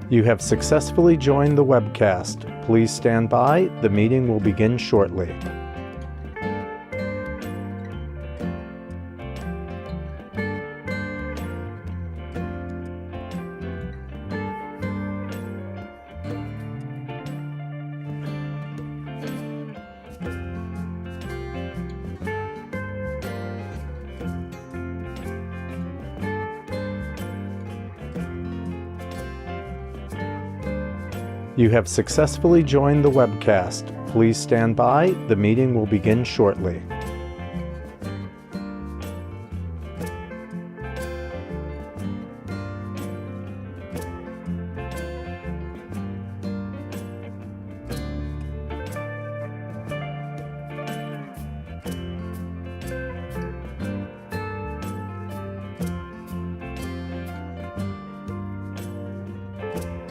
You have successfully joined the webcast. Please stand by. The meeting will begin shortly. You have successfully joined the webcast. Please stand by. The meeting will begin shortly.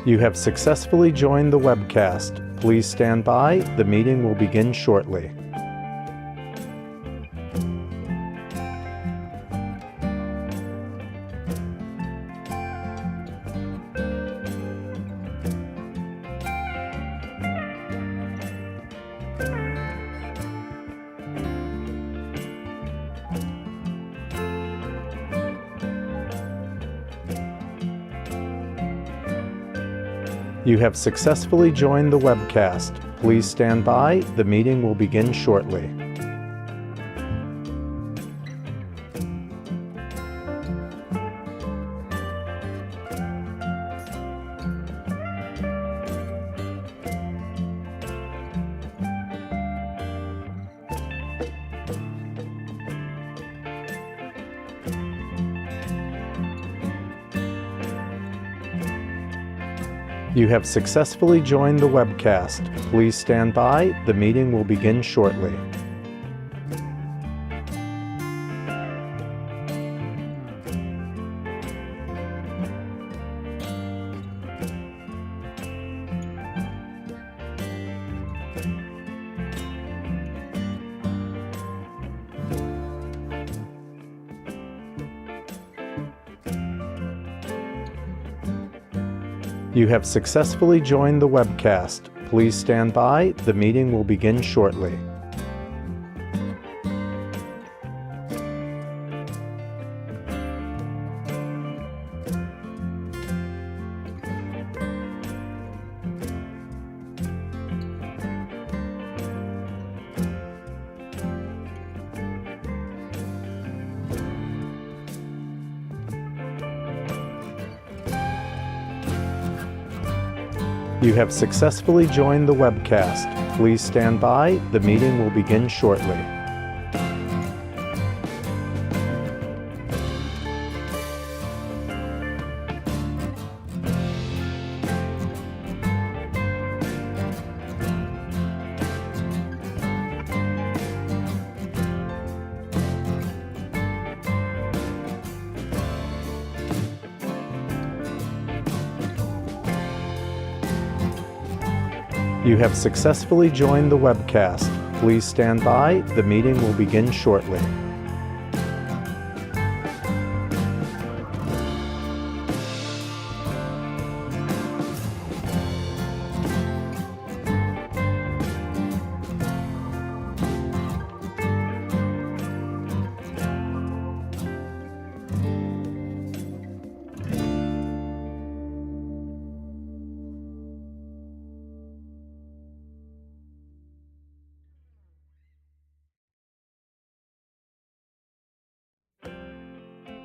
You have successfully joined the webcast. Please stand by. The meeting will begin shortly. You have successfully joined the webcast. Please stand by. The meeting will begin shortly. You have successfully joined the webcast. Please stand by. The meeting will begin shortly. You have successfully joined the webcast. Please stand by. The meeting will begin shortly. You have successfully joined the webcast. Please stand by. The meeting will begin shortly. You have successfully joined the webcast. Please stand by. The meeting will begin shortly.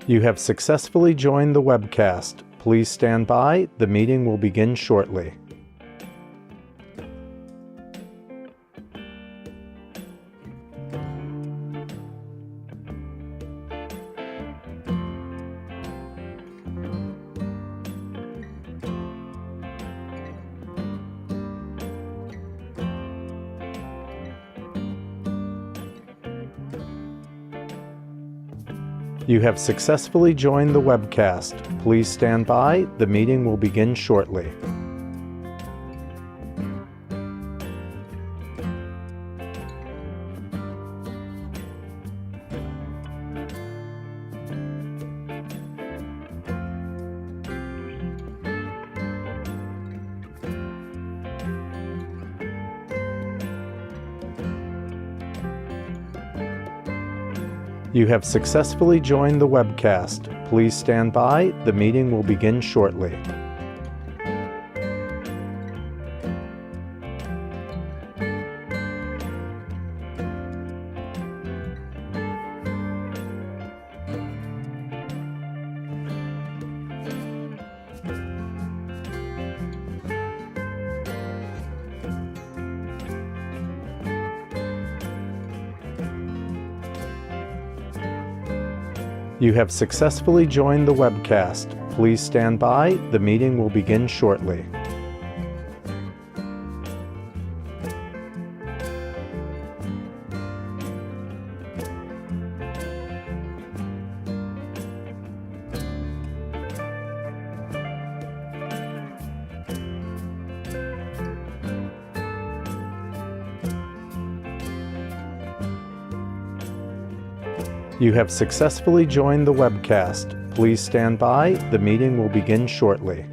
You have successfully joined the webcast. Please stand by. The meeting will begin shortly. You have successfully joined the webcast. Please stand by. The meeting will begin shortly. You have successfully joined the webcast. Please stand by. The meeting will begin shortly. You have successfully joined the webcast. Please stand by. The meeting will begin shortly. You have successfully joined the webcast. Please stand by. The meeting will begin shortly.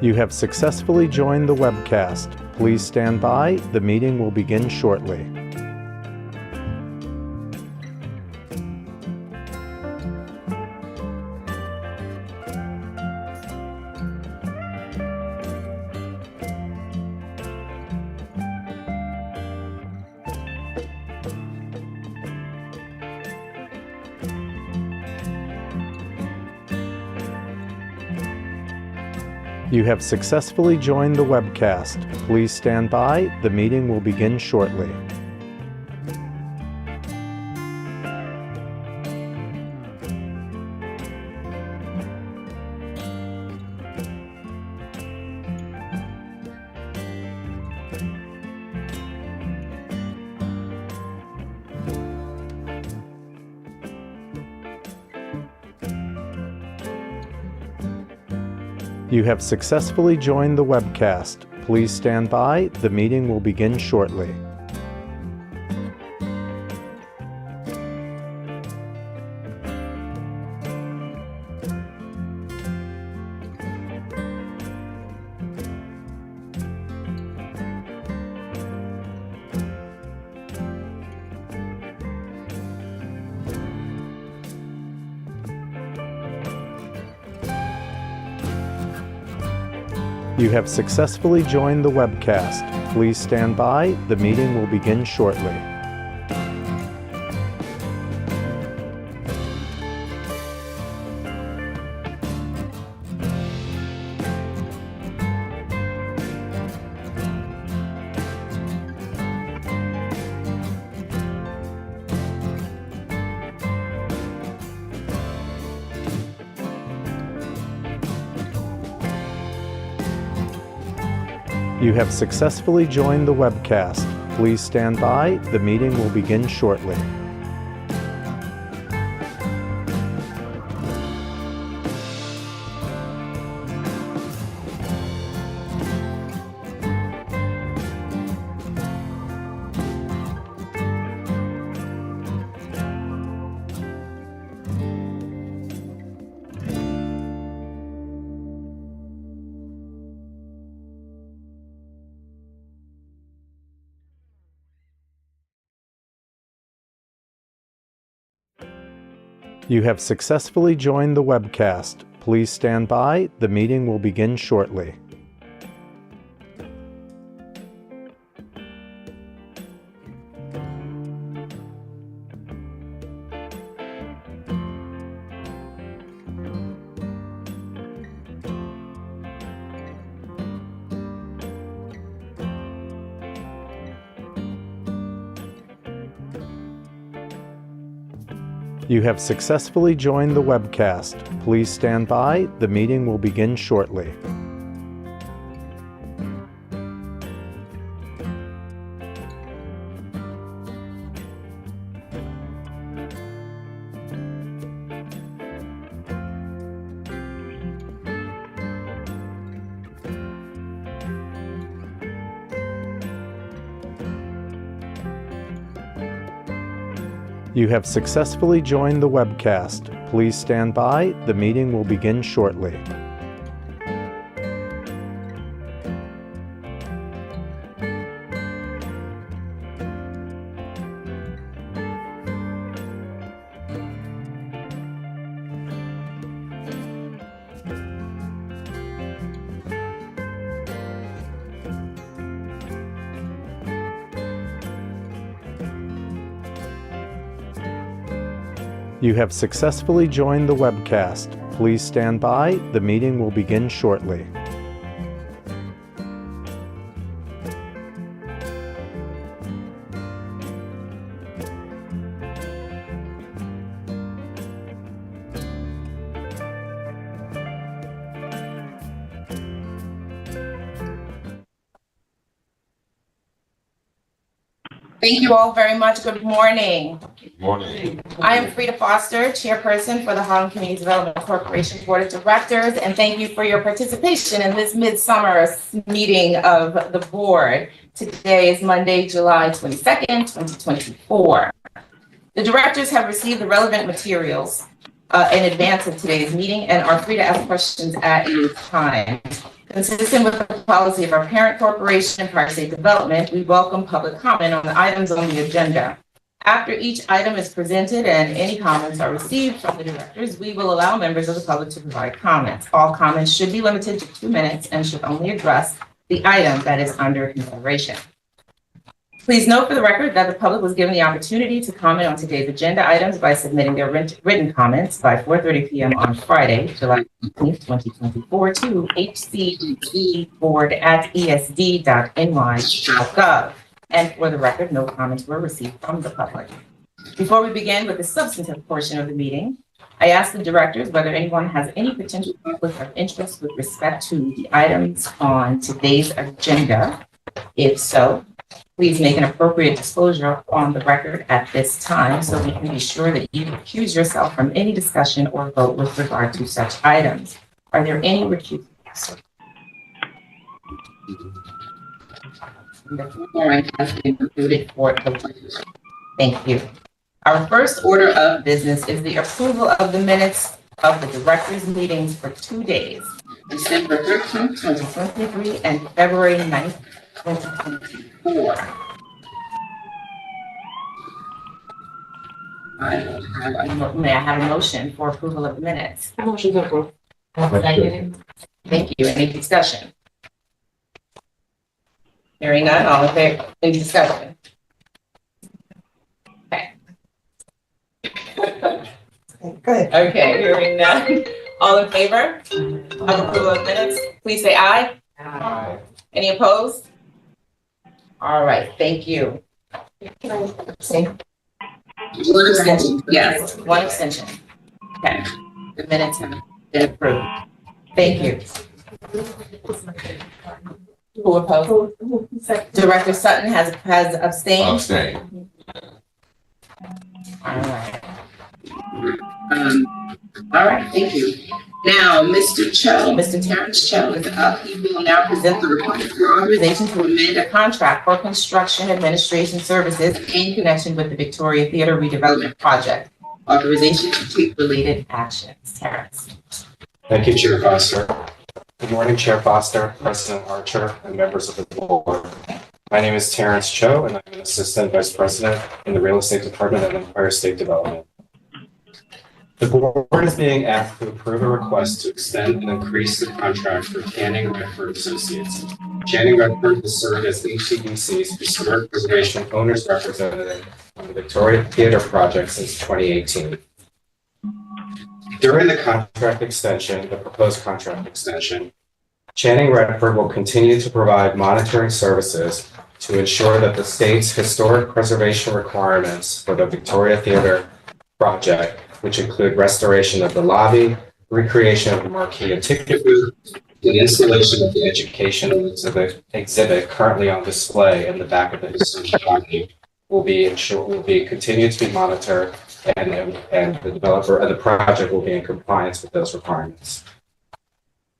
You have successfully joined the webcast. Please stand by. The meeting will begin shortly. You have successfully joined the webcast. Please stand by. The meeting will begin shortly. You have successfully joined the webcast. Please stand by. The meeting will begin shortly. You have successfully joined the webcast. Please stand by. The meeting will begin shortly. You have successfully joined the webcast. Please stand by. The meeting will begin shortly. You have successfully joined the webcast. Please stand by. The meeting will begin shortly. You have successfully joined the webcast. Please stand by. The meeting will begin shortly. You have successfully joined the webcast. Please stand by. The meeting will begin shortly. You have successfully joined the webcast. Please stand by. The meeting will begin shortly. Thank you all very much. Good morning. Good morning. I am Frida Foster, Chairperson for the Harlem Community Development Corporation Board of Directors, and thank you for your participation in this midsummer meeting of the board. Today is Monday, July 22nd, 2024. The directors have received the relevant materials in advance of today's meeting and are free to ask questions at any time. Consistent with the policy of our parent corporation, Empire State Development, we welcome public comment on the items on the agenda. After each item is presented and any comments are received from the directors, we will allow members of the public to provide comments. All comments should be limited to 2 minutes and should only address the item that is under consideration. Please note for the record that the public was given the opportunity to comment on today's agenda items by submitting their written comments by 4:30 p.m. on Friday, July 18th, 2024 to hcboard@esd.ny.gov. And for the record, no comments were received from the public. Before we begin with the substantive portion of the meeting, I ask the directors whether anyone has any potential conflict of interest with respect to the items on today's agenda. If so, please make an appropriate disclosure on the record at this time so we can be sure that you recuse yourself from any discussion or vote with regard to such items. Are there any recusals? The warrant has been concluded for the vote. Thank you. Our first order of business is the approval of the minutes of the directors' meetings for 2 days, December 13th, 2023 and February 9th, 2024. May I have a motion for approval of the minutes? Motion to approve. Thank you. Any discussion? Hearing none, all in favor? Any discussion? Okay. Good. Okay, hearing none. All in favor of approval of minutes, please say aye. Aye. Any opposed? All right, thank you. One Abstention. Yes, one abstention. Okay, the minutes have been approved. Thank you. Who opposed? Director Sutton has abstained. Abstain. All right. All right, thank you. Now, Mr. Terrence Cho is up. He will now present the request for authorization to amend a contract for construction administration services in connection with the Victoria Theater redevelopment project. Authorization to take related actions. Terrence. Thank you, Chair Foster. Good morning, Chair Foster, President Archer, and members of the board. My name is Terrence Cho, and I'm an Assistant Vice President in the Real Estate Department at Empire State Development. The board is being asked to approve a request to extend and increase the contract for Channing Redford Associates. Channing Redford has served as HCDC's Historic Preservation Owners Representative on the Victoria Theater project since 2018. During the proposed contract extension, Channing Redford will continue to provide monitoring services to ensure that the state's historic preservation requirements for the Victoria Theater project, which include restoration of the lobby, recreation of the marquee and ticket booth, the installation of the educational exhibit currently on display in the back of the historic lobby, will be continued to be monitored, and the developer of the project will be in compliance with those requirements.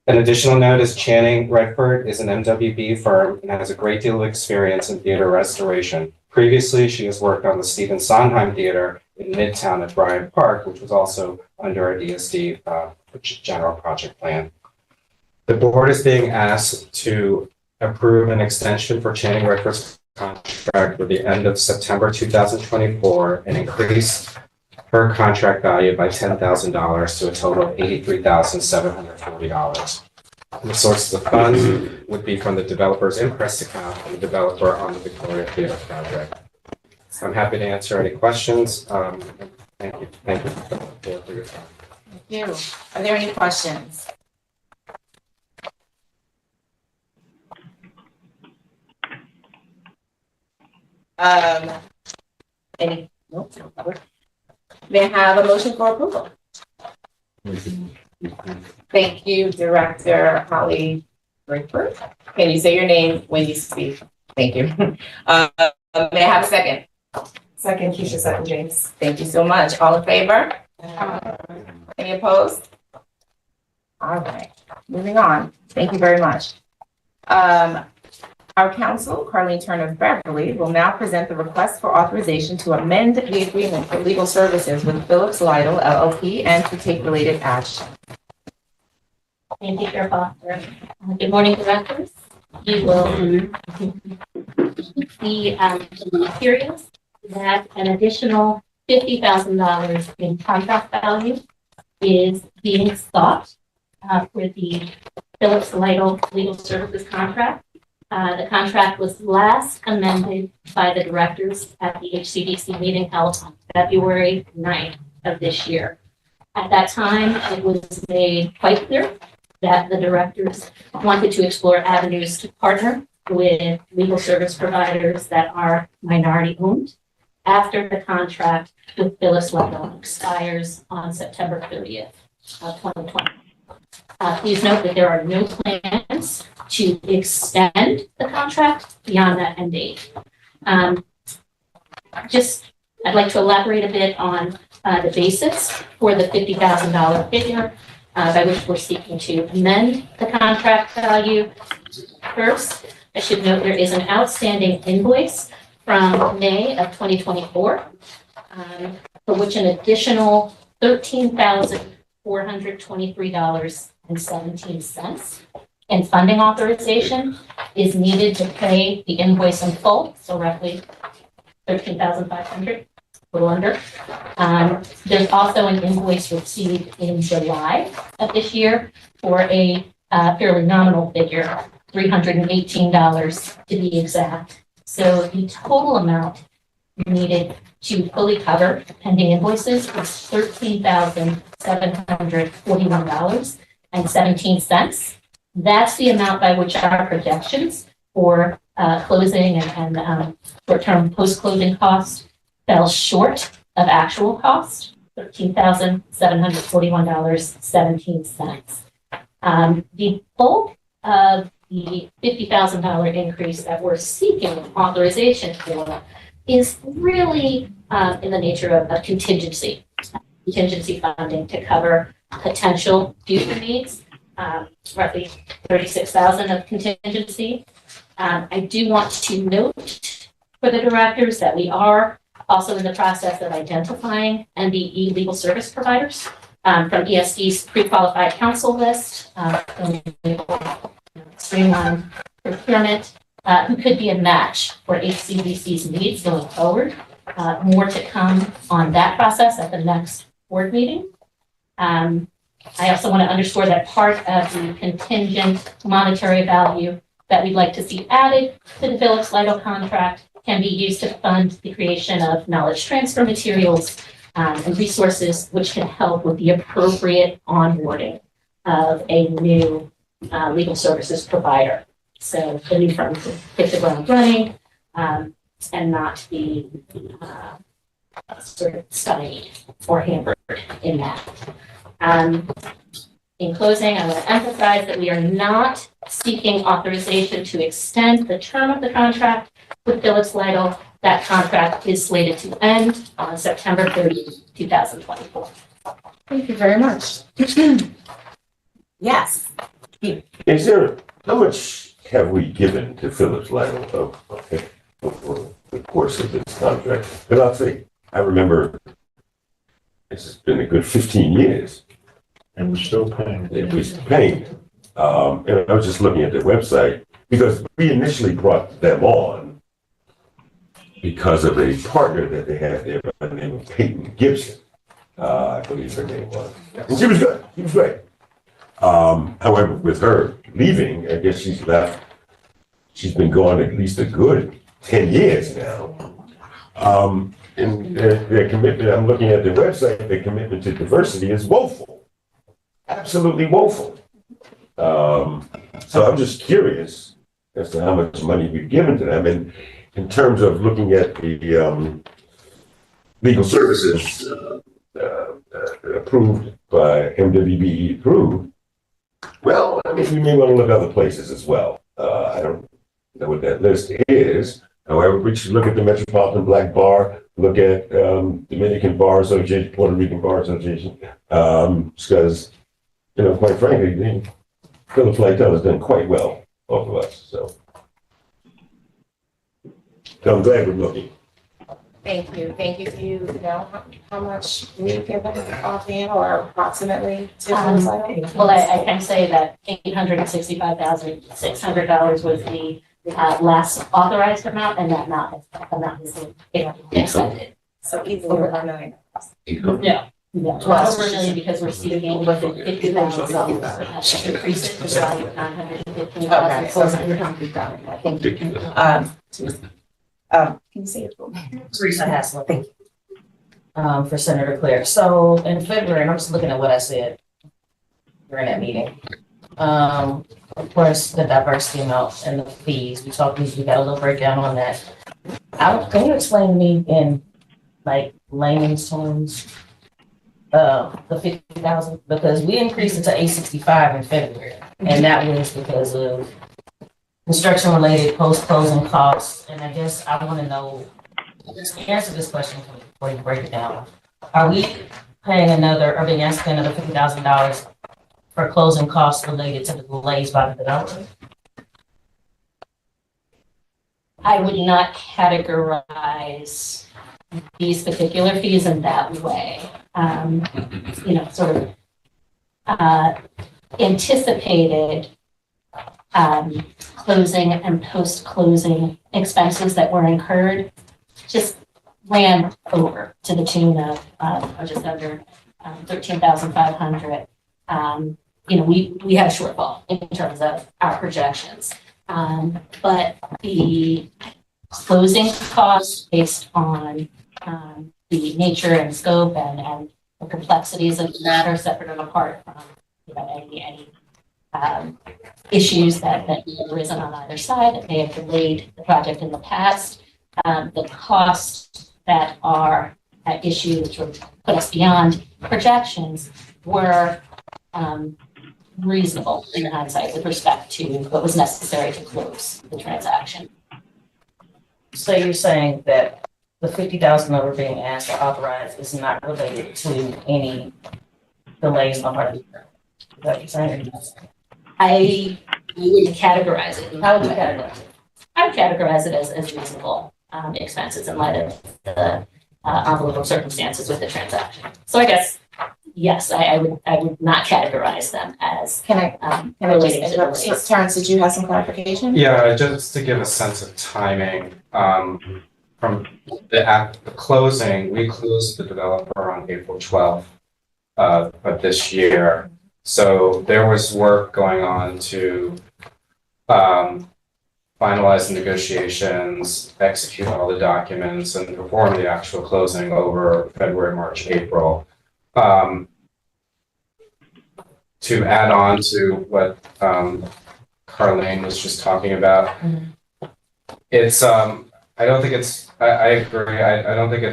An additional note is Channing Redford is an MWB firm and has a great deal of experience in theater restoration, Previously, she has worked on the Stephen Sondheim Theater in Midtown at Bryant Park, which was also under a DSD general project plan. The board is being asked to approve an extension for Channing Redford's contract with the end of September 2024 and increase her contract value by $10,000 to a total of $83,740. The sources of funds would be from the developer's interest account and the developer on the Victoria Theater project. I'm happy to answer any questions. Thank you for your time. Thank you. Are there any questions? Any? Nope. May I have a motion for approval? Thank you, Director Holly Redford. Can you say your name when you speak? Thank you. May I have a second? Second, Keisha, second, James. Thank you so much. All in favor? Any opposed? All right, moving on. Thank you very much. Our counsel, Carlene Turner Beverly, will now present the request for authorization to amend the agreement for legal services with Phillips Lytle LLP and to take related action. Thank you, Chair Foster. Good morning, directors. You will see the materials that an additional $50,000 in contract value is being sought for the Phillips Lytle legal services contract. The contract was last amended by the directors at the HCDC meeting held on February 9th of this year. At that time, it was made quite clear that the directors wanted to explore avenues to partner with legal service providers that are minority owned after the contract with Phillips Lytle expires on September 30th of 2020. Please note that there are no plans to extend the contract beyond that end date. I'd like to elaborate a bit on the basis for the $50,000 figure by which we're seeking to amend the contract value. First, I should note there is an outstanding invoice from May of 2024 for which an additional $13,423.17 in funding authorization is needed to pay the invoice in full, so roughly $13,500, a little under. There's also an invoice received in July of this year for a fairly nominal figure, $318 to be exact. So the total amount needed to fully cover pending invoices is $13,741.17. That's the amount by which our projections for closing and short-term post-closing costs fell short of actual cost, $13,741.17. The bulk of the $50,000 increase that we're seeking authorization for is really in the nature of contingency funding to cover potential future needs, roughly $36,000 of contingency. I do want to note for the directors that we are also in the process of identifying MBE legal service providers from ESD's pre-qualified counsel list, streamlined procurement, who could be a match for HCBC's needs going forward. More to come on that process at the next board meeting. I also want to underscore that part of the contingent monetary value that we'd like to see added to the Phillips Lytle contract can be used to fund the creation of knowledge transfer materials and resources which can help with the appropriate onboarding of a new legal services provider. So the new firm can hit the ground running and not be sort of stymied or hampered in that. In closing, I want to emphasize that we are not seeking authorization to extend the term of the contract with Phillips Lytle. That contract is slated to end on September 30th, 2024. Thank you very much. Yes. Is there, how much have we given to Phillips Lytle? the course of this contract. But I'll say, I remember this has been a good 15 years. And we're still paying. It was paying. And I was just looking at their website because we initially brought them on because of a partner that they had there by the name of Peyton Gibson. I believe her name was. And she was good. She was great. However, with her leaving, I guess she's left. She's been gone at least a good 10 years now. And their commitment, I'm looking at their website, their commitment to diversity is woeful. Absolutely woeful. So I'm just curious as to how much money we've given to them. And in terms of looking at the legal services approved by MWBE approved, well, I mean, we may want to look other places as well. I don't know what that list is. However, we should look at the Metropolitan Black Bar, look at Dominican Bar Association, Puerto Rican Bar Association, because, you know, quite frankly, Philip Flytel has done quite well off of us. So I'm glad we're looking. Thank you. Thank you. Do you know how much we've given offhand or approximately to recital? Well, I can say that $865,600 was the last authorized amount, and that amount is expended. So easily over $1 million. No, not over $1 million because we're seeking $50,000. That's increased the value of $950,400. Thank you. Can you say it? Teresa Haslett, thank you. For Senator Claire. So in February, and I'm just looking at what I said during that meeting. Of course, the diversity amount and the fees, we got a little breakdown on that. Can you explain to me in like layman's terms, the 50,000? Because we increased it to 865 in February, and that was because of construction related post-closing costs. And I guess I want to know, just answer this question for me before you break it down. Are we paying being asked to pay another $50,000 for closing costs related to the delays by the developer? I would not categorize these particular fees in that way. Sort of anticipated closing and post-closing expenses that were incurred just ran over to the tune of just under 13,500. We had a shortfall in terms of our projections. But the closing costs based on the nature and scope and the complexities of the matter separate and apart from any issues that may have arisen on either side that may have delayed the project in the past. The costs that are at issue, which would put us beyond projections, were reasonable in hindsight with respect to what was necessary to close the transaction. So you're saying that the 50,000 that we're being asked to authorize is not related to any delays on the part of the is that what you're saying? I wouldn't categorize it. How would you categorize it? I would categorize it as reasonable expenses in light of the envelope of circumstances with the transaction. So I guess, yes, I would not categorize them as Can I relating just to interrupt? delays. Terrence, did you have some clarification? Yeah, just to give a sense of timing, from the closing, we closed the developer on April 12th of this year. So there was work going on to finalize the negotiations, execute all the documents, and perform the actual closing over February, March, April. To add on to what Carlene was just talking about, it's I don't think it's I agree. I don't think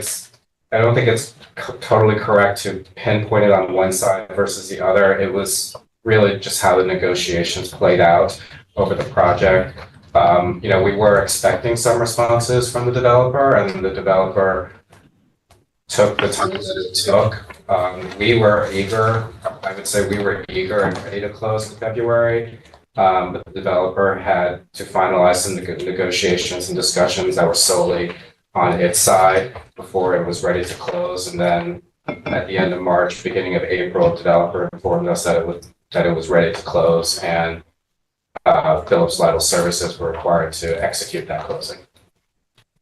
it's totally correct to pinpoint it on one side versus the other. It was really just how the negotiations played out over the project. We were expecting some responses from the developer, and the developer took the time that it took. We were eager, I would say we were eager and ready to close in February, but the developer had to finalize some negotiations and discussions that were solely on its side before it was ready to close. And then at the end of March, beginning of April, developer informed us that it was ready to close, and Phillips Lytle Services were required to execute that closing.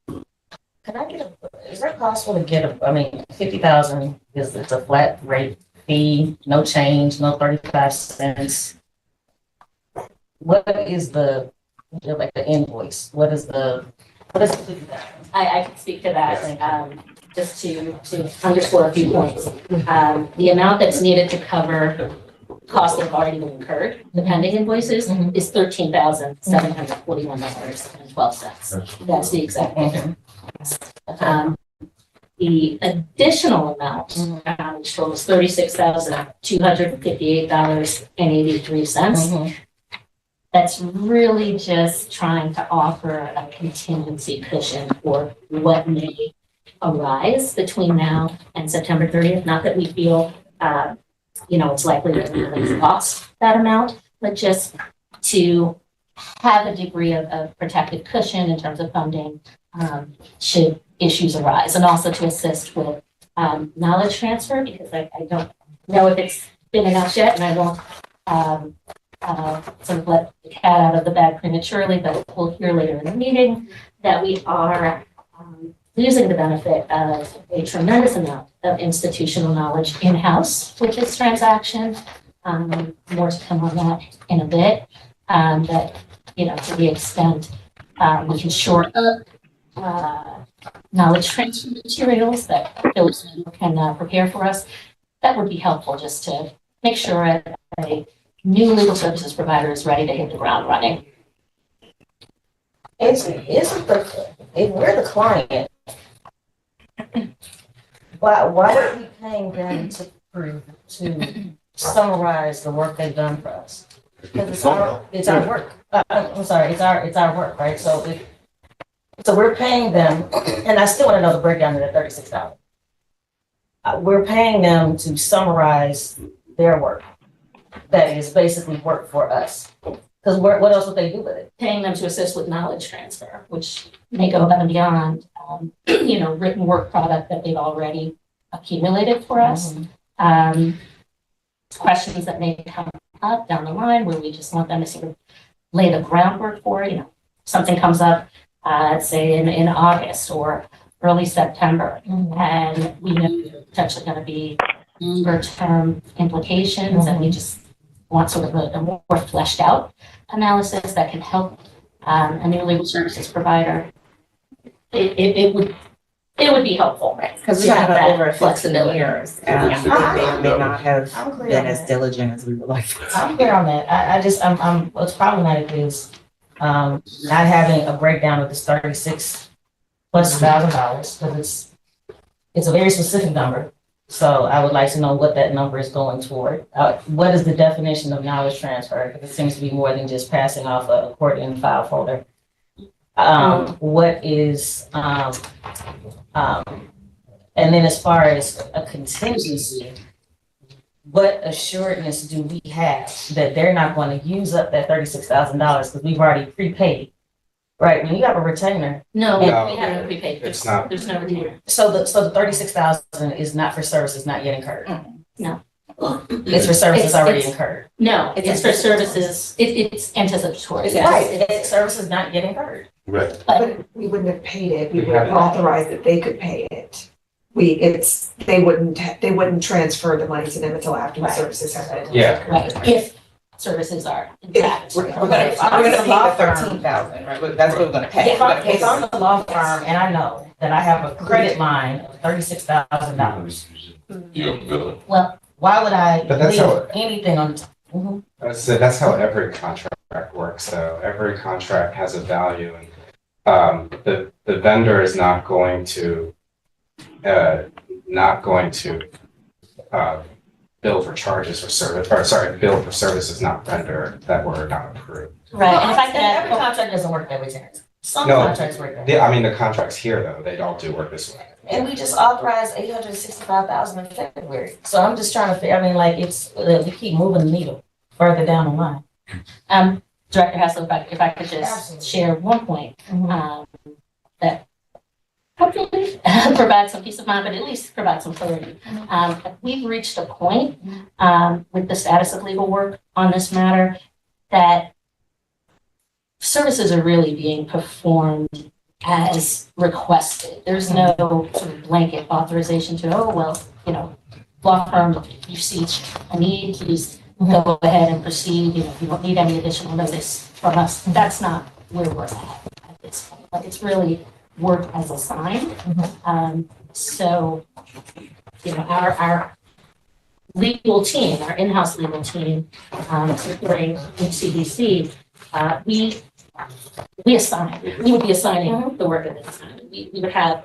Can I get is that possible to get I mean, 50,000 it's a flat rate fee, no change, no 35 cents. What is like the invoice? What is 50,000? I can speak to that, just to underscore a few points. The amount that's needed to cover costs that have already been incurred, the pending invoices, is $13,741.12. That's the exact figure. The additional amount, which totals $36,258.83. That's really just trying to offer a contingency cushion for what may arise between now and September 30th. Not that we feel, it's likely that we will exhaust that amount, but just to have a degree of protective cushion in terms of funding should issues arise, and also to assist with knowledge transfer, because I don't know if it's been announced yet, and I won't sort of let the cat out of the bag prematurely, but we'll hear later in the meeting that we are losing the benefit of a tremendous amount of institutional knowledge in-house with this transaction. More to come on that in a bit. But, to the extent we can shore up knowledge transfer materials that Phillips can prepare for us, that would be helpful, just to make sure a new legal services provider is ready to hit the ground running. If we're the client, why are we paying them to summarize the work they've done for us? Because it's our work. I'm sorry, it's our work, right? So we're paying them, and I still want to know the breakdown of the $36. We're paying them to summarize their work. That is basically work for us. Because what else would they do with it? Paying them to assist with knowledge transfer, which may go above and beyond, written work product that they've already accumulated for us. Questions that may come up down the line where we just want them to sort of lay the groundwork for it. Something comes up, say in August or early September, and we know there's potentially going to be longer-term implications, and we just want sort of a more fleshed out analysis that can help a new legal services provider. It would be helpful, right? Because we have that over 15 years, and Yeah. they may not have I'm clear been on as that. diligent as we would like. I'm clear on that. I'm what's problematic is not having a breakdown of this $36,000+ because it's a very specific number. So I would like to know what that number is going toward. What is the definition of knowledge transfer? Because it seems to be more than just passing off a accordion file folder. What is, and then as far as a contingency, what assuredness do we have that they're not going to use up that $36,000 because we've already prepaid? Right, when you have a retainer. No, No. we haven't prepaid. It's not. There's no retainer. So the $36,000 is not for services not yet incurred. No. It's for services already It's- incurred. No, it's for services. It's anticipatory. Yes. Right, it's services not yet incurred. Right. But we wouldn't have paid it, we We would have haven't. authorized that they could pay it. They wouldn't transfer the money to them until after the Right. services have been. Yeah. Right, if services are intact. We're We're gonna pay the 13,000, right? That's what we're gonna pay. If I'm the law firm and I know that I have a credit line of $36,000, Well, why would I But that's leave how- anything on? That's how every contract works, though. Every contract has a value, and the vendor is not going to bill for charges or service, or sorry, bill for services not rendered that were not approved. right, and if I Every can, contract doesn't work that way, Terrence. Some No. contracts work that way. The contracts here, though, they all do work this way. And we just authorized $865,000 in February. So I'm just trying to figure, we keep moving the needle further down the line. Director Hassel, if I could just Absolutely. share one point, that hopefully provide some peace of mind, but at least provide some clarity. We've reached a point with the status of legal work on this matter that services are really being performed as requested. There's no sort of blanket authorization to, oh, well, you know, law firm, you see a need, please go ahead and proceed. You know, you don't need any additional notice from us. That's not where we're at this point. Like, it's really work as assigned. So, you know, our legal team, our in-house legal team, during HCDC, we would be assigning the work at this time. We would have,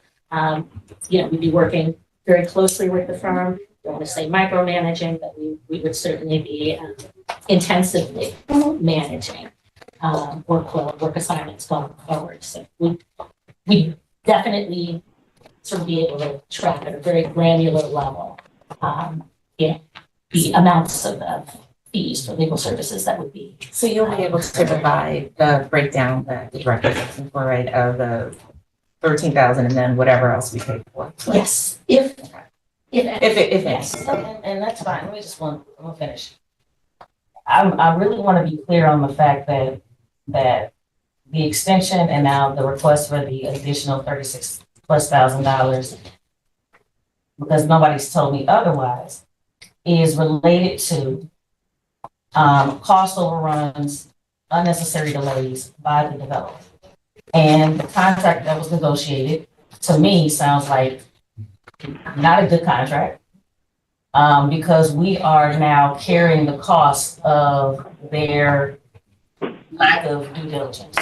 you know, we'd be working very closely with the firm. I don't want to say micromanaging, but we would certainly be intensively managing workload, work assignments going forward. So we definitely sort of be able to track at a very granular level, you know, the amounts of fees for legal services that would be. So you'll be able to provide the breakdown that the director is looking for, right, of the 13,000 and then whatever else we paid for. Yes, if Yes. And that's fine. I'm gonna finish. I really want to be clear on the fact that the extension and now the request for the additional $36,000+, because nobody's told me otherwise, is related to cost overruns, unnecessary delays by the developer. And the contract that was negotiated, to me, sounds like not a good contract, because we are now carrying the cost of their lack of due diligence.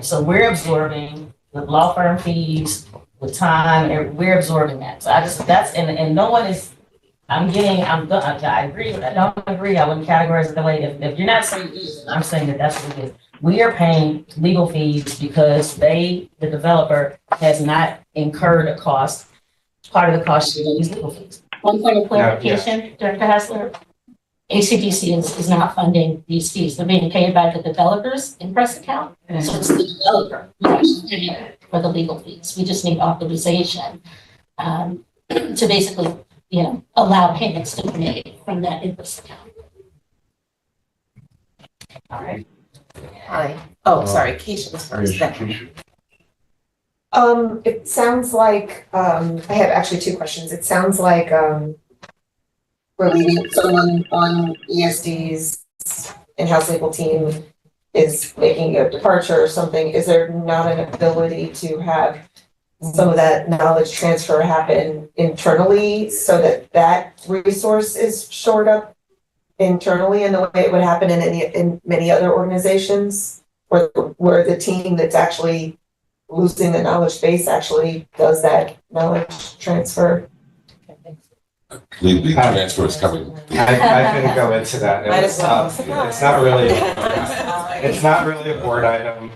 So we're absorbing the law firm fees, the time, and we're absorbing that. So and no one is, I agree, but I don't agree. I wouldn't categorize it the way, if you're not saying it, I'm saying that that's what it is. We are paying legal fees because the developer has not incurred a cost. Part of the cost is these legal fees. one point of clarification, Director Hassler, ACDC is not funding these fees. They're being paid by the developers in press account. So it's the developer who's actually paying for the legal fees. We just need authorization to basically, you know, allow payments to be made from that interest account. All right. Hi. Oh, sorry, Keisha was first. Then. It sounds like, I have actually two questions. It sounds like, we're leaving someone on ESD's in-house legal team is making a departure or something. Is there not an ability to have some of that knowledge transfer happen internally so that that resource is shored up internally in the way it would happen in many other organizations where the team that's actually losing the knowledge base actually does that knowledge transfer? The transfer is coming. I couldn't go into that. It's not really a board item,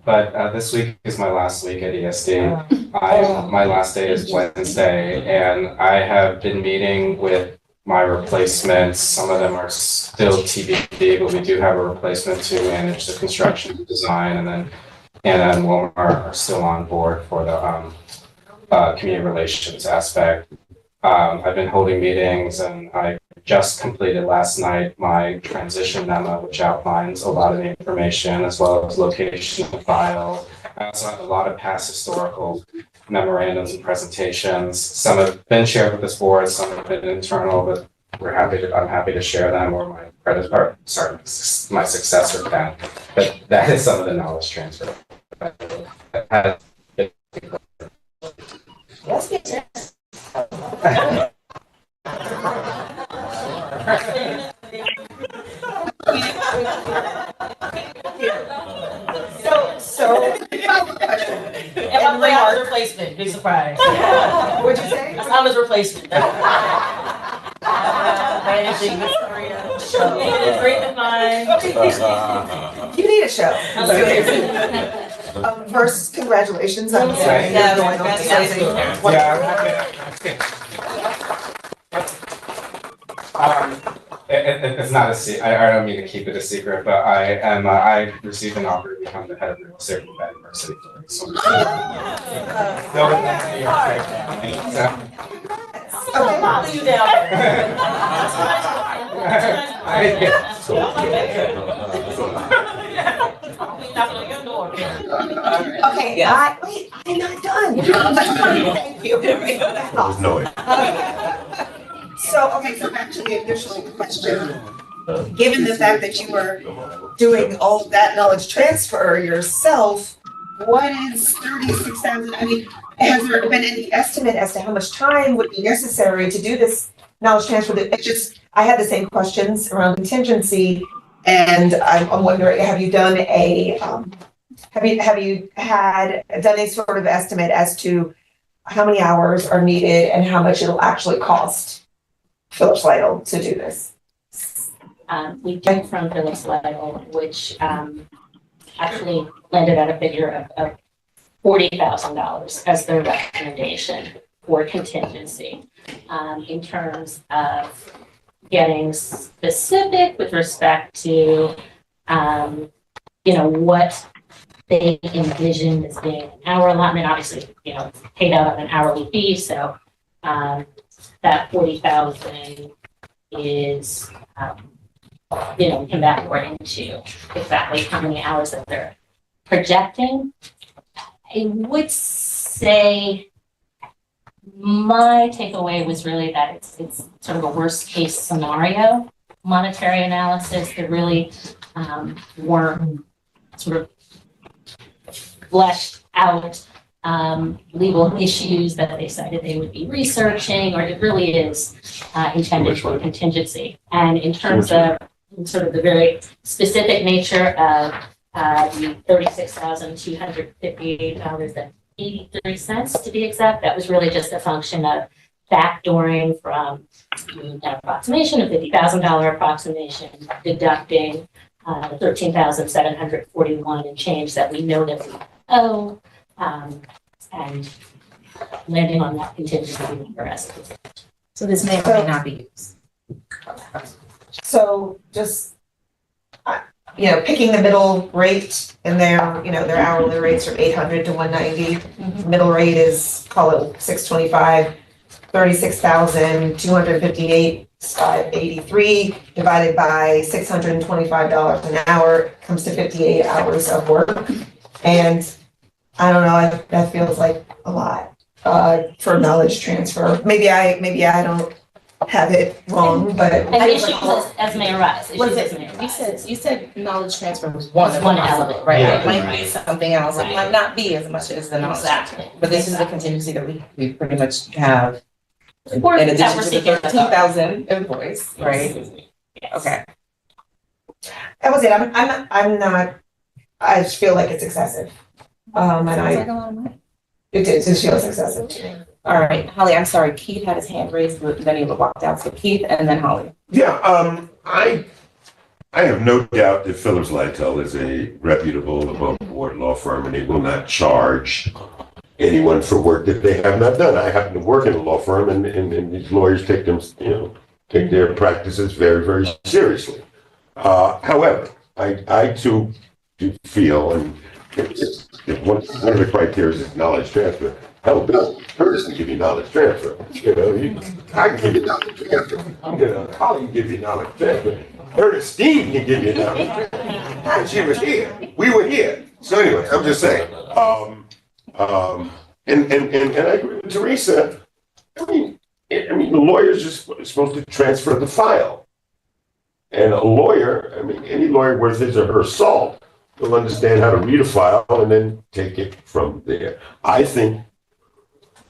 but this week is my last week at ESD. My last day is Wednesday, and I have been meeting with my replacements. Some of them are still TBD, but we do have a replacement to manage the construction and design, and then Wilmar are still on board for the community relations aspect. I've been holding meetings, and I just completed last night my transition memo, which outlines a lot of the information as well as location of the file. I also have a lot of past historical memorandums and presentations. Some have been shared with this board, some have been internal, but I'm happy to share them, or my successor can. But that is some of the knowledge transfer. Let's get to And my way replacement, big surprise. What'd you say? I'm his replacement. Managing this area. It is great of mine. You need a show. First, congratulations on Thank you. going on to something. It's not I don't mean to keep it a secret, but I received an offer to become the head of real estate at University. So, still in New York right now. So, Follow you down Okay, I'm not done. Thank you. There's no way. So back to the initial question. Given the fact that you were doing all of that knowledge transfer yourself, what is 36,000? I mean, has there been any estimate as to how much time would be necessary to do this knowledge transfer? It's just, I had the same questions around contingency, and I'm wondering, have you done any sort of estimate as to how many hours are needed and how much it'll actually cost Phillips Lytle to do this? We did from Phillips Lytle, which actually landed at a figure of $40,000 as their recommendation for contingency. In terms of getting specific with respect to, what they envisioned as being an hour allotment, obviously, it's paid out on an hourly fee, so that 40,000 is, come back into exactly how many hours that they're projecting. I would say my takeaway was really that it's sort of a worst case scenario monetary analysis that really weren't sort of fleshed out legal issues that they cited they would be researching, or it really is intended for contingency. And in terms of sort of the very specific nature of the $36,258.83 to be exact, that was really just a function of backdooring from an approximation of $50,000 approximation, deducting the $13,741 and change that we know that we owe, and landing on that contingency number as it is. So this may or may not be used. So just, picking the middle rate in their hourly rates from 800 to 190. Middle rate is, call it 625, 36,258.83 divided by $625 an hour comes to 58 hours of work. And I don't know, that feels like a lot for knowledge transfer. Maybe I don't have it wrong, but And issues as may arise. What is issues it? as may arise. You said knowledge transfer was one One element, element, right? yeah, It might right. be something else. It Right. might not be as much as the knowledge. Exactly. But this is the contingency that we pretty much have Or in that addition we're to the seeking. 13,000 invoice, right? Yes. Okay. that was it. I'm not, I just feel like it's excessive. And Sounds like I, a lot of money. it just feels excessive to me. All right, Holly, I'm sorry, Keith had his hand raised, but then he walked out. So Keith and then Holly. Yeah, I have no doubt that Phillips Lytle is a reputable above board law firm, and they will not charge anyone for work that they have not done. I happen to work in a law firm, and these lawyers take their practices very, very seriously. However, I too do feel, and one of the criteria is knowledge transfer. Hell, Bill Curtis can give you knowledge transfer. I can give you knowledge transfer. Holly can give you knowledge transfer. Ernestine can give you knowledge transfer. And she was here. We were here. So anyway, I'm just saying. And I agree with Teresa. I mean, the lawyers are supposed to transfer the file. And a lawyer, any lawyer worth his or her salt will understand how to read a file and then take it from there. I think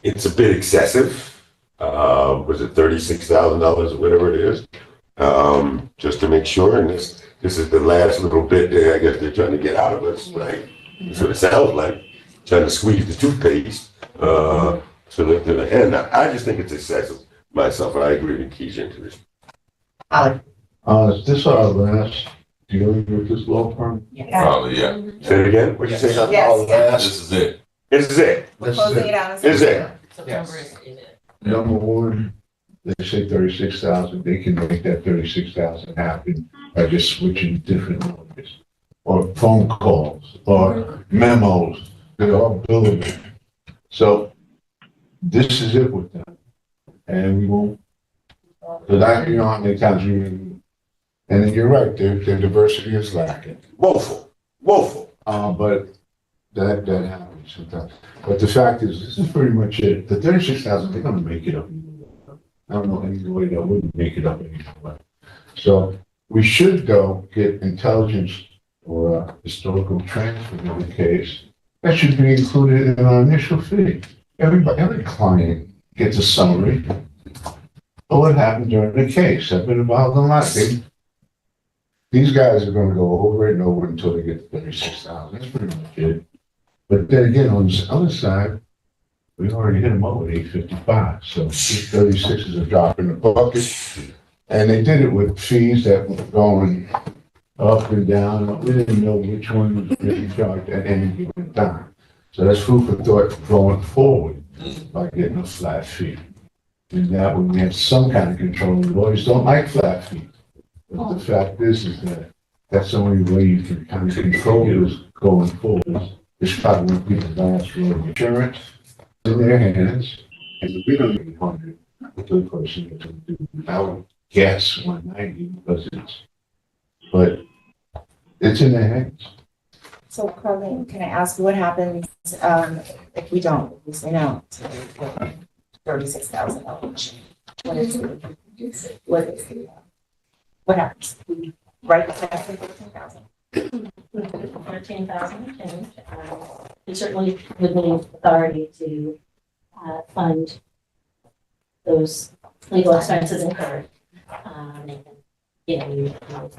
it's a bit excessive. Was it $36,000 or whatever it is? Just to make sure. And this is the last little bit that I guess they're trying to get out of us, right? That's what it sounds like. Trying to squeeze the toothpaste to the end. I just think it's excessive myself, and I agree with Keisha into this. Holly. Is this our last dealing with this law firm? Probably, yeah. Say it again? What'd you say? Yes. This is it. This is it. We're closing it out. This is it. September is it. Number one, they say 36,000, they can make that 36,000 happen by just switching different numbers. Or phone calls, or memos, they're all billable. So this is it with them. And we won't, because you know how many times and then you're right, their diversity is lacking. Woeful, woeful. But that happens sometimes. But the fact is, this is pretty much it. The 36,000, they're gonna make it up. I don't know any way that wouldn't make it up anyway. So we should though get intelligence or historical transfer in the case. That should be included in our initial fee. Every client gets a summary of what happened during the case. I've been involved in a lot. These guys are gonna go over it and over until they get to 36,000. That's pretty much it. But then again, on the other side, we already hit them over 855. So 36 is a drop in the bucket. And they did it with fees that were going up and down. We didn't know which one was being charged at any given time. So that's food for thought going forward by getting a flat fee. And that way we have some kind of control. Lawyers don't like flat fees. But the fact is that that's the only way you can kind of control this going forward. It's probably when people ask for insurance in their hands, and we don't even wonder what the person is going to do. I would guess 190 because but it's in their hands. So Carlene, can I ask what happens if we don't, if we say no to the $36,000? What is it? What happens? Right, that's $13,000. 13,000, and we certainly would need authority to fund those legal expenses incurred. You know,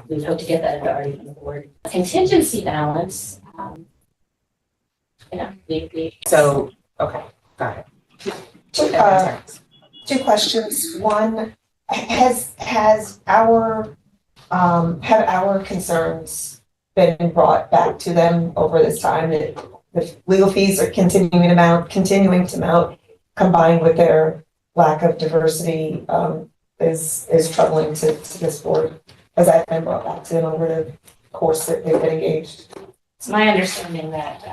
we hope to get that authority from the board. Contingency balance, you know, we. So, okay, got it. Two questions. One, have our concerns been brought back to them over this time that the legal fees are continuing to mount, combined with their lack of diversity, is troubling to this board? Has that been brought back to them over the course that they've been engaged? It's my understanding that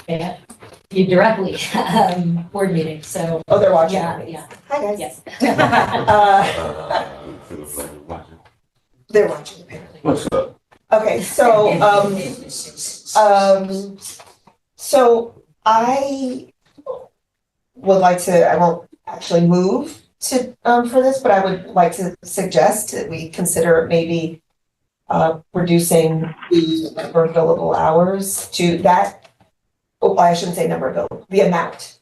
they have you directly board meeting, so. Oh, they're watching. Yeah. Hi, guys. Yes. They're watching apparently. What's up? Okay, so I would like to, I won't actually move to, for this, but I would like to suggest that we consider maybe reducing the number of billable hours to that. Oh, I shouldn't say number of billable, the amount.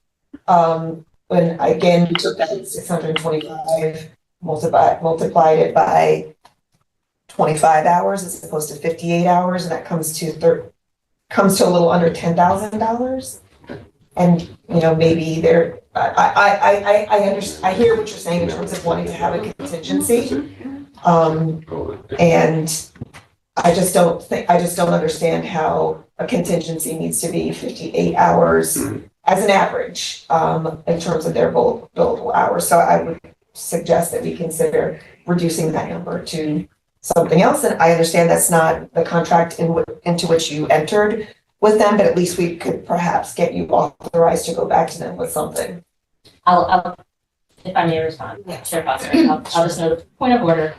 When again, we took that 625, multiplied it by 25 hours as opposed to 58 hours, and that comes to a little under $10,000. And you know, maybe there, I understand, I hear what you're saying in terms of wanting to have a contingency. And I just don't understand how a contingency needs to be 58 hours as an average in terms of their billable hours. So I would suggest that we consider reducing that number to something else. And I understand that's not the contract into which you entered with them, but at least we could perhaps get you authorized to go back to them with something. I'll if I may respond, Chair Foster, I'll just note a point of order,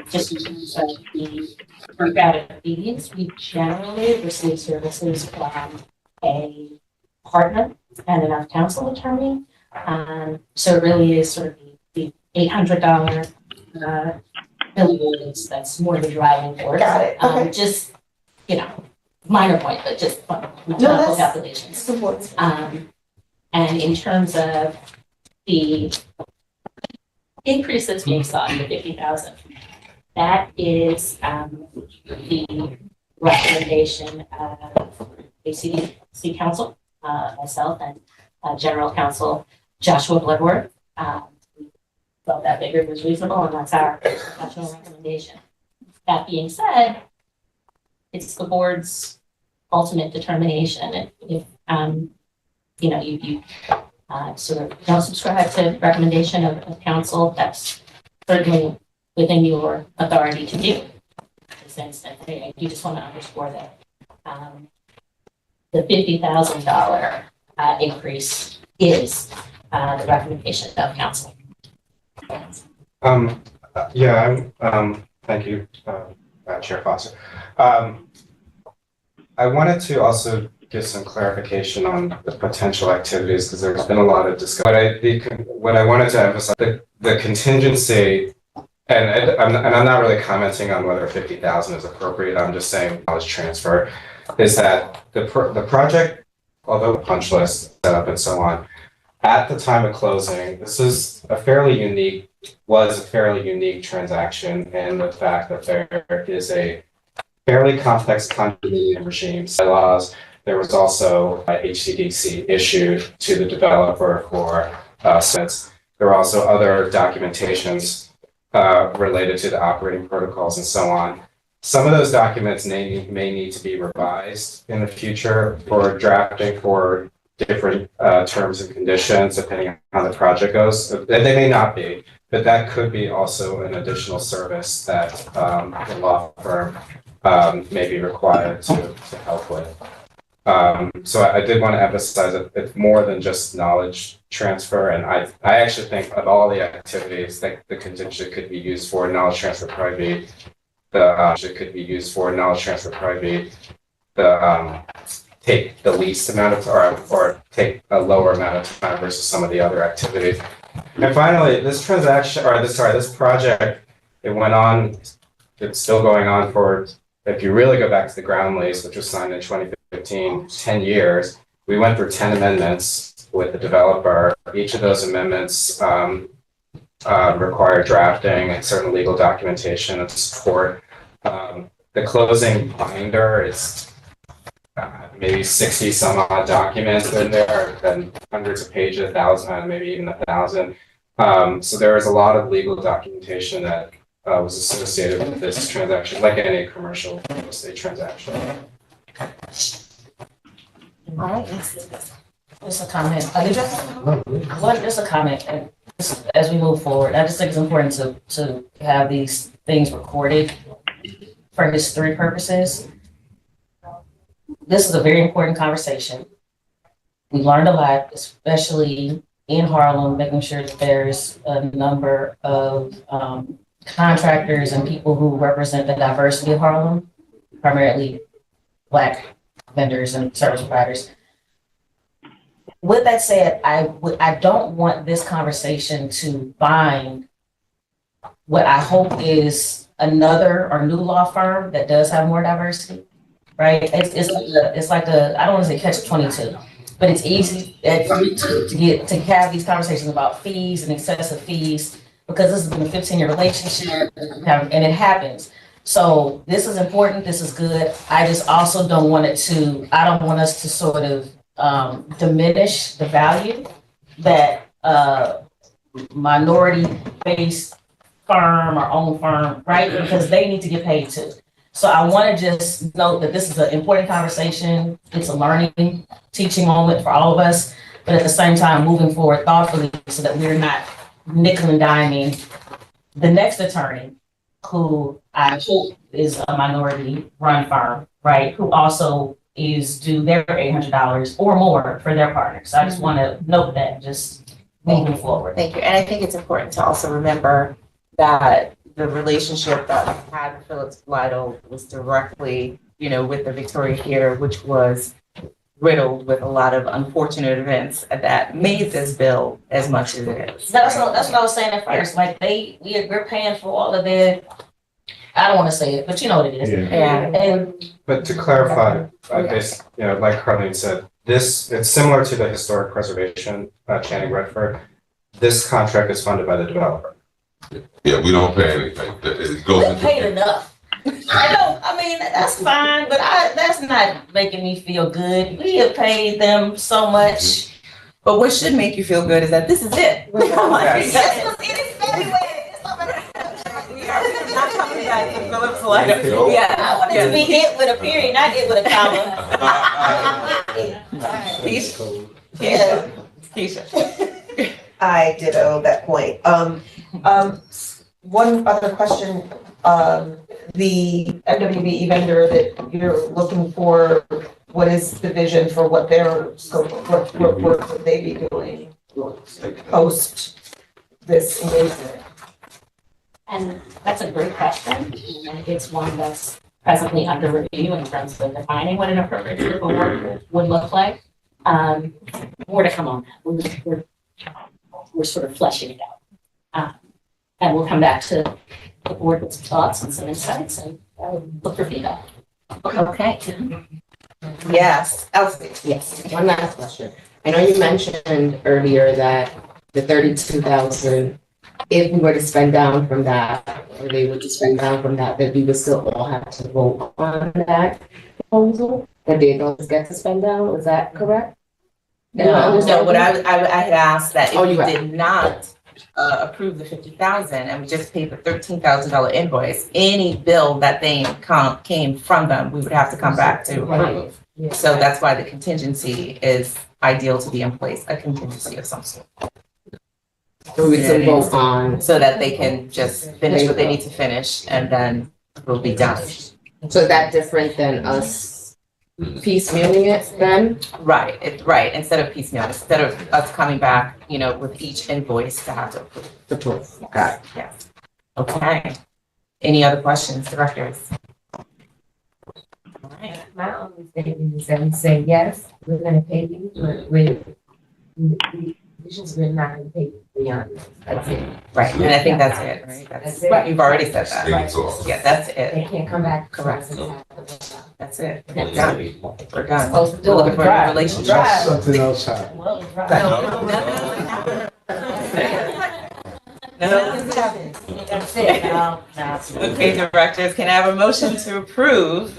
just in terms of the breakout of obedience, we generally receive services from a partner and an out-of-council attorney. So it really is sort of the $800 billable that's more the driving force. Got it. Okay. Just, you know, minor point, but just mathematical that's calculations. important. And in terms of the increase that's being sought, the 50,000, that is the recommendation of ACDC Council, myself, and General Counsel Joshua Bloodworth. We felt that figure was reasonable, and that's our professional recommendation. That being said, it's the board's ultimate determination. If you know, you So don't subscribe to recommendation of council. That's certainly within your authority to do. In this instance, I do just want to underscore that. The $50,000 increase is the recommendation of council. Thank you, Chair Foster. I wanted to also give some clarification on the potential activities because there's been a lot of discussion. What I wanted to emphasize, the contingency, and I'm not really commenting on whether 50,000 is appropriate. I'm just saying knowledge transfer is that the project, although the punch list set up and so on, at the time of closing, this is a fairly unique transaction, and the fact that there is a fairly complex condominium regime bylaws. There was also HCDC issued to the developer for since there were also other documentations related to the operating protocols and so on. Some of those documents may need to be revised in the future for drafting for different terms and conditions depending on how the project goes. They may not be, but that could be also an additional service that the law firm may be required to help with. So I did want to emphasize that it's more than just knowledge transfer, and I actually think of all the activities that the contingent could be used for, knowledge transfer probably take the least amount of or take a lower amount of time versus some of the other activities. And finally, this project, it went on, it's still going on for, if you really go back to the ground lease, which was signed in 2015, 10 years. We went through 10 amendments with the developer. Each of those amendments require drafting and certain legal documentation and support. The closing binder is maybe 60 some odd documents in there, and hundreds of pages, 1,000, maybe even 1,000. So there is a lot of legal documentation that was associated with this transaction, like any commercial real estate transaction. All right. Just a comment. Just a comment. And as we move forward, I just think it's important to have these things recorded for history purposes. This is a very important conversation. We learned a lot, especially in Harlem, making sure that there's a number of contractors and people who represent the diversity of Harlem, primarily Black vendors and service providers. With that said, I don't want this conversation to bind what I hope is another or new law firm that does have more diversity, right? It's like a I don't want to say catch-22, but it's easy to have these conversations about fees and excessive fees because this has been a 15-year relationship and it happens. So this is important. This is good. I just also don't want us to sort of diminish the value that minority-based firm or own firm, right? Because they need to get paid too. So I want to just note that this is an important conversation. It's a learning, teaching moment for all of us, but at the same time, moving forward thoughtfully so that we're not nickel and diming the next attorney who I hope is a minority-run firm, right? Who also is due their $800 or more for their partner. So I just want to note that just moving forward. Thank you. And I think it's important to also remember that the relationship that we had with Phillips Lytle was directly, with the Victoria Theater, which was riddled with a lot of unfortunate events that made this bill as much as it is. That's what I was saying at first. Like we're paying for all of their, I don't want to say it, but you know what it is. Yeah. But to clarify, like Carlene said, it's similar to the historic preservation, Channing Redford. This contract is funded by the developer. Yeah, we don't pay anything. It goes They paid enough. I mean, that's fine, but that's not making me feel good. We have paid them so much. But what should make you feel good is that this is it. We are not coming back to Phillips Lytle. Yeah, I want it to be it with a period, not it with a comma. Keisha. I ditto that point. One other question, the MWBE vendor that you're looking for, what is the vision for what their scope, what work would they be doing post this engagement? And that's a great question, and it's one that's presently under review in terms of defining what an appropriate scope of work would look like. More to come on that. We're sort of fleshing it out. And we'll come back to the board with some thoughts and some insights and look for feedback. Okay. Yes, Elsie. Yes, one last question. I know you mentioned earlier that the 32,000, if we were to spend down from that, or they were to spend down from that, that we would still all have to vote on that proposal, that they don't get to spend down, is that correct? No, what I had asked that Oh, if you we right. did not approve the 50,000 and we just paid the $13,000 invoice, any bill that they came from them, we would have to come back to approve. Yeah. So that's why the contingency is ideal to be in place, a contingency of some sort, So we still vote on, so that they can just finish what they need to finish and then we'll be done. so is that different than us piecemealing it then? Right, instead of piecemeal, instead of us coming back, with each invoice to have to approve. The proof, got it. Yes. Okay. Any other questions, directors? All right. My only statement is that we say, yes, we're gonna pay you, but we're not gonna pay you beyond this. That's it. Right, and I think that's it, right? That's it. Right, you've already said that. State exhaust. Yeah, that's it. They can't come back. Correct. Correct. That's it. We're done. We're done. Supposed to do We're looking it. for a relationship. Right. Something else happened. Well, it's right. That's it. No. Okay, directors, can I have a motion to approve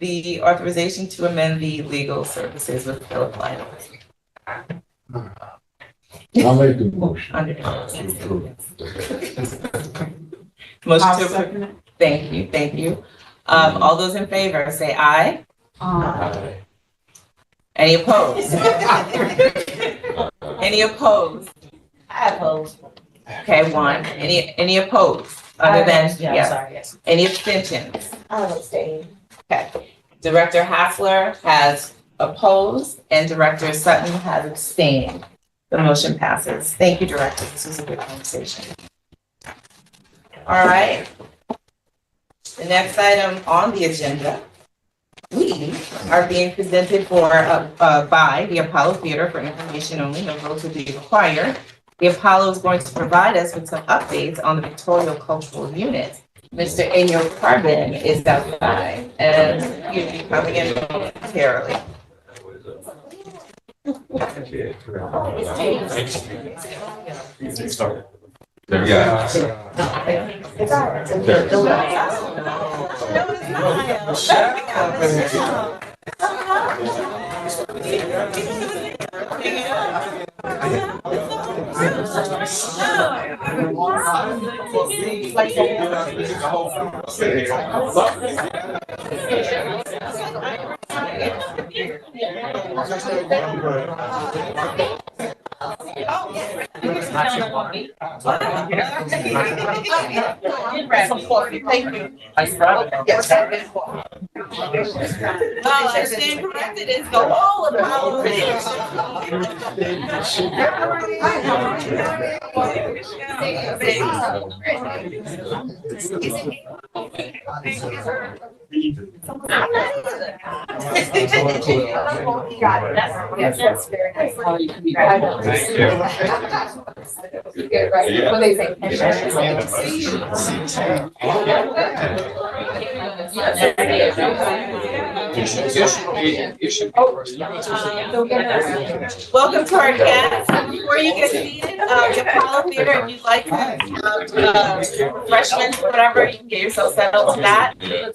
the authorization to amend the legal services with Philip Lionel? I'll make the motion. Motion to approve. Thank you. All those in favor, say aye. Any opposed? Any opposed? I oppose. Okay, one. Any opposed? Other than, Yeah, I'm yes. sorry, yes. Any abstentions? I'll abstain. Okay. Director Hassler has opposed and Director Sutton has abstained. The motion passes. Thank you, Director. This was a good conversation. All right. The next item on the agenda, we are being presented by the Apollo Theater for information only, no votes will be required. The Apollo is going to provide us with some updates on the Victorial Cultural Unit. Mr. Enyo Carbon is outside and he'll be coming in momentarily. Yeah. It's all right. Thank you. Yes. I stand corrected, it's the whole Apollo. That's very nice. Thank you. Good, right? What they say. Welcome to our guests. Before you get seated, the Apollo Theater, if you'd like refreshments, whatever, you can get yourself settled to that.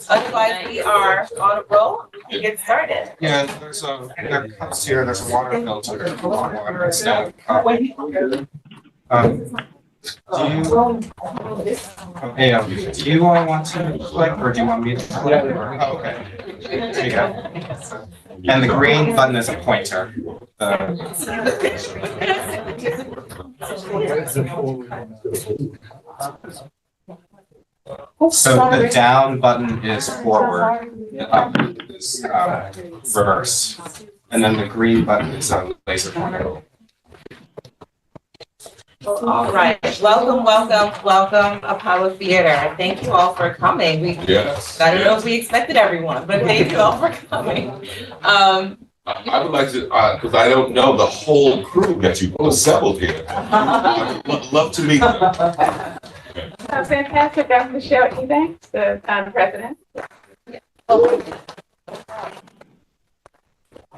Otherwise, we are on a roll and get started. Yeah, there's there comes here, there's a water filter. Water and stuff. Do you want to click or do you want me to click? Oh, okay. There you go. And the green button is a pointer. So the down button is forward, the up is reverse, and then the green button is on laser pointer. All right, welcome, Apollo Theater. Thank you all for coming. Yes. I don't know if we expected everyone, but thank you all for coming. I would like to, because I don't know the whole crew that you assembled here. I would love to meet them. Fantastic. I'm Michelle Ebanks, the president.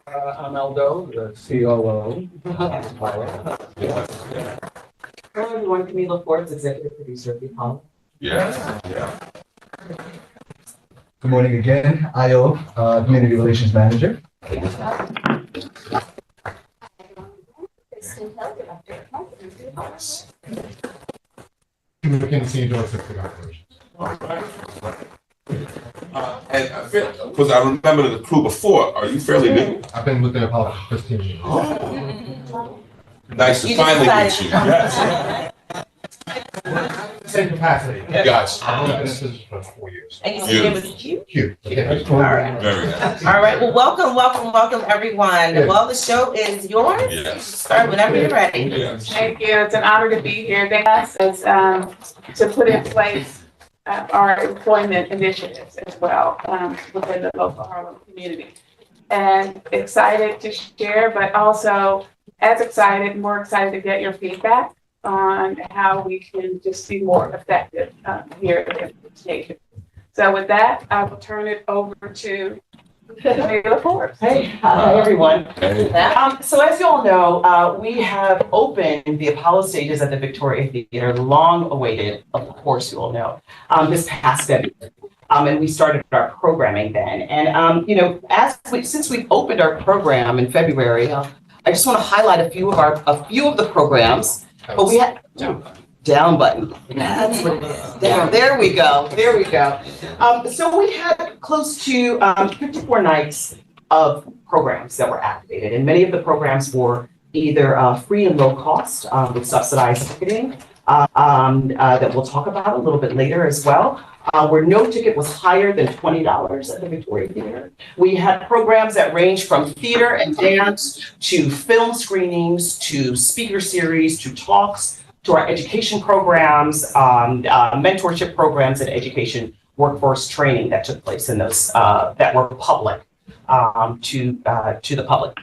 I'm Aldo, the COO. Hello, everyone. Camila Forbes, executive producer of the Apollo. Yeah, yeah. Good morning again. Io, community relations manager. McKinsey Joseph, the And because I remember the crew before, are you fairly new? I've been with the Apollo for 15 years. Nice to You finally meet decided. you. Yes. Same capacity. Gotcha. I've been in this business for 4 years. And you said it was cute? Cute. All right. Very nice. All right, well, welcome, everyone. Well, the show is yours. Yes. Start whenever you're ready. Yes. Thank you. It's an honor to be here. Thank us to put in place our employment initiatives as well within the local Harlem community. And excited to share, but also as excited, more excited to get your feedback on how we can just be more effective here at the implementation. So with that, I will turn it over to Camila Forbes. Hey, hi everyone. Hey. So as you all know, we have opened the Apollo stages at the Victoria Theater, long awaited, of course you all know, this past February. And we started our programming then. And you know, since we've opened our program in February, I just want to highlight a few of the programs. But we had down button. That's what it is. There we go. There we go. So we had close to 54 nights of programs that were activated, and many of the programs were either free and low cost with subsidized ticketing that we'll talk about a little bit later as well. Where no ticket was higher than $20 at the Victoria Theater. We had programs that range from theater and dance to film screenings to speaker series to talks to our education programs, mentorship programs, and education workforce training that took place in those that were public to the public.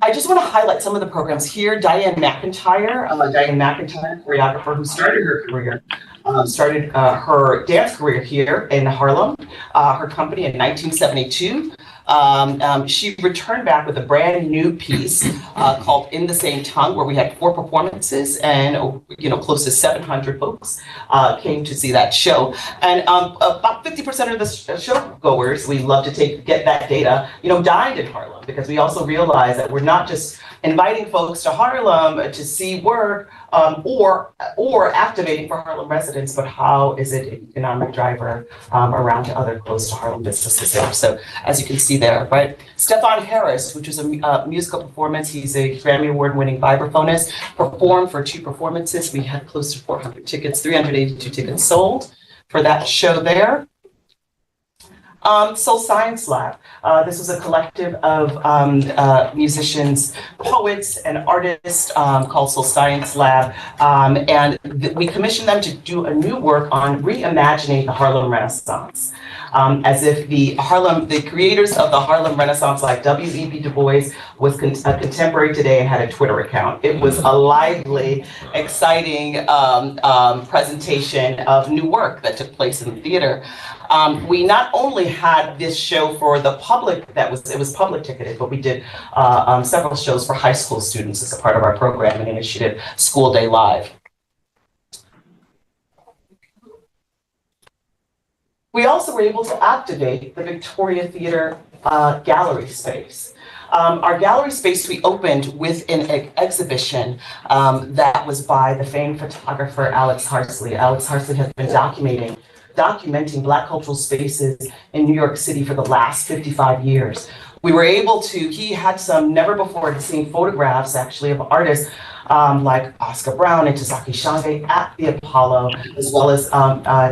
I just want to highlight some of the programs here. Diane McIntyre, choreographer who started her career, started her dance career here in Harlem, her company in 1972. She returned back with a brand new piece called In the Same Tongue, where we had 4 performances and close to 700 folks came to see that show. And about 50% of the show goers, we love to get that data, dined in Harlem, because we also realize that we're not just inviting folks to Harlem to see work or activating for Harlem residents, but how is it an economic driver around to other close to Harlem businesses there. So as you can see there, right? Stefan Harris, which was a musical performance. He's a Grammy Award winning vibraphonist, performed for 2 performances. We had close to 400 tickets, 382 tickets sold for that show there. Soul Science Lab. This was a collective of musicians, poets, and artists called Soul Science Lab. And we commissioned them to do a new work on reimagining the Harlem Renaissance. As if the creators of the Harlem Renaissance, like W.E.B. Du Bois, was a contemporary today and had a Twitter account. It was a lively, exciting presentation of new work that took place in the theater. We not only had this show for the public, it was public ticketed, but we did several shows for high school students as a part of our programming initiative, School Day Live. We also were able to activate the Victoria Theater gallery space. Our gallery space we opened with an exhibition that was by the famed photographer Alex Harsley. Alex Harsley has been documenting Black cultural spaces in New York City for the last 55 years. we were able to, he had some never before seen photographs actually of artists like Oscar Brown and Tazaki Shange at the Apollo, as well as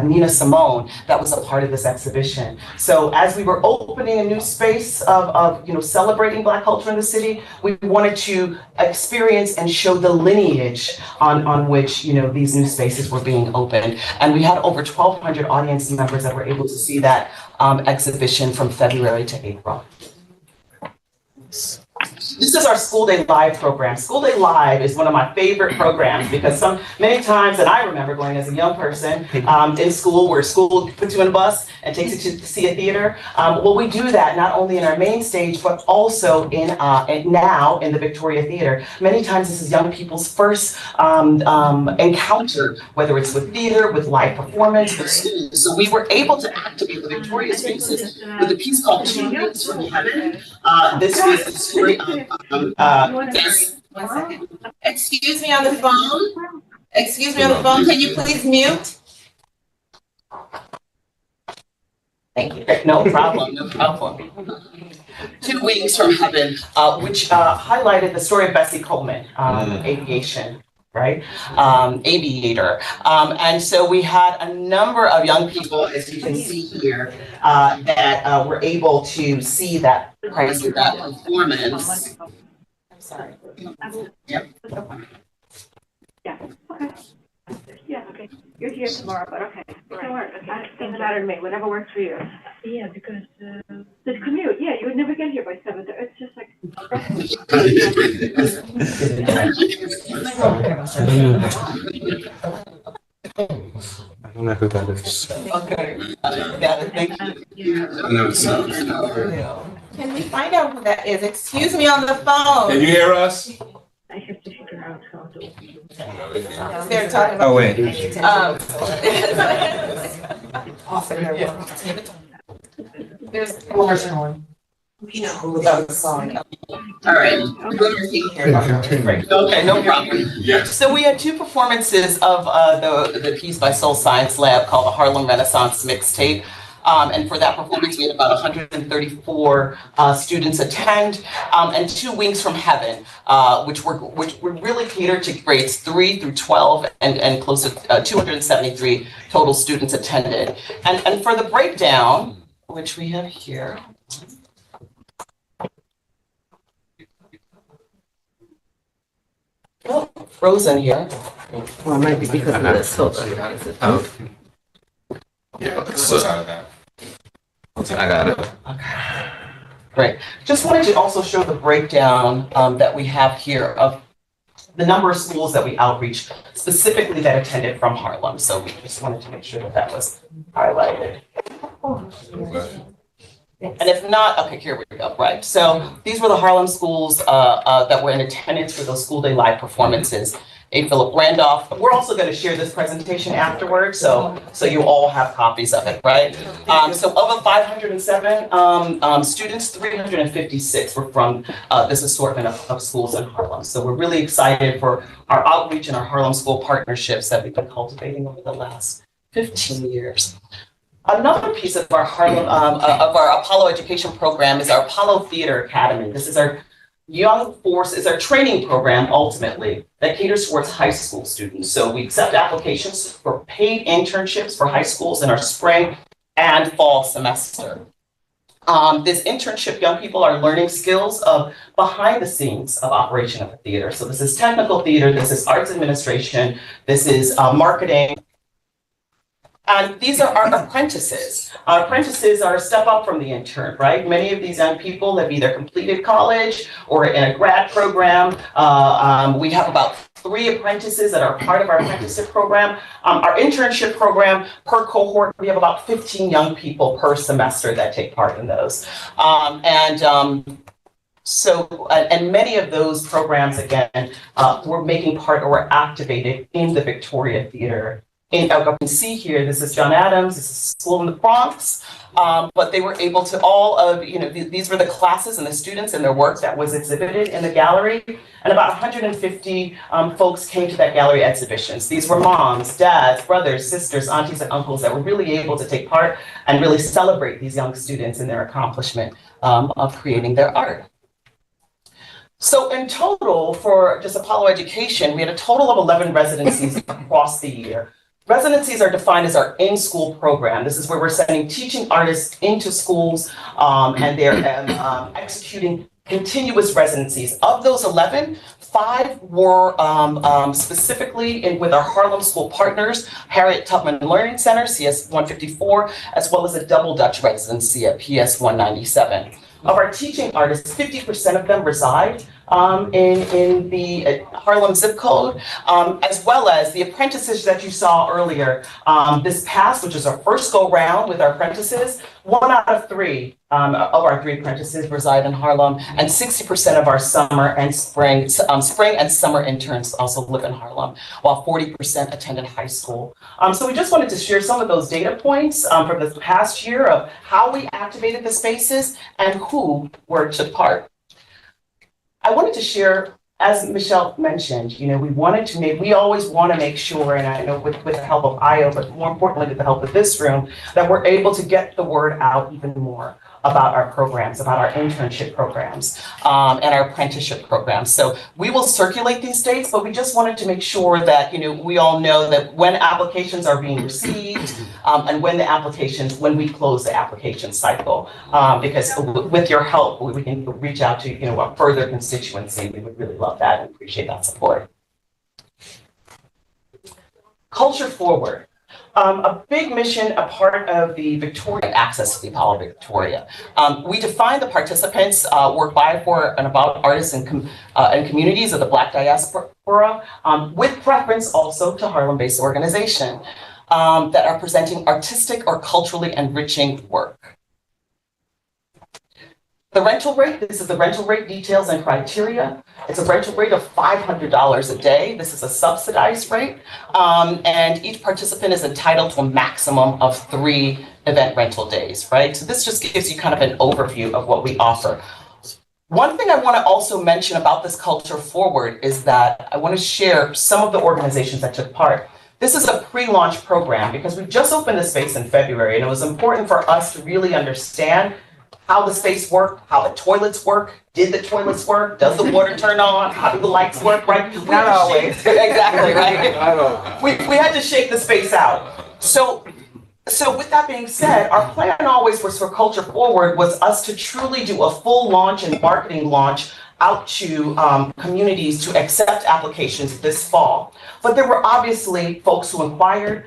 Nina Simone, that was a part of this exhibition. So as we were opening a new space of celebrating Black culture in the city, we wanted to experience and show the lineage on which these new spaces were being opened. And we had over 1,200 audience members that were able to see that exhibition from February to April. This is our School Day Live program. School Day Live is one of my favorite programs because many times, and I remember going as a young person in school, where school puts you in a bus and takes you to see a theater. Well, we do that not only in our main stage, but also now in the Victoria Theater. Many times this is young people's first encounter, whether it's with theater, with live performance, with students. So we were able to activate the Victoria spaces with a piece called Two Wings from Heaven. This was the story of Yes. 1 second. Excuse me on the phone. Excuse me on the phone. Can you please mute? Thank you. No problem, no problem. Two Wings from Heaven, which highlighted the story of Bessie Coleman, aviation, right? Aviator. And so we had a number of young people, as you can see here, that were able to see that performance. I'm sorry. Yep. Yeah, okay. Yeah, okay. You're here tomorrow, but okay. Don't worry. Okay. It doesn't matter to me, whatever works for you. Yeah, because the commute, yeah, you would never get here by 7. It's just like. I don't know who that is. Okay. Yeah, thank you. Can we find out who that is? Excuse me on the phone. Can you hear us? I have to figure out how to. They're talking about. Oh, wait. There's one. All right. Okay, no problem. Yes. So we had two performances of the piece by Soul Science Lab called the Harlem Renaissance Mixtape. And for that performance, we had about 134 students attend, and Two Wings from Heaven, which were really catered to grades 3 through 12, and close to 273 total students attended. And for the breakdown, which we have here. Oh, frozen here. Well, it might be because of this. Hold on. Yeah, I got it. Okay. Great. Just wanted to also show the breakdown that we have here of the number of schools that we outreach, specifically that attended from Harlem. So we just wanted to make sure that that was highlighted. And if not, okay, here we go, right. So these were the Harlem schools that were in attendance for those School Day Live performances. A. Philip Randolph. We're also going to share this presentation afterwards, so you all have copies of it, right? So of the 507 students, 356 were from this assortment of schools in Harlem. So we're really excited for our outreach and our Harlem school partnerships that we've been cultivating over the last 15 years. Another piece of our Harlem, of our Apollo education program is our Apollo Theater Academy. This is our Young Force, is our training program ultimately that caters towards high school students. So we accept applications for paid internships for high schools in our spring and fall semester. This internship, young people are learning skills of behind the scenes of operation of a theater. So this is technical theater, this is arts administration, this is marketing. And these are our apprentices. Our apprentices are a step up from the intern, right? Many of these young people have either completed college or in a grad program. We have about 3 apprentices that are part of our apprenticeship program. Our internship program, per cohort, we have about 15 young people per semester that take part in those. So many of those programs, again, were making part or were activated in the Victoria Theater. And you can see here, this is John Adams, this is a school in the Bronx, but they were able to these were the classes and the students and their work that was exhibited in the gallery. And about 150 folks came to that gallery exhibitions. These were moms, dads, brothers, sisters, aunties, and uncles that were really able to take part and really celebrate these young students and their accomplishment of creating their art. So in total, for just Apollo Education, we had a total of 11 residencies across the year. Residencies are defined as our in-school program. This is where we're sending teaching artists into schools and they're executing continuous residencies. Of those 11, 5 were specifically with our Harlem School partners, Harriet Tubman Learning Center, CS 154, as well as a double Dutch residency at PS 197. Of our teaching artists, 50% of them reside in the Harlem zip code, as well as the apprentices that you saw earlier. This past, which is our first go round with our apprentices, 1 out of 3 of our 3 apprentices reside in Harlem, and 60% of our summer and spring and summer interns also live in Harlem, while 40% attended high school. So we just wanted to share some of those data points from this past year of how we activated the spaces and who took part. I wanted to share, as Michelle mentioned, we always want to make sure, and I know with the help of IO, but more importantly with the help of this room, that we're able to get the word out even more about our programs, about our internship programs, and our apprenticeship programs. So we will circulate these dates, but we just wanted to make sure that, we all know that when applications are being received, and when we close the application cycle, because with your help, we can reach out to, a further constituency. We would really love that and appreciate that support. Culture forward. A big mission, a part of the Victoria, access to the Apollo Victoria. We define the participants, work by, for, and about artists and communities of the Black diaspora, with preference also to Harlem-based organization that are presenting artistic or culturally enriching work. The rental rate, this is the rental rate details and criteria. It's a rental rate of $500 a day. This is a subsidized rate. And each participant is entitled to a maximum of 3 event rental days, right? So this just gives you kind of an overview of what we offer. One thing I want to also mention about this Culture Forward is that I want to share some of the organizations that took part. This is a pre-launch program because we just opened the space in February, and it was important for us to really understand how the space worked, how the toilets work, did the toilets work, does the water turn on, how do the lights work, right? Not always. Exactly, right? We had to shake the space out. So with that being said, our plan always was for Culture Forward was us to truly do a full launch and marketing launch out to communities to accept applications this fall. But there were obviously folks who inquired,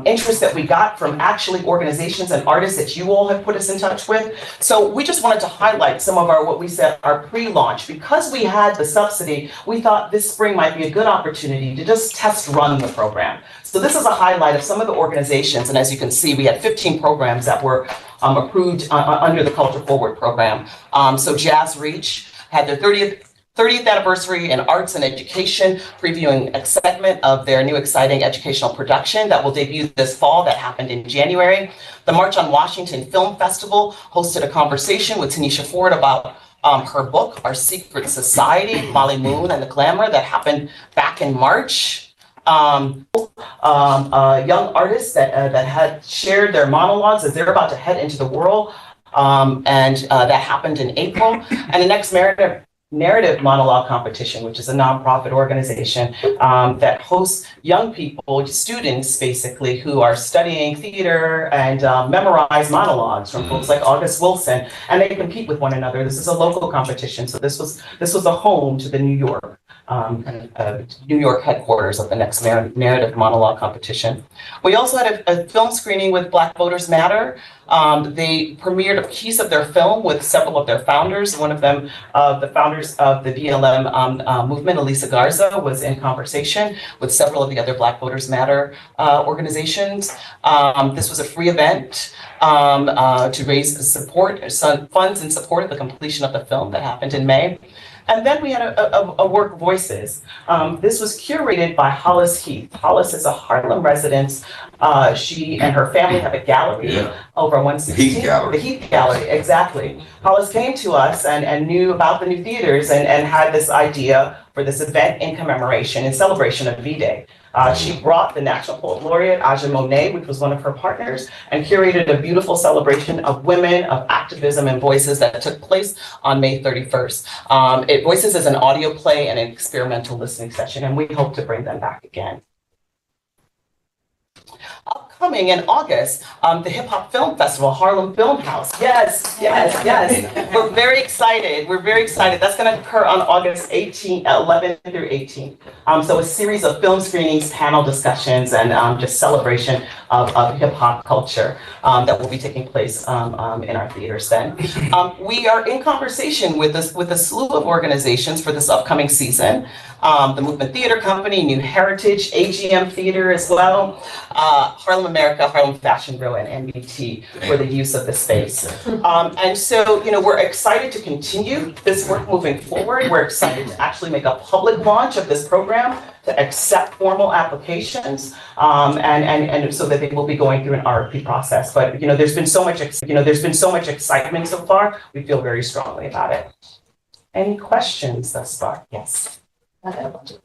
interest that we got from actually organizations and artists that you all have put us in touch with. So we just wanted to highlight some of our, what we said, our pre-launch. Because we had the subsidy, we thought this spring might be a good opportunity to just test run the program. So this is a highlight of some of the organizations. And as you can see, we had 15 programs that were approved under the Culture Forward program. So Jazz Reach had their 30th anniversary in arts and education, previewing a segment of their new exciting educational production that will debut this fall that happened in January. The March on Washington Film Festival hosted a conversation with Tanisha Ford about her book, Our Secret Society, Molly Moon and the Glamour, that happened back in March. Young artists that had shared their monologues as they're about to head into the world. That happened in April. And the next narrative monologue competition, which is a nonprofit organization that hosts young people, students basically, who are studying theater and memorize monologues from folks like August Wilson, and they compete with one another. This is a local competition, so this was a home to the New York headquarters of the next narrative monologue competition. We also had a film screening with Black Voters Matter. They premiered a piece of their film with several of their founders. One of them, the founders of the BLM movement, Elisa Garza, was in conversation with several of the other Black Voters Matter organizations. This was a free event to raise funds in support of the completion of the film that happened in May. And then we had a work Voices. This was curated by Hollis Heath. Hollis is a Harlem resident. She and her family have a gallery over 116. The Heath Gallery. The Heath Gallery, exactly. Hollis came to us and knew about the new theaters and had this idea for this event in commemoration and celebration of V-Day. She brought the National Poet Laureate, Aja Monet, which was one of her partners, and curated a beautiful celebration of women, of activism and voices that took place on May 31st. Voices is an audio play and an experimental listening session, and we hope to bring them back again. Upcoming in August, the Hip Hop Film Festival, Harlem Film House. Yes. We're very excited. That's going to occur on August 11th through 18th. So a series of film screenings, panel discussions, and just celebration of hip hop culture that will be taking place in our theaters then. We are in conversation with a slew of organizations for this upcoming season. The Movement Theater Company, New Heritage, AGM Theater as well, Harlem America, Harlem Fashion Bureau, and NBT for the use of the space. And so, we're excited to continue this work moving forward. We're excited to actually make a public launch of this program to accept formal applications, and so that they will be going through an RFP process. But there's been so much excitement so far. We feel very strongly about it. Any questions thus far? Yes. Let's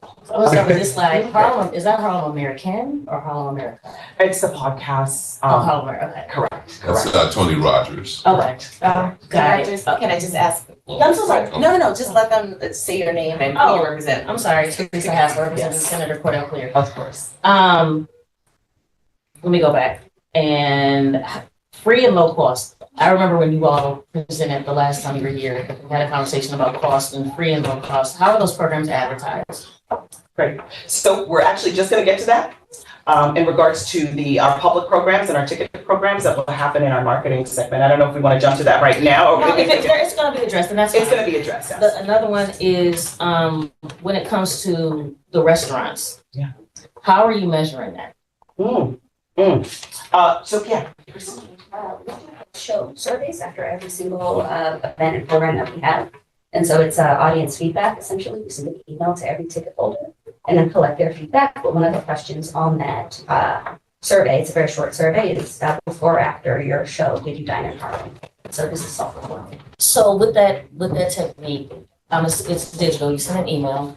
start with this slide. Harlem, is that Harlem American or Harlem America? It's the podcast. Harlem America. Okay. Correct. That's Tony Rogers. Okay. Got it. Can I just ask? I'm so sorry. No, just let them say your name and who you represent. I'm sorry. Teresa Hassler, representing Senator Cordell Clear. Of course. Let me go back. And free and low cost. I remember when you all presented the last time you were here, we had a conversation about cost and free and low cost. How are those programs advertised? Great. So we're actually just going to get to that in regards to our public programs and our ticket programs that will happen in our marketing segment. I don't know if we want to jump to that right now. Or It's going to be addressed, and that's it's going to be addressed. Yes. Another one is when it comes to the restaurants. Yeah. How are you measuring that? So yeah. Show surveys after every single event and program that we have. And so it's audience feedback. Essentially, we send an email to every ticket holder and then collect their feedback. But one of the questions on that survey, it's a very short survey, is before or after your show, did you dine in Harlem? So this is self-reported. So with that technique, it's digital. You send an email,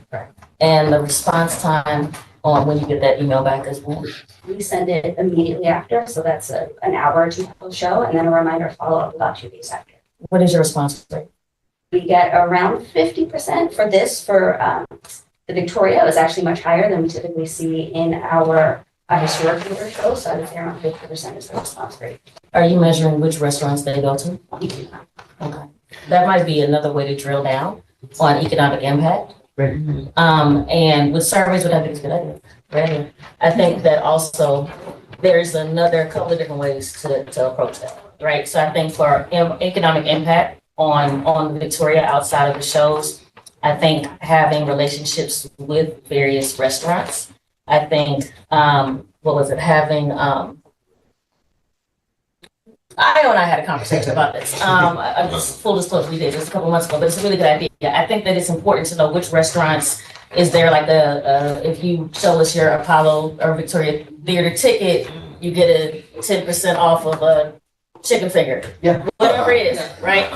and the response time on when you get that email back is when? We send it immediately after, so that's an hour or two post show, and then a reminder follow-up about 2 days after. What is your response rate? We get around 50% for this. For the Victoria, it was actually much higher than we typically see in our historic theater shows, so I would say around 50% is the response rate. Are you measuring which restaurants they go to? Okay. That might be another way to drill down on economic impact. And with surveys, what I think is a good idea. Right? I think that also there's a couple of different ways to approach that, right? So I think for economic impact on Victoria outside of the shows, I think having relationships with various restaurants. I think I and I had a conversation about this. Full disclosure, we did just a couple months ago, but it's a really good idea. I think that it's important to know which restaurants is there. Like if you show us your Apollo or Victoria Theater ticket, you get a 10% off of a chicken finger. Yeah. Whatever it is, right?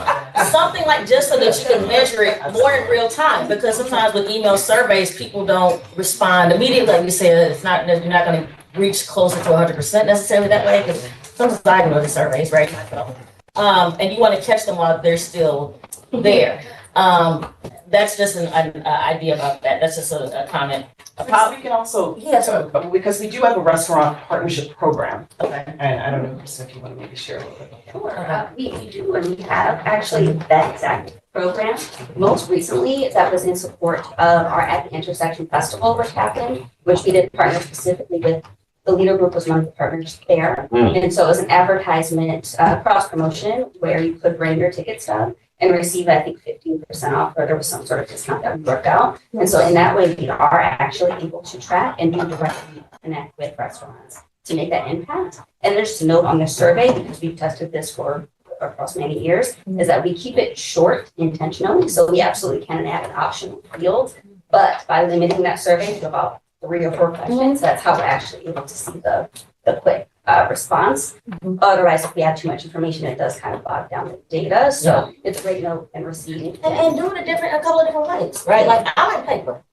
Something like just so that you can measure it more in real time, because sometimes with email surveys, people don't respond immediately. Like you said, you're not going to reach closer to 100% necessarily that way, because sometimes I know the surveys, right? And you want to catch them while they're still there. That's just an idea about that. That's just a comment. We can also, because we do have a restaurant partnership program. Okay. And I don't know, Krista, if you want to maybe share a little bit. Sure. We do, and we have actually that exact program. Most recently, that was in support of our At the Intersection Festival, which happened, which we did partner specifically with. The Leader Group was one of the partners there. And so it was an advertisement cross promotion where you could bring your ticket stub and receive, I think, 15% off, or there was some sort of discount that we worked out. And so in that way, we are actually able to track and do directly connect with restaurants to make that impact. And there's a note on the survey, because we've tested this for across many years, is that we keep it short intentionally. So we absolutely can add an optional field, but by limiting that survey to about 3 or 4 questions, that's how we're actually able to see the quick response. Otherwise, if we have too much information, it does kind of bog down the data. So it's a great note and receiving. And do it a couple of different ways, right? Like I like paper,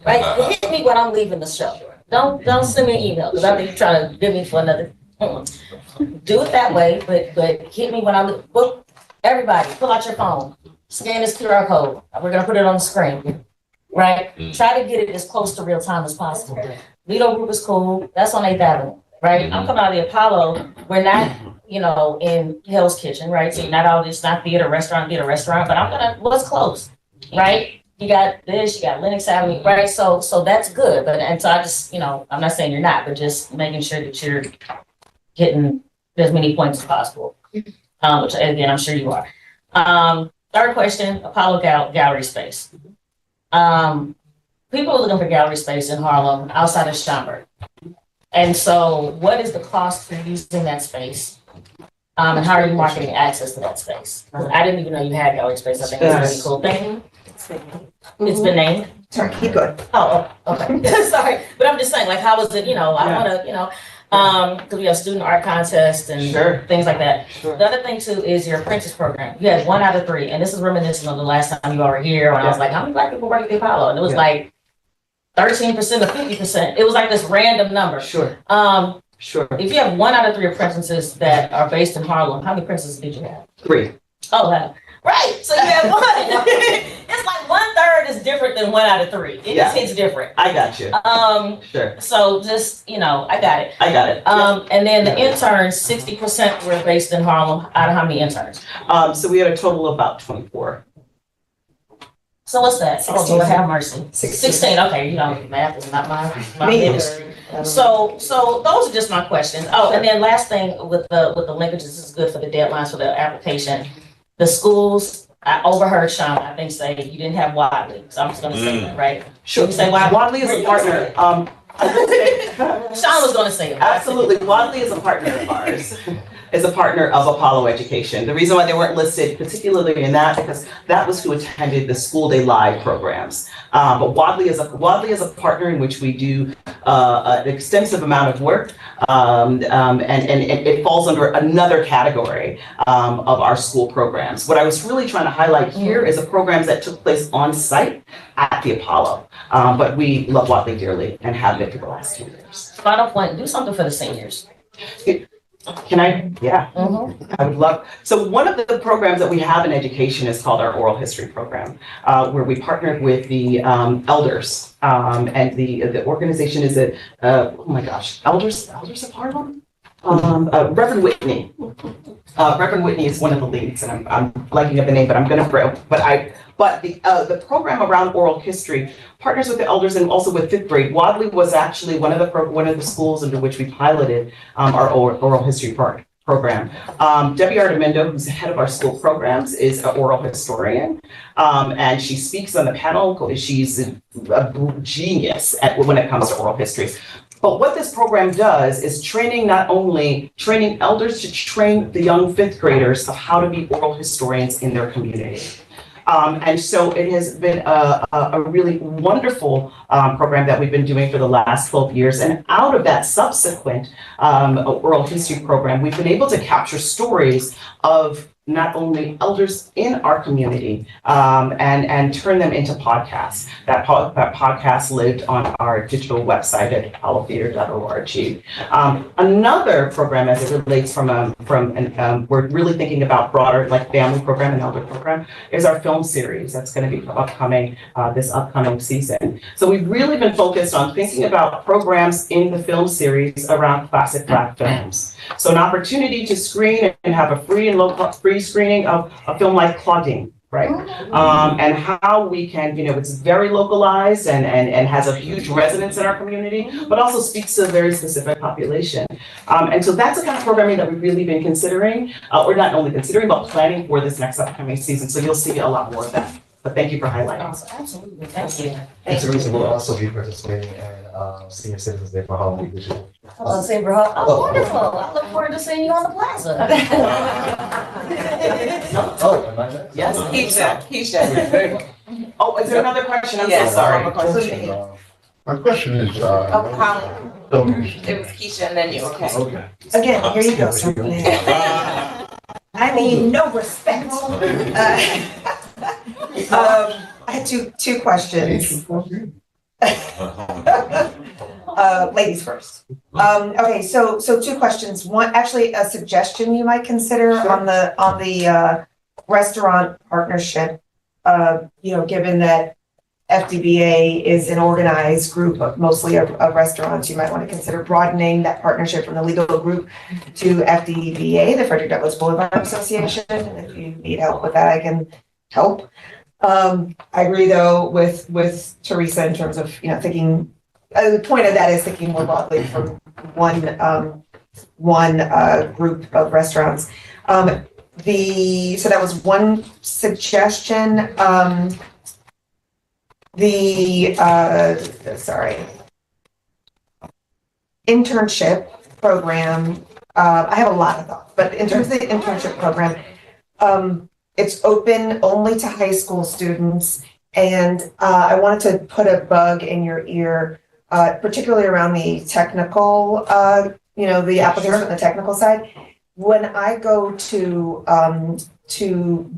right? Hit me when I'm leaving the show. Don't send me an email, because I think you're trying to get me for another. Do it that way, but hit me when I look, well, everybody, pull out your phone, scan this QR code, we're gonna put it on the screen, right? Try to get it as close to real time as possible. Lido Group is cool, that's on 8th Avenue, right? I'm coming out of the Apollo, we're not, in Hell's Kitchen, right? So not all this, not theater, restaurant, but I'm gonna, what's close, right? You got this, you got Lenox Avenue, right? So that's good, and so I just, I'm not saying you're not, but just making sure that you're hitting as many points as possible, which again, I'm sure you are. Third question, Apollo gallery space. People are looking for gallery space in Harlem outside of Schaumburg. And so what is the cost for using that space? And how are you marketing access to that space? I didn't even know you had gallery space. I think it's a really cool thing. It's been named. Sorry, keep going. Oh, okay. Sorry. But I'm just saying, like, how was it, I want to, because we have student art contests and things like that. The other thing too is your apprentice program. You had 1 out of 3, and this is reminiscent of the last time you all were here when I was like, how many Black people work at the Apollo? And it was like 13% or 50%. It was like this random number. Sure. If you have 1 out of 3 apprentices that are based in Harlem, how many apprentices did you have? 3. Oh, wow. Right. So you have 1. It's like 1/3 is different than 1 out of 3. It just hits different. I got you. Sure. So just, I got it. And then the interns, 60% were based in Harlem. Out of how many interns? So we had a total of about 24. So what's that? 16. Oh, Lord have mercy. 16. 16. Okay, math is not my Me ministry. So those are just my questions. Oh, and then last thing with the linkages, this is good for the deadlines for the application. The schools, I overheard Sean, I think, say you didn't have Wadley. So I'm just gonna say that, right? Sure. You say Wadley? Wadley is a partner. Sean was gonna say it. Absolutely. Wadley is a partner of ours. Is a partner of Apollo Education. The reason why they weren't listed particularly in that, because that was who attended the school day live programs. But Wadley is a partner in which we do an extensive amount of work, and it falls under another category of our school programs. What I was really trying to highlight here is the programs that took place on site at the Apollo. But we love Wadley dearly and have been for the last 2 years. Final point, do something for the seniors. Can I? Yeah, I would love. So one of the programs that we have in education is called our oral history program, where we partnered with the elders, and the organization is oh my gosh, Elders of Harlem? Reverend Whitney. Reverend Whitney is one of the leads, and I'm blanking up the name, but I'm gonna, but the program around oral history partners with the elders and also with 5th grade. Wadley was actually one of the schools into which we piloted our oral history program. Debbie Artemindo, who's the head of our school programs, is an oral historian, and she speaks on the panel. She's a genius when it comes to oral history. But what this program does is training elders to train the young 5th graders of how to be oral historians in their community. And so it has been a really wonderful program that we've been doing for the last 12 years. And out of that subsequent oral history program, we've been able to capture stories of not only elders in our community and turn them into podcasts. That podcast lived on our digital website at apollotheater.org. Another program, as it relates we're really thinking about broader, like family program and elder program, is our film series that's going to be upcoming this upcoming season. So we've really been focused on thinking about programs in the film series around classic Black films. So an opportunity to screen and have a free screening of a film like Claudine, right? And how we can, it's very localized and has a huge resonance in our community, but also speaks to a very specific population. And so that's the kind of programming that we've really been considering, or not only considering, but planning for this next upcoming season. So you'll see a lot more of that. But thank you for highlighting. Absolutely, thank you. It's a reason we'll also be participating in Senior Citizens Day for Harlem Week this year. Oh, wonderful. I look forward to seeing you on the plaza. Oh, am I next? Yes, Keisha. Oh, is there another question? I'm so sorry. My question is, It was Keisha and then you, okay. okay. Again, here you go. I mean, no respect. I had two questions. Ladies first. Okay, so two questions. One, actually a suggestion you might consider on the restaurant partnership. Given that FDBA is an organized group of mostly of restaurants, you might want to consider broadening that partnership from the legal group to FDBA, the Frederick Douglass Boulevard Association. And if you need help with that, I can help. I agree though with Teresa in terms of, thinking, the point of that is thinking more broadly from one group of restaurants. So that was one suggestion. Internship program. I have a lot of thoughts, but in terms of the internship program, it's open only to high school students, and I wanted to put a bug in your ear, particularly around the technical, the applicants on the technical side. When I go to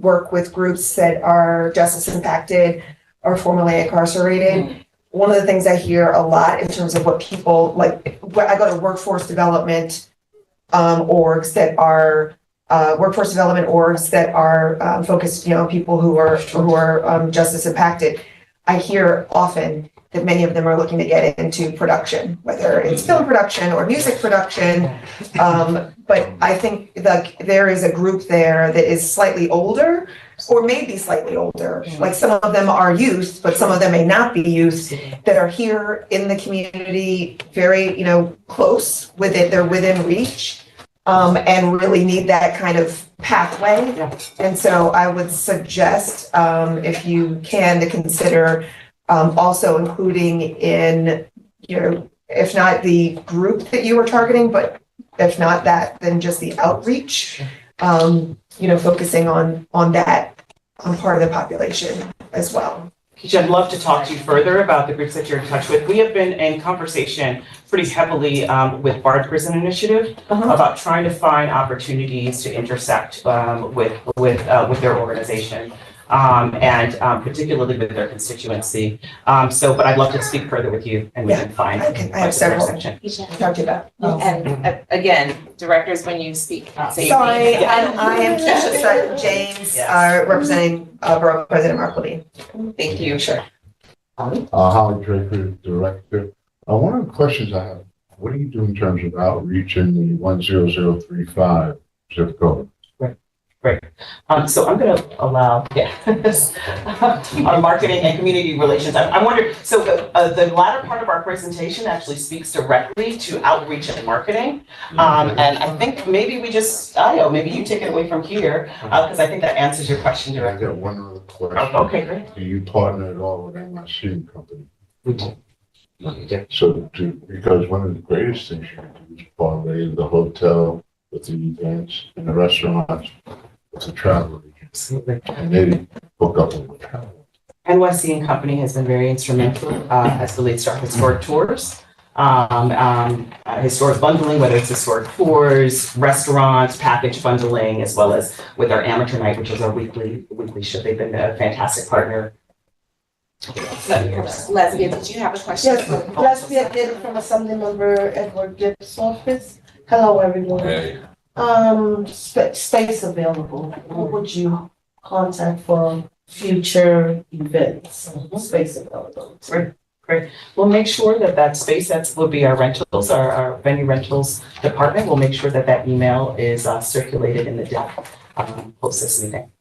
work with groups that are justice impacted or formerly incarcerated, one of the things I hear a lot in terms of what people like, when I go to workforce development orgs that are focused, people who are justice impacted. I hear often that many of them are looking to get into production, whether it's film production or music production. But I think there is a group there that is slightly older, or maybe slightly older. Like some of them are youth, but some of them may not be youth, that are here in the community, very, close with it. They're within reach. And really need that kind of pathway. And so I would suggest, if you can, to consider also including in, if not the group that you were targeting, but if not that, then just the outreach, focusing on that, on part of the population as well. Keisha, I'd love to talk to you further about the groups that you're in touch with. We have been in conversation pretty heavily with Bard Prison Initiative about trying to find opportunities to intersect with their organization and particularly with their constituency. But I'd love to speak further with you and we can find. I have several. section. Talk to you about. And again, directors, when you speak, say. Sorry, I am Keisha Sutton James, representing Borough President Mark Levine. Thank you. Sure. Holly Draper, Director. One of the questions I have, what do you do in terms of outreach in the 10035 zip code? Great. So I'm going to allow, our marketing and community relations. I wonder, so the latter part of our presentation actually speaks directly to outreach and marketing. And I think maybe we just, maybe you take it away from here, because I think that answers your question I directly. got one other question. Okay, great. Do you partner at all with NYS company? We do. So, because one of the greatest things you can do is parlay the hotel with the events and the restaurants with the travel agents. Absolutely. And they hook up with the travel. NYS and Company has been very instrumental as the lead star historic tours, historic bundling, whether it's historic tours, restaurants, package bundling, as well as with our amateur night, which is our weekly show. They've been a fantastic partner. Lesbia, did you have a question? Yes, Lesbia did from Assembly Member Edward Gibbs' office. Hello, everyone. Hey. Space available. What would you contact for future events? Space available. Great. We'll make sure that space will be our rentals, our venue rentals department. We'll make sure that email is circulated in the deck post this meeting.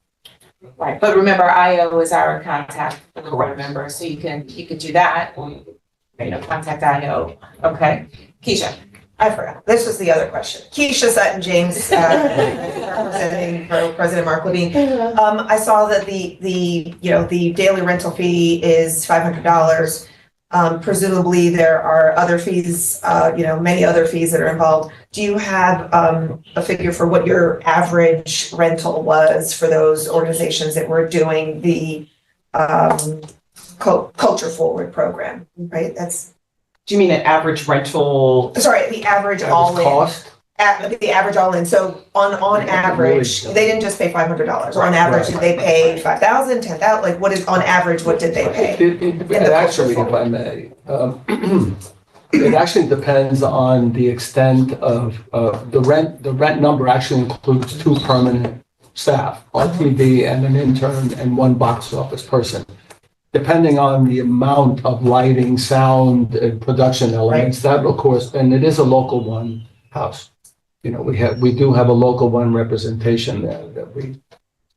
Right, but remember, IO is our contact for the board member, so you could do that. Contact IO. Okay, Keisha. I forgot. This was the other question. Keisha Sutton James, representing Borough President Mark Levine. I saw that the daily rental fee is $500. Presumably there are other fees, many other fees that are involved. Do you have a figure for what your average rental was for those organizations that were doing the Culture Forward program? Right. Do you mean an average rental? Sorry, the average all-in. Cost? The average all-in. So on average, they didn't just pay $500. On average, did they pay $5,000, $10,000? Like, what is on average? What did they pay? It actually, if I may, It actually depends on the extent of, the rent. The rent number actually includes 2 permanent staff, RTV and an intern and 1 box office person. Depending on the amount of lighting, sound, and production elements, that of course, and it is a local one house. You know, we do have a local one representation there that we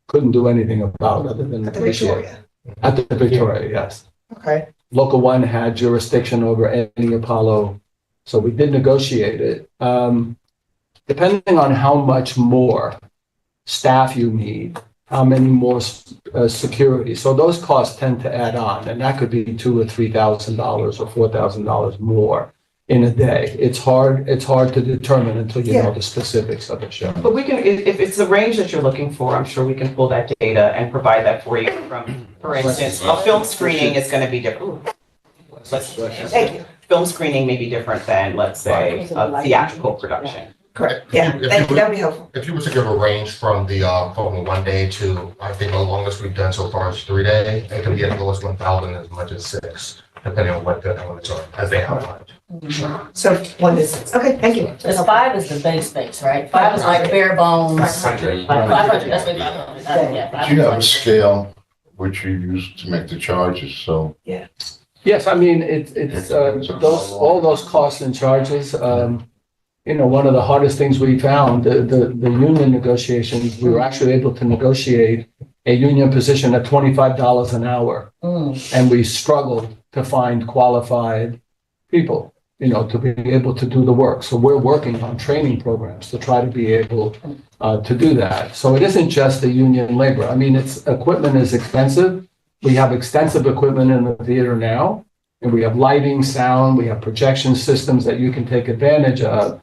couldn't do anything about other than At the negotiate. Victoria. At the Victoria, yes. Okay. Local one had jurisdiction over any Apollo, so we did negotiate it. Depending on how much more staff you need, how many more security. So those costs tend to add on, and that could be $2,000 or $3,000 or $4,000 more in a day. It's hard to determine until you know the specifics of the show. But we can, if it's the range that you're looking for, I'm sure we can pull that data and provide that for you from, for instance, a film screening is gonna be different. Thank you. Film screening may be different than, let's say, a theatrical production. Correct, yeah, thank you, that'd be helpful. If you were to give a range from from 1 day to, I think the longest we've done so far is 3 day, it can be as low as 1,000 as much as 6, depending on what the elements are, as they outlined. So 1 to 6, okay, thank you. Because 5 is the base space, right? 5 is like bare bones. 500, that's what 500, yeah. But you have a scale which you use to make the charges, so. Yes, I mean, it's all those costs and charges. You know, one of the hardest things we found, the union negotiations, we were actually able to negotiate a union position at $25 an hour. And we struggled to find qualified people, you know, to be able to do the work. So we're working on training programs to try to be able to do that. So it isn't just the union labor. I mean, equipment is expensive. We have extensive equipment in the theater now, and we have lighting, sound, we have projection systems that you can take advantage of.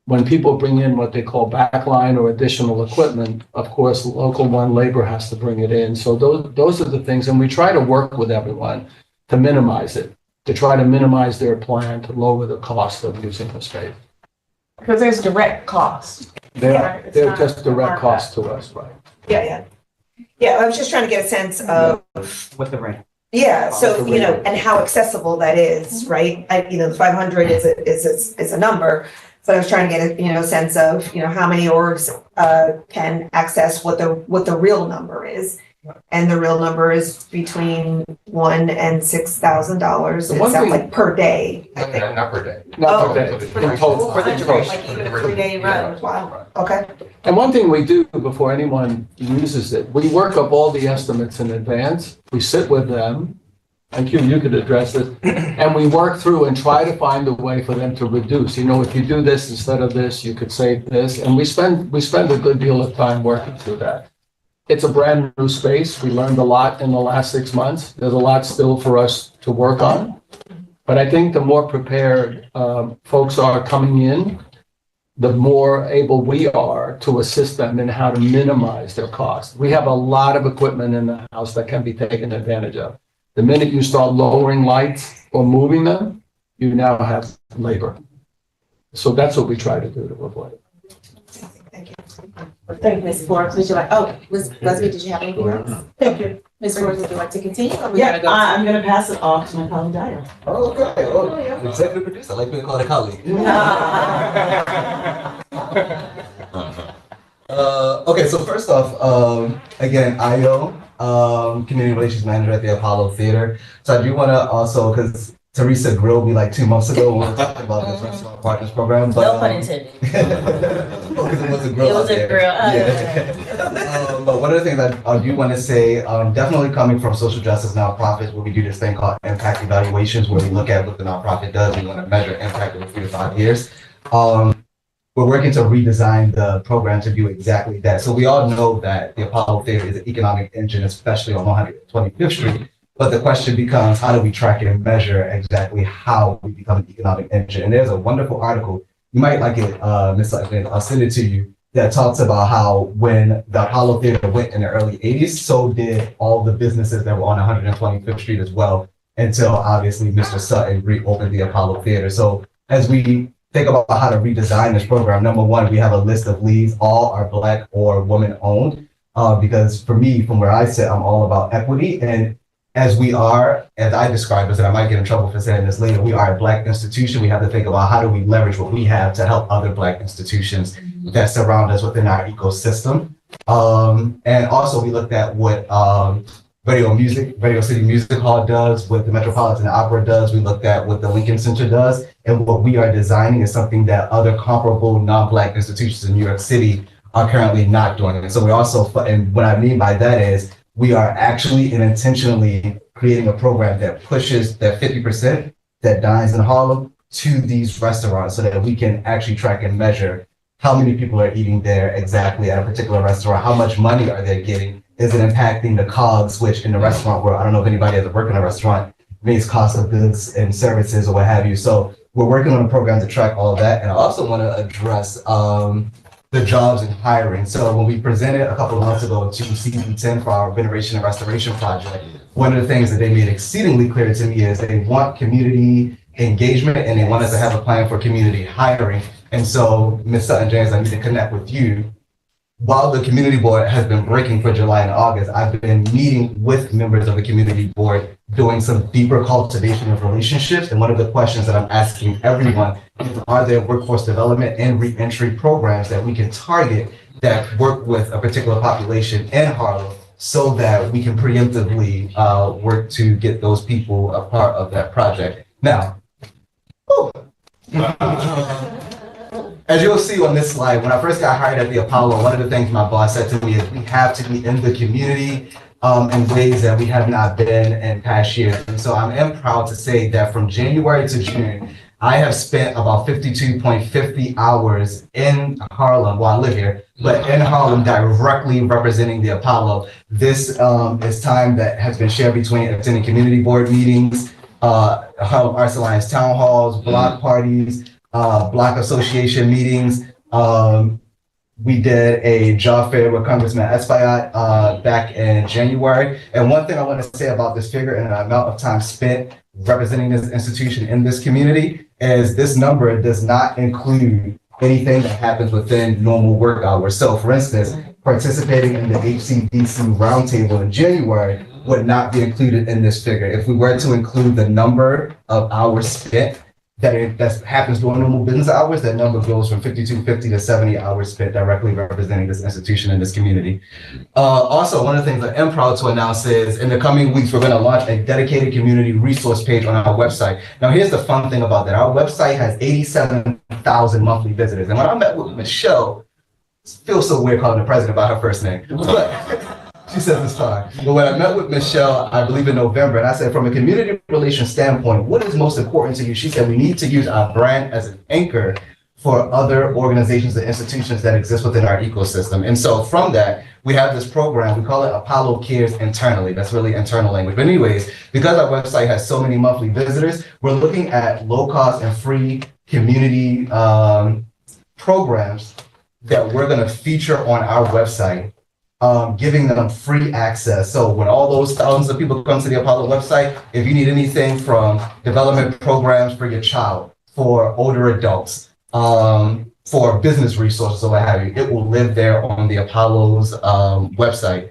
When people bring in what they call backline or additional equipment, of course, local one labor has to bring it in. So those are the things, and we try to work with everyone to minimize it, to try to minimize their plan to lower the cost of using the space. Because there's direct cost. They're just direct costs to us, right? Yeah, I was just trying to get a sense of. With the rent. Yeah, so, you know, and how accessible that is, right? You know, the 500 is a number, but I was trying to get a, sense of, how many orgs can access what the real number is. And the real number is between $1,000 and $6,000. It sounds like per day. Not per day. Not per day, in total. For the duration, like even a 3-day run, wow, okay. And one thing we do before anyone uses it, we work up all the estimates in advance. We sit with them, and you could address it, and we work through and try to find a way for them to reduce. If you do this instead of this, you could save this, and we spend a good deal of time working through that. It's a brand new space. We learned a lot in the last 6 months. There's a lot still for us to work on. But I think the more prepared folks are coming in, the more able we are to assist them in how to minimize their costs. We have a lot of equipment in the house that can be taken advantage of. The minute you start lowering lights or moving them, you now have labor. So that's what we try to do to avoid it. Thank you, Ms. Forbes. Would you like, Ms. Busby, did you have anything else? Thank you. Ms. Forbes, would you like to continue? Or we gotta go? I'm gonna pass it off to my colleague Dyer. Okay. Executive producer, I like being called a colleague. Okay, so first off, again, Io, Community Relations Manager at the Apollo Theater. So I do want to also, because Teresa grilled me like 2 months ago when we were talking about this Restaurant Partners program. But, No pun intended. Because it was a grill. It was a grill. But one of the things I do want to say, definitely coming from social justice nonprofits, where we do this thing called impact evaluations, where we look at what the nonprofit does. We want to measure impact over 3 to 5 years. We're working to redesign the program to do exactly that. So we all know that the Apollo Theater is an economic engine, especially on 125th Street. But the question becomes, how do we track it and measure exactly how we become an economic engine? And there's a wonderful article, you might like it, Ms. Sutton, I'll send it to you, that talks about how when the Apollo Theater went in the early 80s, so did all the businesses that were on 125th Street as well, until obviously Mr. Sutton reopened the Apollo Theater. So as we think about how to redesign this program, number one, we have a list of leads, all are Black or woman owned, because for me, from where I sit, I'm all about equity. And as we are, as I describe us, and I might get in trouble for saying this later, we are a Black institution. We have to think about how do we leverage what we have to help other Black institutions that surround us within our ecosystem. And also we looked at what Radio City Music Hall does, what the Metropolitan Opera does. We looked at what the Lincoln Center does, and what we are designing is something that other comparable non-Black institutions in New York City are currently not doing. And so we're also, and what I mean by that is we are actually and intentionally creating a program that pushes that 50% that dines in Harlem to these restaurants so that we can actually track and measure how many people are eating there exactly at a particular restaurant, how much money are they getting, is it impacting the COGS, which in the restaurant world, I don't know if anybody has worked in a restaurant, means cost of goods and services or what have you. So we're working on a program to track all of that. And I also want to address the jobs and hiring. So when we presented a couple of months ago to CB10 for our renovation and restoration project, one of the things that they made exceedingly clear to me is they want community engagement and they want us to have a plan for community hiring. And so, Ms. Sutton James, I need to connect with you. While the community board has been breaking for July and August, I've been meeting with members of the community board, doing some deeper cultivation of relationships. And one of the questions that I'm asking everyone is, are there workforce development and reentry programs that we can target that work with a particular population in Harlem so that we can preemptively work to get those people a part of that project? Now, as you'll see on this slide, when I first got hired at the Apollo, one of the things my boss said to me is we have to be in the community in ways that we have not been in past years. And so I am proud to say that from January to June, I have spent about 52.50 hours in Harlem while I live here, but in Harlem directly representing the Apollo. This is time that has been shared between attending community board meetings, Harlem Arts Alliance town halls, block parties, Block Association meetings. We did a job fair with Congressman Espaillat back in January. And one thing I want to say about this figure and the amount of time spent representing this institution in this community is this number does not include anything that happens within normal work hours. So for instance, participating in the HCDC roundtable in January would not be included in this figure. If we were to include the number of hours spent that happens during normal business hours, that number goes from 5250 to 70 hours spent directly representing this institution in this community. Also, one of the things that I'm proud to announce is in the coming weeks, we're going to launch a dedicated community resource page on our website. Now, here's the fun thing about that. Our website has 87,000 monthly visitors. And when I met with Michelle, it feels so weird calling the president by her first name. But she says it's fine. But when I met with Michelle, I believe in November, and I said, from a community relations standpoint, what is most important to you? She said, we need to use our brand as an anchor for other organizations and institutions that exist within our ecosystem. And so from that, we have this program, we call it Apollo Cares internally. That's really internal language. But anyways, because our website has so many monthly visitors, we're looking at low cost and free community programs that we're gonna feature on our website, giving them free access. So when all those thousands of people come to the Apollo website, if you need anything from development programs for your child, for older adults, for business resources or what have you, it will live there on the Apollo's website.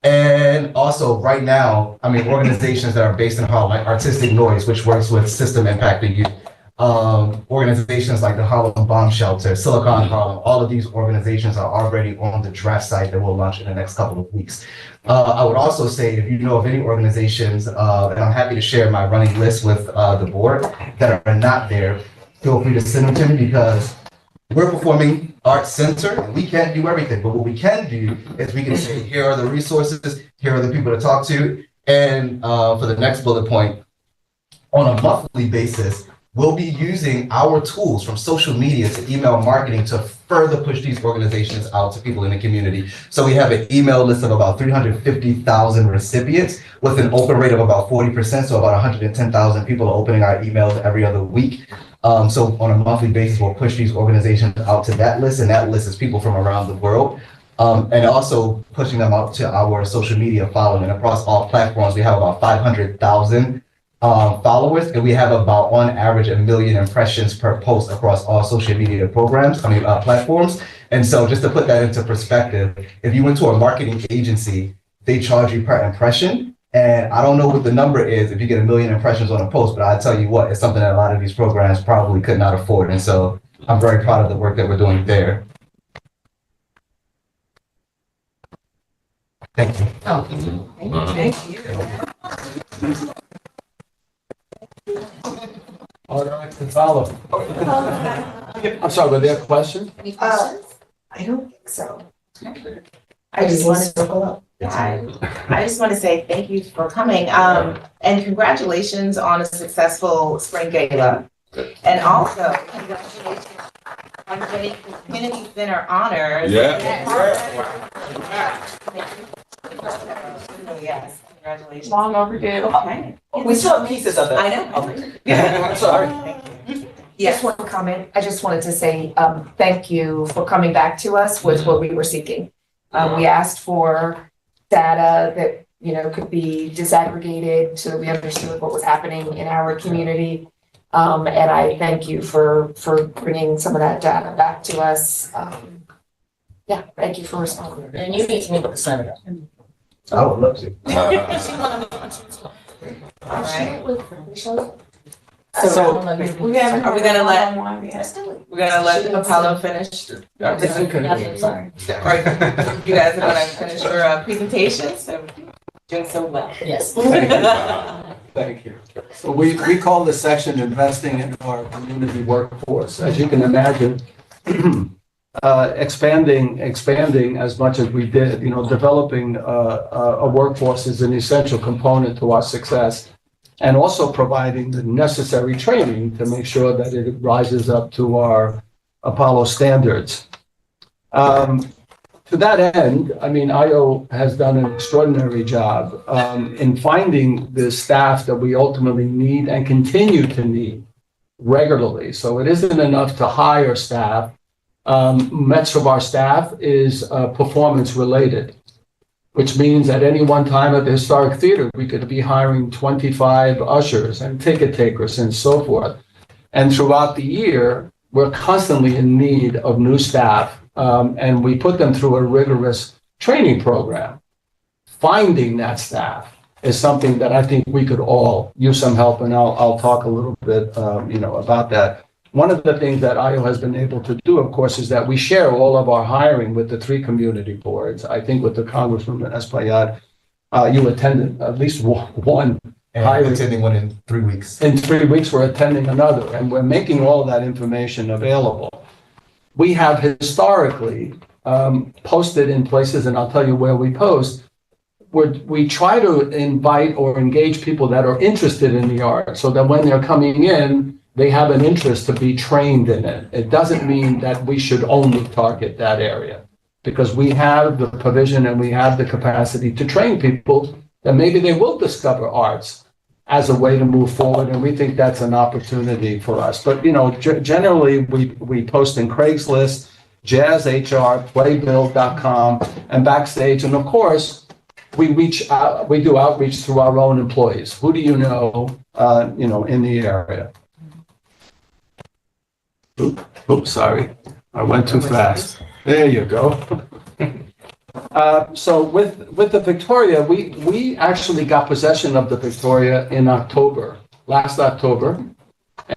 And also right now, I mean, organizations that are based in Harlem, like Artistic Noise, which works with system impacted youth, organizations like the Harlem Bomb Shelter, Silicon Harlem, all of these organizations are already on the draft site that will launch in the next couple of weeks. I would also say, if you know of any organizations, and I'm happy to share my running list with the board that are not there, feel free to send them to me, because we're a performing arts center and we can't do everything. But what we can do is we can say, here are the resources, here are the people to talk to. And for the next bullet point, on a monthly basis, we'll be using our tools from social media to email marketing to further push these organizations out to people in the community. So we have an email list of about 350,000 recipients with an open rate of about 40%. So about 110,000 people are opening our emails every other week. So on a monthly basis, we'll push these organizations out to that list, and that list is people from around the world. And also pushing them out to our social media following. And across all platforms, we have about 500,000 followers, and we have about on average 1 million impressions per post across all social media platforms. And so just to put that into perspective, if you went to a marketing agency, they charge you per impression. And I don't know what the number is if you get 1 million impressions on a post, but I tell you what, it's something that a lot of these programs probably could not afford. And so I'm very proud of the work that we're doing there. Thank you. Oh, thank you. All right, to follow. I'm sorry, were there questions? Any questions? I don't think so. I just wanted to, I just want to say thank you for coming, and congratulations on a successful spring gala. And also, congratulations on getting the community center honors. Yeah. Yes, congratulations. Long overdue. Okay. We still have pieces of it. I know. Yeah, sorry. Just one comment. I just wanted to say, thank you for coming back to us with what we were seeking. We asked for data that, you know, could be disaggregated so that we understood what was happening in our community. And I thank you for bringing some of that data back to us. Yeah, thank you for responding. And you need to meet with the senator. I would love to. All right. So, Are we gonna let, we're gonna let Apollo finish? yeah, I'm sorry. Or you guys are gonna finish your presentation, so doing so well. Yes. Thank you. So we call this section investing in our community workforce. As you can imagine, expanding as much as we did, you know, developing a workforce is an essential component to our success, and also providing the necessary training to make sure that it rises up to our Apollo standards. To that end, I mean, IO has done an extraordinary job in finding the staff that we ultimately need and continue to need regularly. So it isn't enough to hire staff. Much of our staff is performance related, which means at any one time at the Historic Theater, we could be hiring 25 ushers and ticket takers and so forth. And throughout the year, we're constantly in need of new staff. And we put them through a rigorous training program. Finding that staff is something that I think we could all use some help, and I'll talk a little bit, about that. One of the things that IO has been able to do, of course, is that we share all of our hiring with the 3 community boards. I think with the Congresswoman Espaillat, you attended at least one. And I'm attending one in 3 weeks. In 3 weeks, we're attending another, and we're making all of that information available. We have historically posted in places, and I'll tell you where we post, where we try to invite or engage people that are interested in the art so that when they're coming in, they have an interest to be trained in it. It doesn't mean that we should only target that area, because we have the provision and we have the capacity to train people that maybe they will discover arts as a way to move forward, and we think that's an opportunity for us. But, you know, generally, we post in Craigslist, Jazz HR, Playbill.com, and Backstage, and of course, we reach out, we do outreach through our own employees. Who do you know, in the area? Oops, sorry, I went too fast. There you go. So with the Victoria, we actually got possession of the Victoria in last October.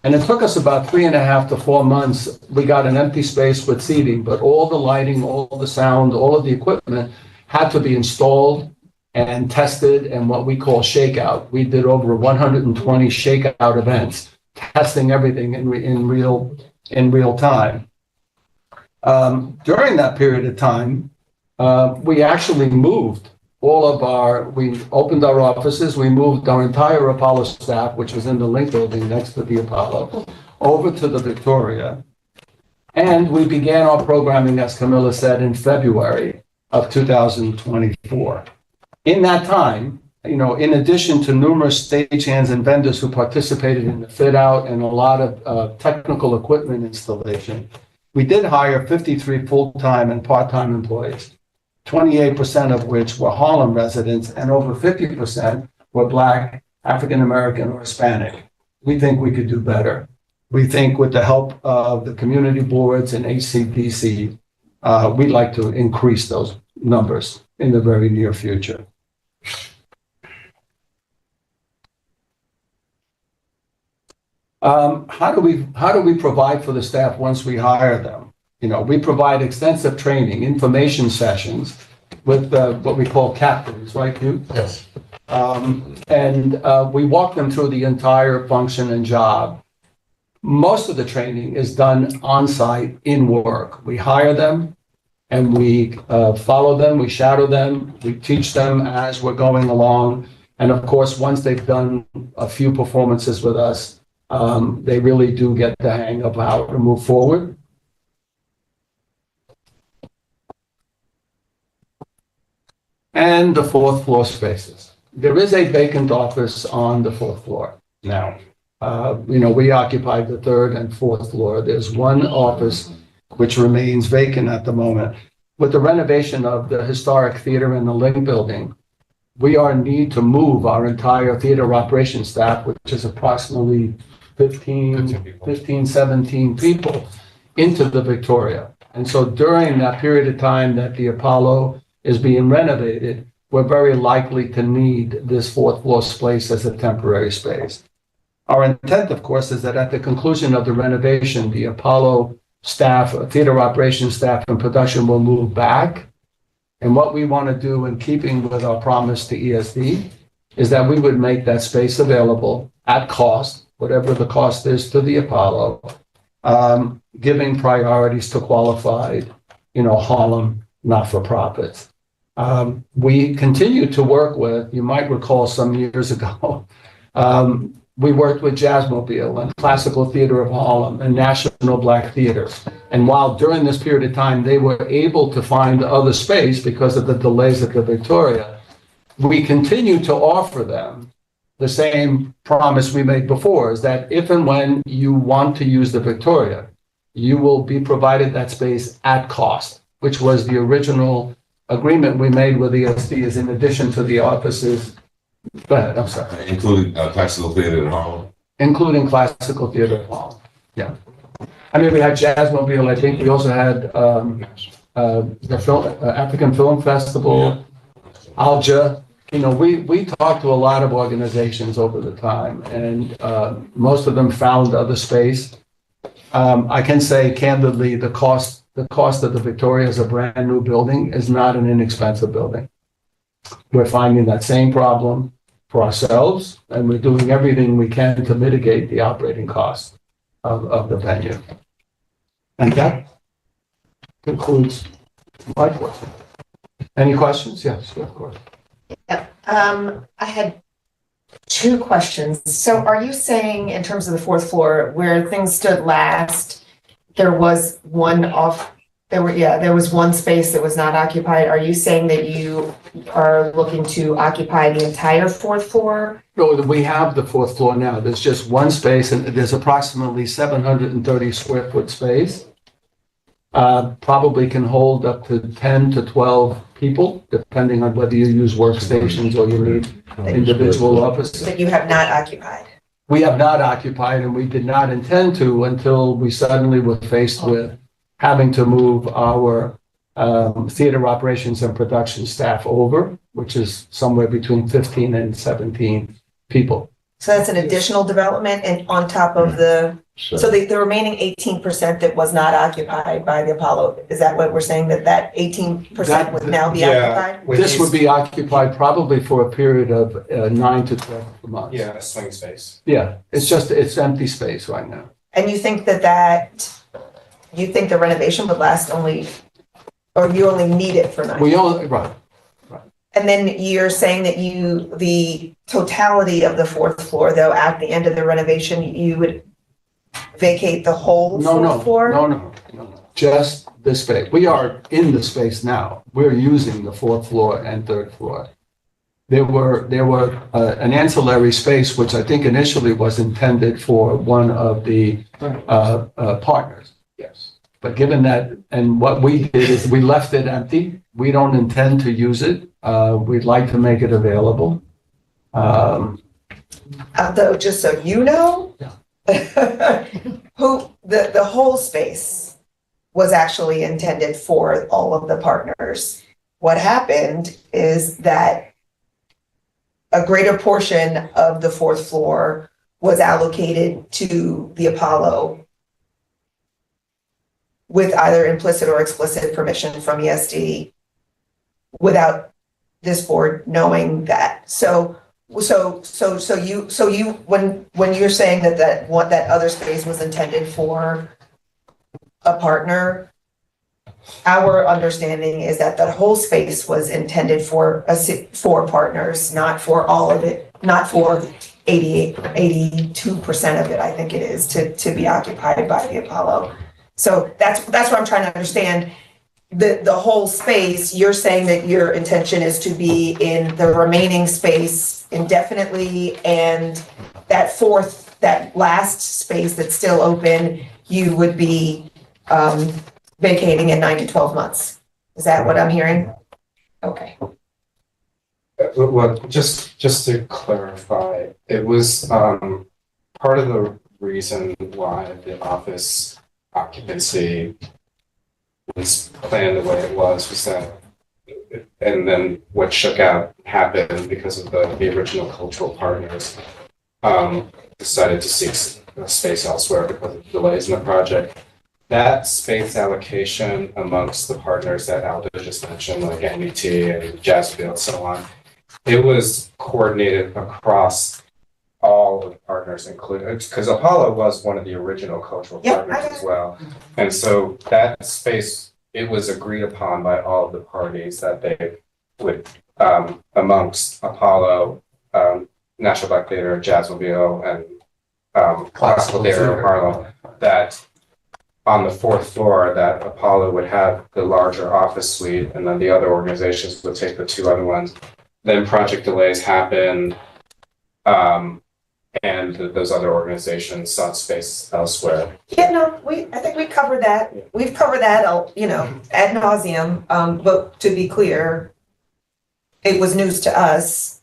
And it took us about 3.5 to 4 months. We got an empty space with seating, but all the lighting, all the sound, all of the equipment had to be installed and tested and what we call shakeout. We did over 120 shakeout events, testing everything in real time. During that period of time, we actually moved we opened our offices, we moved our entire Apollo staff, which was in the Link building next to the Apollo, over to the Victoria. And we began our programming, as Camilla said, in February of 2024. In that time, in addition to numerous stagehands and vendors who participated in the fit out and a lot of technical equipment installation, we did hire 53 full-time and part-time employees, 28% of which were Harlem residents, and over 50% were Black, African American, or Hispanic. We think we could do better. We think with the help of the community boards and HCPC, we'd like to increase those numbers in the very near future. How do we provide for the staff once we hire them? You know, we provide extensive training, information sessions with what we call captains, right, Hugh? Yes. And we walk them through the entire function and job. Most of the training is done on-site in work. We hire them and we follow them, we shadow them, we teach them as we're going along. And of course, once they've done a few performances with us, they really do get the hang of how to move forward. And the fourth floor spaces. There is a vacant office on the fourth floor now. You know, we occupy the third and fourth floor. There's one office which remains vacant at the moment. With the renovation of the historic theater in the Link building, we are in need to move our entire theater operations staff, which is approximately 15, 17 people, into the Victoria. And so during that period of time that the Apollo is being renovated, we're very likely to need this fourth floor space as a temporary space. Our intent, of course, is that at the conclusion of the renovation, the Apollo staff, theater operations staff and production will move back. And what we want to do in keeping with our promise to ESD is that we would make that space available at cost, whatever the cost is to the Apollo, giving priorities to qualified, Harlem not-for-profits. We continue to work with, you might recall some years ago, we worked with Jazzmobile and Classical Theater of Harlem and National Black Theaters. And while during this period of time, they were able to find other space because of the delays at the Victoria, we continue to offer them the same promise we made before, is that if and when you want to use the Victoria, you will be provided that space at cost, which was the original agreement we made with ESD, is in addition to the offices. Go ahead, I'm sorry. Including Classical Theater in Harlem? Including Classical Theater in Harlem, yeah. I mean, we had Jazzmobile, I think we also had the African Film Festival, Alja. We talked to a lot of organizations over the time, and most of them found other space. I can say candidly, the cost of the Victoria as a brand new building is not an inexpensive building. We're finding that same problem for ourselves, and we're doing everything we can to mitigate the operating costs of the venue. And that concludes my portion. Any questions? Yes, of course. I had two questions. So are you saying, in terms of the fourth floor, where things stood last, there was one space that was not occupied? Are you saying that you are looking to occupy the entire fourth floor? No, we have the fourth floor now. There's just one space, and there's approximately 730 square foot space. Probably can hold up to 10 to 12 people, depending on whether you use workstations or you need individual offices. That you have not occupied? We have not occupied, and we did not intend to until we suddenly were faced with having to move our theater operations and production staff over, which is somewhere between 15 and 17 people. So that's an additional development and on top of so the remaining 18% that was not occupied by the Apollo, is that what we're saying, that 18% would now be occupied? This would be occupied probably for a period of 9 to 12 months. Yeah, a swing space. Yeah, it's empty space right now. And you think you think the renovation would last or you only need it for 9 months? Right. And then you're saying that the totality of the fourth floor, though, at the end of the renovation, you would vacate the whole fourth floor? No. Just this space. We are in the space now. We're using the fourth floor and third floor. There were an ancillary space, which I think initially was intended for one of the partners. Yes. But given that, and what we did is we left it empty. We don't intend to use it. We'd like to make it available. Though, just so you know, the whole space was actually intended for all of the partners. What happened is that a greater portion of the fourth floor was allocated to the Apollo with either implicit or explicit permission from ESD without this board knowing that. So you, when you're saying that other space was intended for a partner, our understanding is that that whole space was intended for partners, not for all of it, not for 82% of it, I think it is, to be occupied by the Apollo. So that's what I'm trying to understand. The whole space, you're saying that your intention is to be in the remaining space indefinitely, and that last space that's still open, you would be vacating in 9 to 12 months. Is that what I'm hearing? Okay. Well, just to clarify, it was part of the reason why the office occupancy was planned the way it was that, and then what shook out happened because of the original cultural partners decided to seek space elsewhere because of delays in the project. That space allocation amongst the partners that Aldo just mentioned, like NET and Jazzfield and so on, it was coordinated across all of the partners, including, because Apollo was one of the original cultural partners as well. And so that space, it was agreed upon by all of the parties that they would, amongst Apollo, National Black Theater, Jazzmobile, and Classical Theater of Harlem, that on the 4th floor that Apollo would have the larger office suite, and then the other organizations would take the 2 other ones. Then project delays happened, and those other organizations sought space elsewhere. Yeah, no, I think we covered that. We've covered that, ad nauseum. But to be clear, it was news to us.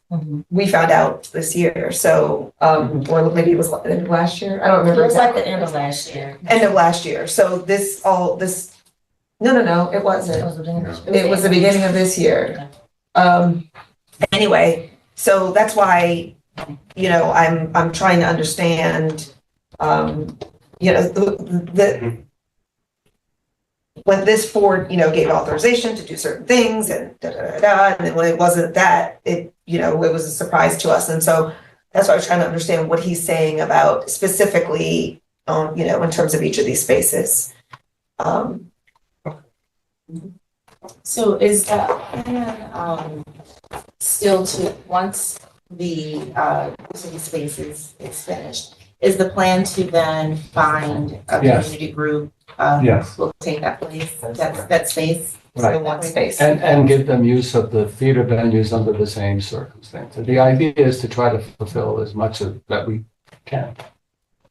We found out this year, so, or maybe it was last year. I don't remember. It was like exactly. the end of last year. End of last year. So no, it wasn't. It was the beginning of this year. Anyway, so that's why, I'm trying to understand, when this board, gave authorization to do certain things and and then when it wasn't that, it was a surprise to us. And so that's why I was trying to understand what he's saying about specifically, in terms of each of these spaces. So is the plan still to, once the city spaces is finished, is the plan to then find a Yes. community group Yes. will take that place, that space? Right. The one space. And give them use of the theater venues under the same circumstances. The idea is to try to fulfill as much of that we can.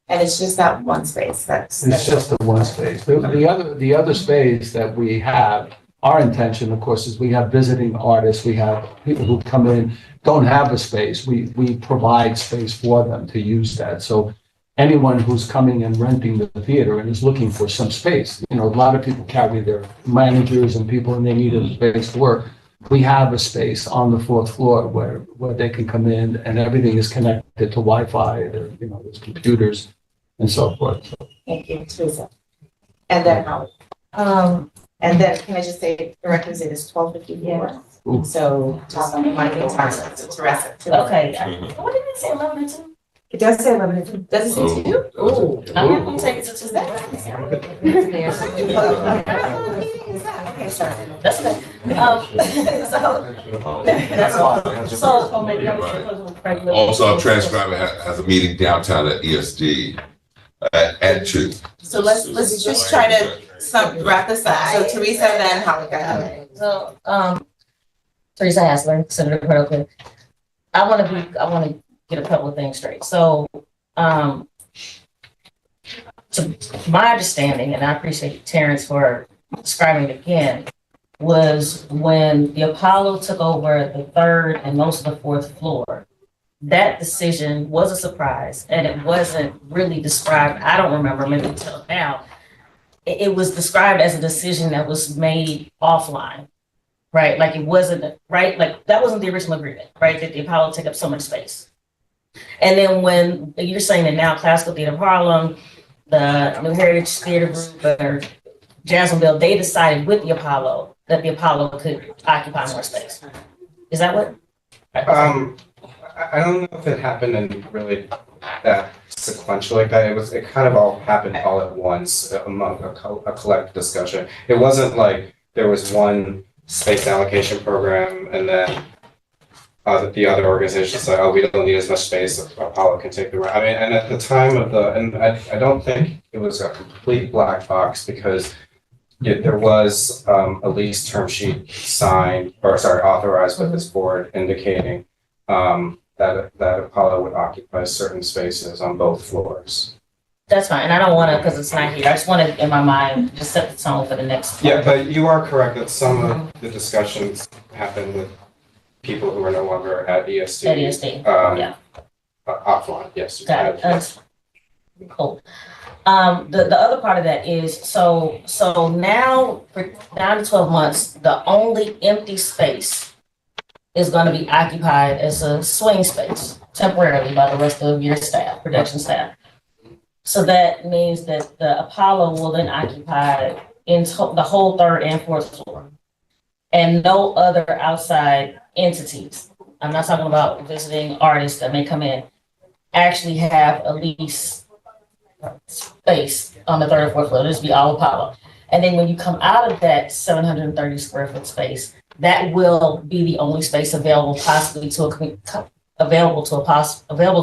And it's just that one space, It's just the one space. The other space that we have, our intention, of course, is we have visiting artists, we have people who come in, don't have a space. We provide space for them to use that. So anyone who's coming and renting the theater and is looking for some space, a lot of people carry their managers and people and they need a space to work. We have a space on the 4th floor where they can come in and everything is connected to Wi-Fi, there's computers and so forth. So, Thank you, Teresa. And then, and then can I just say the requisite is 1254? Ooh. So just reminding Teresa. Okay. What did it say, 11 and 2? It does say 11 and 2. Does it say 2? Ooh, I'm gonna take it to Tuesday. Okay, sorry. That's okay. That's all. So maybe Also, I'm transcribing has a meeting downtown at ESD at 2. So let's just try to wrap this up. So Teresa, then Holly, go ahead. So, Teresa Hassler, Senator Cordova. I want to get a couple of things straight. So, to my understanding, and I appreciate Terrence for describing it again, was when the Apollo took over the 3rd and most of the 4th floor, that decision was a surprise and it wasn't really described. I don't remember, maybe until now. It was described as a decision that was made offline, right? Like it wasn't, right? Like that wasn't the original agreement, right? That the Apollo take up so much space. And then when you're saying that now Classical Theater of Harlem, the New Heritage Theater Group, or Jacksonville, they decided with the Apollo that the Apollo could occupy more space. Is that what? I don't know if it happened in really that sequential like that. It kind of all happened all at once among a collective discussion. It wasn't like there was one space allocation program and then the other organizations like, oh, we don't need as much space, Apollo can take the rest. I mean, and at the time of I don't think it was a complete black box because there was a lease term sheet signed, or sorry, authorized with this board indicating that Apollo would occupy certain spaces on both floors. That's fine, and I don't want to, because it's not here, I just want to, in my mind, just set the tone for the next. Yeah, but you are correct that some of the discussions happened with people who are no longer at ESD. At ESD, yeah. Offline, yes. Got it. That's cool. The other part of that is, so now for 9 to 12 months, the only empty space is going to be occupied as a swing space temporarily by the rest of your staff, production staff. So that means that the Apollo will then occupy the whole 3rd and 4th floor, and no other outside entities. I'm not talking about visiting artists that may come in, actually have a lease space on the 3rd or 4th floor. This will be all Apollo. And then when you come out of that 730 square foot space, that will be the only space available possibly to a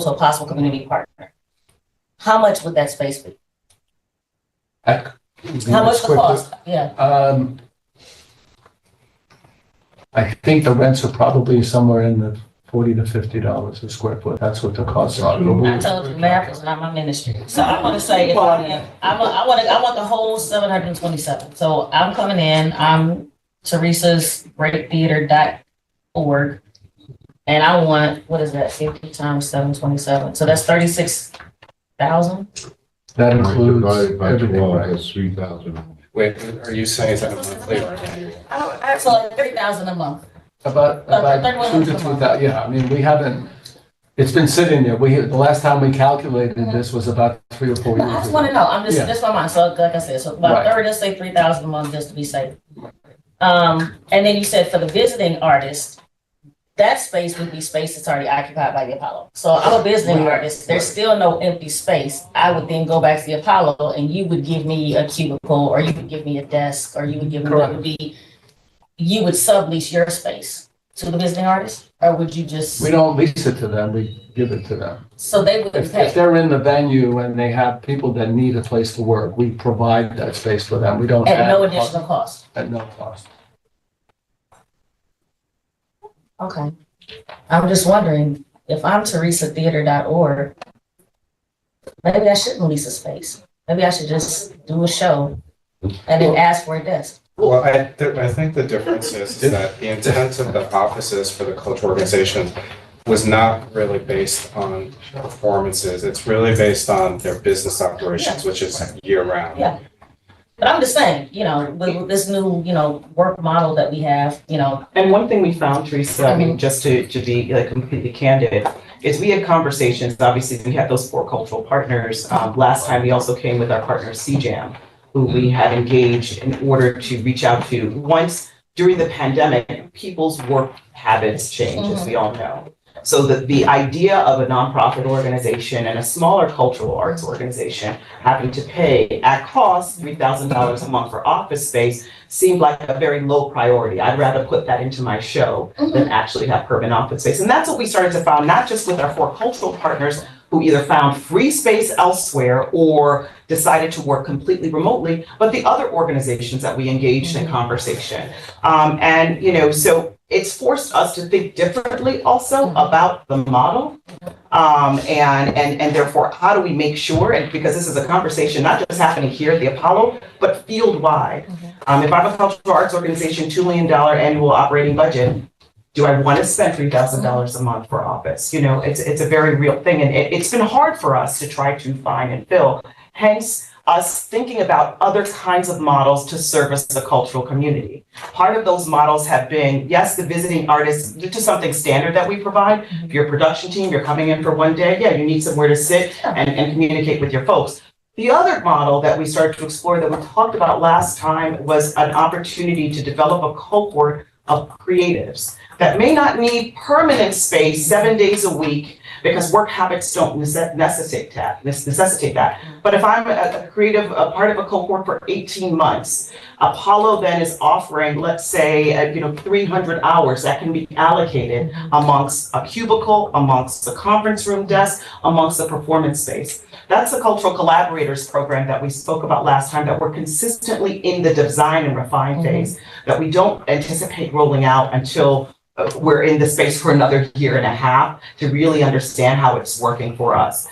possible community partner. How much would that space be? How much the cost? Yeah. I think the rents are probably somewhere in the $40 to $50 a square foot. That's what the costs are. I told you math is not my ministry. So I want to say, if I want the whole 727. So I'm coming in, I'm Teresa's breaktheater.org. And I want, what is that, 50 times 727? So that's 36,000. That includes Divided by everything, 12, right? that's 3,000. Wait, are you saying is that a monthly or annual? So like 3,000 a month. About 2 to 3,000. Yeah, I mean, we haven't. It's been sitting there. The last time we calculated this was about 3 or 4 years I just ago. want to know. I'm just Yeah. this my mind. So like I said, so about Right. 30, let's say 3,000 a month just to be safe. And then you said for the visiting artist, that space would be space that's already occupied by the Apollo. So I'm a visiting artist. There's still no empty space. I would then go back to the Apollo, and you would give me a cubicle, or you would give me a desk, or you would give me you would sublease your space to the visiting artist, or would you just? We don't lease it to them. We give it to them. So they would If pay. they're in the venue and they have people that need a place to work, we provide that space for them. We don't At add no additional cost. At no cost. Okay. I'm just wondering, if I'm teresatheater.org, maybe I shouldn't lease a space. Maybe I should just do a show and then ask for a desk. Well, I think the difference is that the intent of the offices for the cultural organizations was not really based on performances. It's really based on their business operations, which is year round. Yeah. But I'm just saying, with this new, work model that we have, And one thing we found, Teresa, I mean, just to be like completely candid, is we had conversations, obviously, we had those 4 cultural partners. Last time, we also came with our partner, CJAM, who we had engaged in order to reach out to. Once, during the pandemic, people's work habits change, as we all know. So the idea of a nonprofit organization and a smaller cultural arts organization having to pay at cost $3,000 a month for office space seemed like a very low priority. I'd rather put that into my show than actually have permanent office space. And that's what we started to find, not just with our 4 cultural partners who either found free space elsewhere or decided to work completely remotely, but the other organizations that we engaged in conversation. So it's forced us to think differently also about the model. And therefore, how do we make sure, and because this is a conversation not just happening here at the Apollo, but field wide. If I have a cultural arts organization, $2 million annual operating budget, do I want to spend $3,000 a month for office? It's a very real thing. And it's been hard for us to try to find and fill. Hence, us thinking about other kinds of models to service the cultural community. Part of those models have been, yes, the visiting artists, just something standard that we provide. If you're a production team, you're coming in for one day, yeah, you need somewhere to sit and communicate with your folks. The other model that we started to explore that we talked about last time was an opportunity to develop a cohort of creatives that may not need permanent space 7 days a week because work habits don't necessitate that. But if I'm a creative, a part of a cohort for 18 months, Apollo then is offering, let's say, 300 hours that can be allocated amongst a cubicle, amongst the conference room desk, amongst the performance space. That's the Cultural Collaborators program that we spoke about last time, that we're consistently in the design and refine phase, that we don't anticipate rolling out until we're in the space for another year and a half to really understand how it's working for us.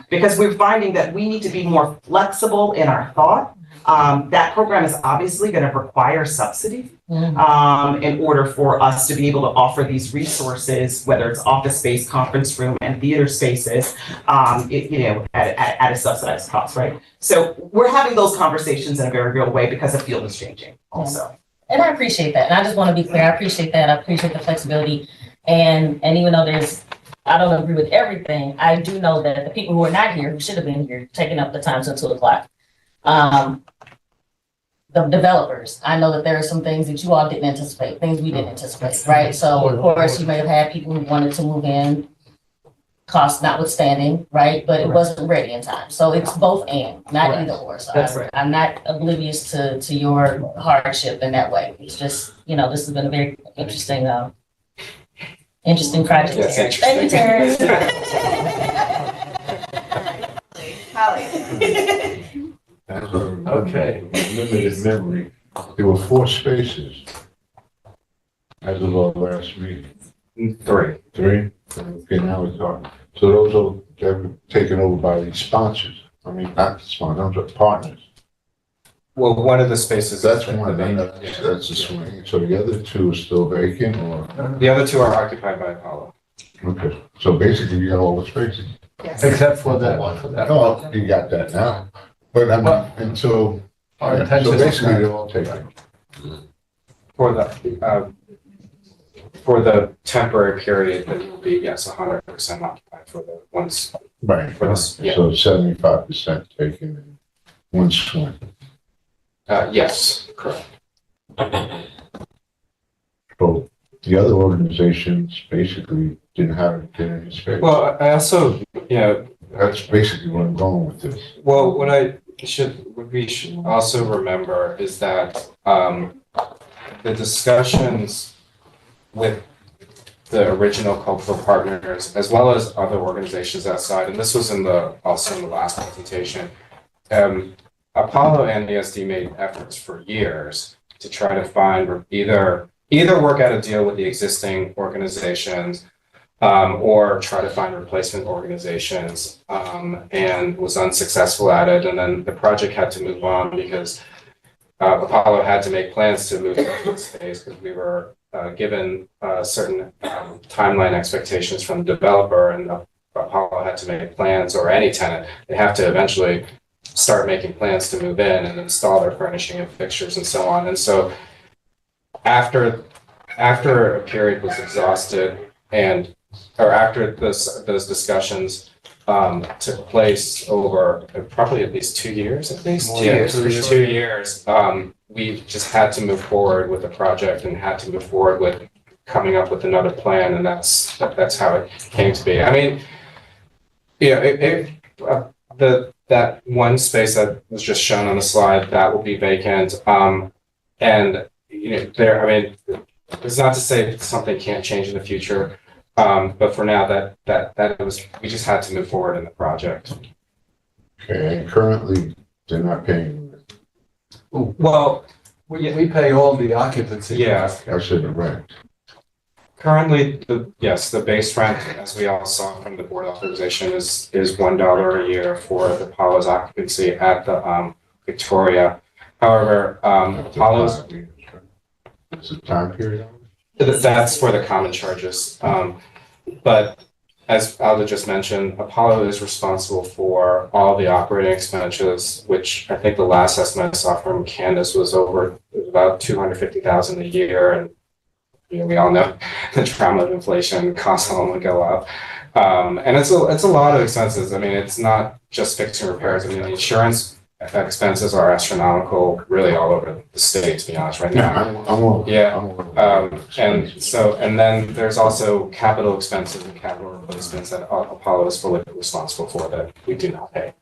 Because we're finding that we need to be more flexible in our thought. That program is obviously going to require subsidy in order for us to be able to offer these resources, whether it's office space, conference room, and theater spaces, at a subsidized cost, right? So we're having those conversations in a very real way because the field is changing also. And I appreciate that. And I just want to be clear, I appreciate that. I appreciate the flexibility. And even though I don't agree with everything, I do know that the people who are not here, who should have been here, taking up the time till 2 o'clock. The developers, I know that there are some things that you all didn't anticipate, things we didn't anticipate, right? So of course, you may have had people who wanted to move in, cost notwithstanding, right? But it wasn't ready in time. So it's both and, not either or. So I'm not oblivious to your hardship in that way. It's just, this has been a very interesting project. Yes, Thank you, Terrence. Okay. Limited memory. There were 4 spaces as of our last meeting. 3. 3? Okay, now it's on. So those are, they're taken over by the sponsors. I mean, not the sponsors, those are partners. Well, one of the spaces. That's one, that's a swing. So the other 2 are still vacant, or? The other 2 are occupied by Apollo. Okay, so basically you got all the spaces. Yes. Except for that. Oh, you got that now. But I mean, until, Our so intention is basically not- they're all taken. For the temporary period, that will be, yes, 100% occupied for the ones. Right, For this, yeah. so 75% taken and 1 swing. Yes, correct. So the other organizations basically didn't have any space. Well, I also, That's basically where I'm going with this. well, what we should also remember is that the discussions with the original cultural partners, as well as other organizations outside, and this was also in the last presentation, Apollo and ESD made efforts for years to try to find either work out a deal with the existing organizations, or try to find replacement organizations, and was unsuccessful at it. And then the project had to move on because Apollo had to make plans to move into the space because we were given certain timeline expectations from the developer, and Apollo had to make plans, or any tenant, they have to eventually start making plans to move in and install their furnishing and fixtures and so on. And so after a period was exhausted, or after those discussions took place over probably at least 2 years, at least. 2 years. 2 years. We just had to move forward with the project and had to move forward with coming up with another plan, and that's how it came to be. I mean, that one space that was just shown on the slide, that will be vacant. And it's not to say that something can't change in the future. But for now, we just had to move forward in the project. Okay, and currently they're not paying. Well, We pay all the occupancy. yeah. I said the rent. Currently, the base rent, as we all saw from the board authorization, is $1 a year for the Apollo's occupancy at the Victoria. However, Apollo's. It's a time period. That's for the common charges. But as Alda just mentioned, Apollo is responsible for all the operating expenditures, which I think the last estimate I saw from Candace was about 250,000 a year. And we all know the trauma of inflation, costs only go up. And it's a lot of expenses. I mean, it's not just fixing repairs. I mean, the insurance expenses are astronomical, really all over the state, to be honest, right now. And then there's also capital expenses and capital replacements that Apollo is fully responsible for that we do not pay.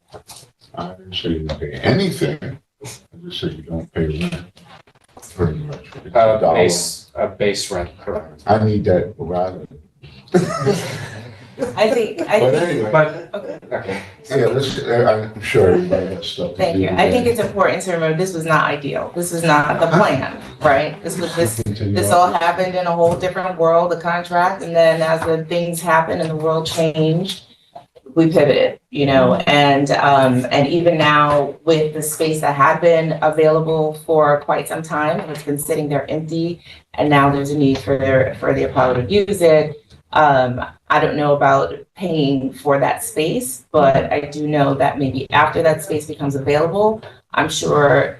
I didn't say you don't pay anything. I just said you don't pay rent. Pretty much. Base rent, correct. I need that rather. Okay. Yeah, I'm sure everybody has stuff to do. Thank you. I think it's important to remember this was not ideal. This was not the plan, right? This all happened in a whole different world, the contract, and then as the things happened and the world changed, we pivoted, and even now with the space that had been available for quite some time, it's been sitting there empty, and now there's a need for the Apollo to use it. I don't know about paying for that space, but I do know that maybe after that space becomes available, I'm sure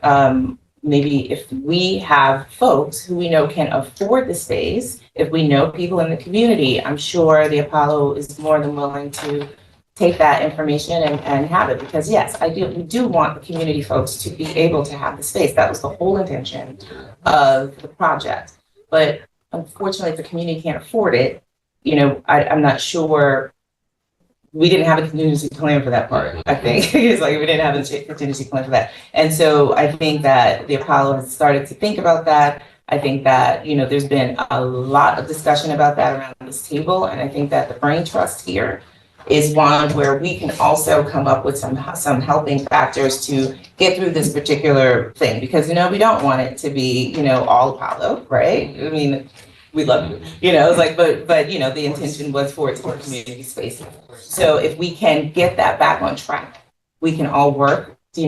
maybe if we have folks who we know can afford the space, if we know people in the community, I'm sure the Apollo is more than willing to take that information and have it, because yes, we do want the community folks to be able to have the space. That was the whole intention of the project. But unfortunately, if the community can't afford it, I'm not sure. We didn't have a contingency plan for that part. I think it's like we didn't have a contingency plan for that. And so I think that the Apollo has started to think about that. I think that, there's been a lot of discussion about that around this table. And I think that the brain trust here is one where we can also come up with some helping factors to get through this particular thing. Because, we don't want it to be, all Apollo, right? I mean, we love you, it's like, but the intention was for it to be community space. So if we can get that back on track, we can all work, to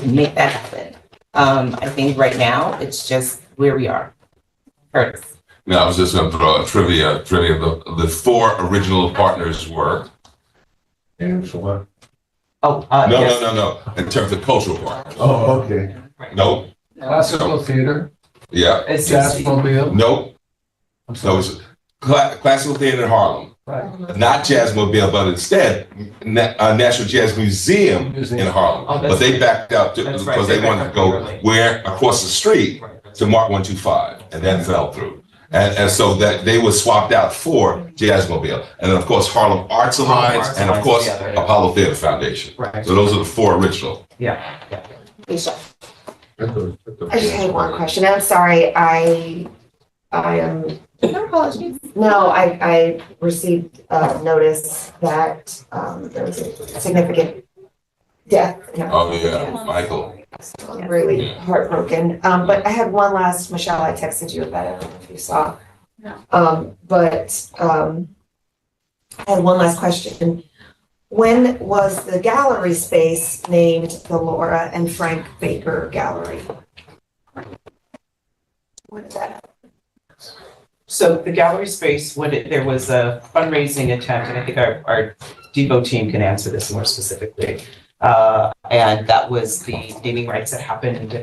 make that happen. I think right now, it's just where we are. Curtis. Now, I was just going to throw a trivia. The four original partners were. And for what? No. In terms of cultural partners. Oh, okay. No. Classical theater. Yeah. It's Jazzmobile. Nope. So it's classical theater in Harlem. Right. Not Jazzmobile, but instead National Jazz Museum in Harlem. But they backed out because they wanted to go across the street to Mark 125, and that fell through. And so that they were swapped out for Jazzmobile. And then, of course, Harlem Arts Alliance, and of course, Apollo Theater Foundation. Right. So those are the four original. Yeah. Lisa. I just had one question. I'm sorry. I am. No apologies. No, I received notice that there was a significant death. Oh, yeah, Michael. So I'm really heartbroken. But I had one last, Michelle, I texted you about it. I don't know if you saw. No. But I had one last question. When was the gallery space named the Laura and Frank Baker Gallery? When did that happen? So the gallery space, there was a fundraising attempt, and I think our Depot team can answer this more specifically. And that was the naming rights that happened,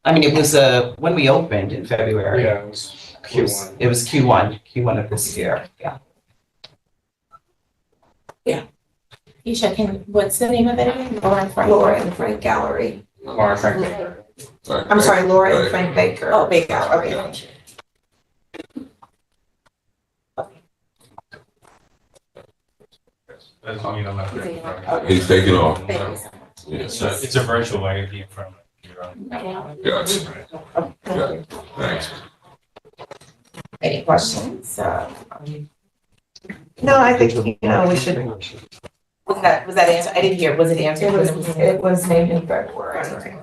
I mean, it was when we opened in February. Yeah, it was Q1. It was Q1 of this year, yeah. Yeah. Isha, what's the name of it again? Laura and Frank Gallery. Laura Frank Baker. I'm sorry, Laura and Frank Baker. Oh, Baker, okay. He's taking off. It's a virtual way of being from. Gotcha. Yeah. Thanks. Any questions? No, I think, we should. Was that answered? I didn't hear. Was it answered? It was named in February.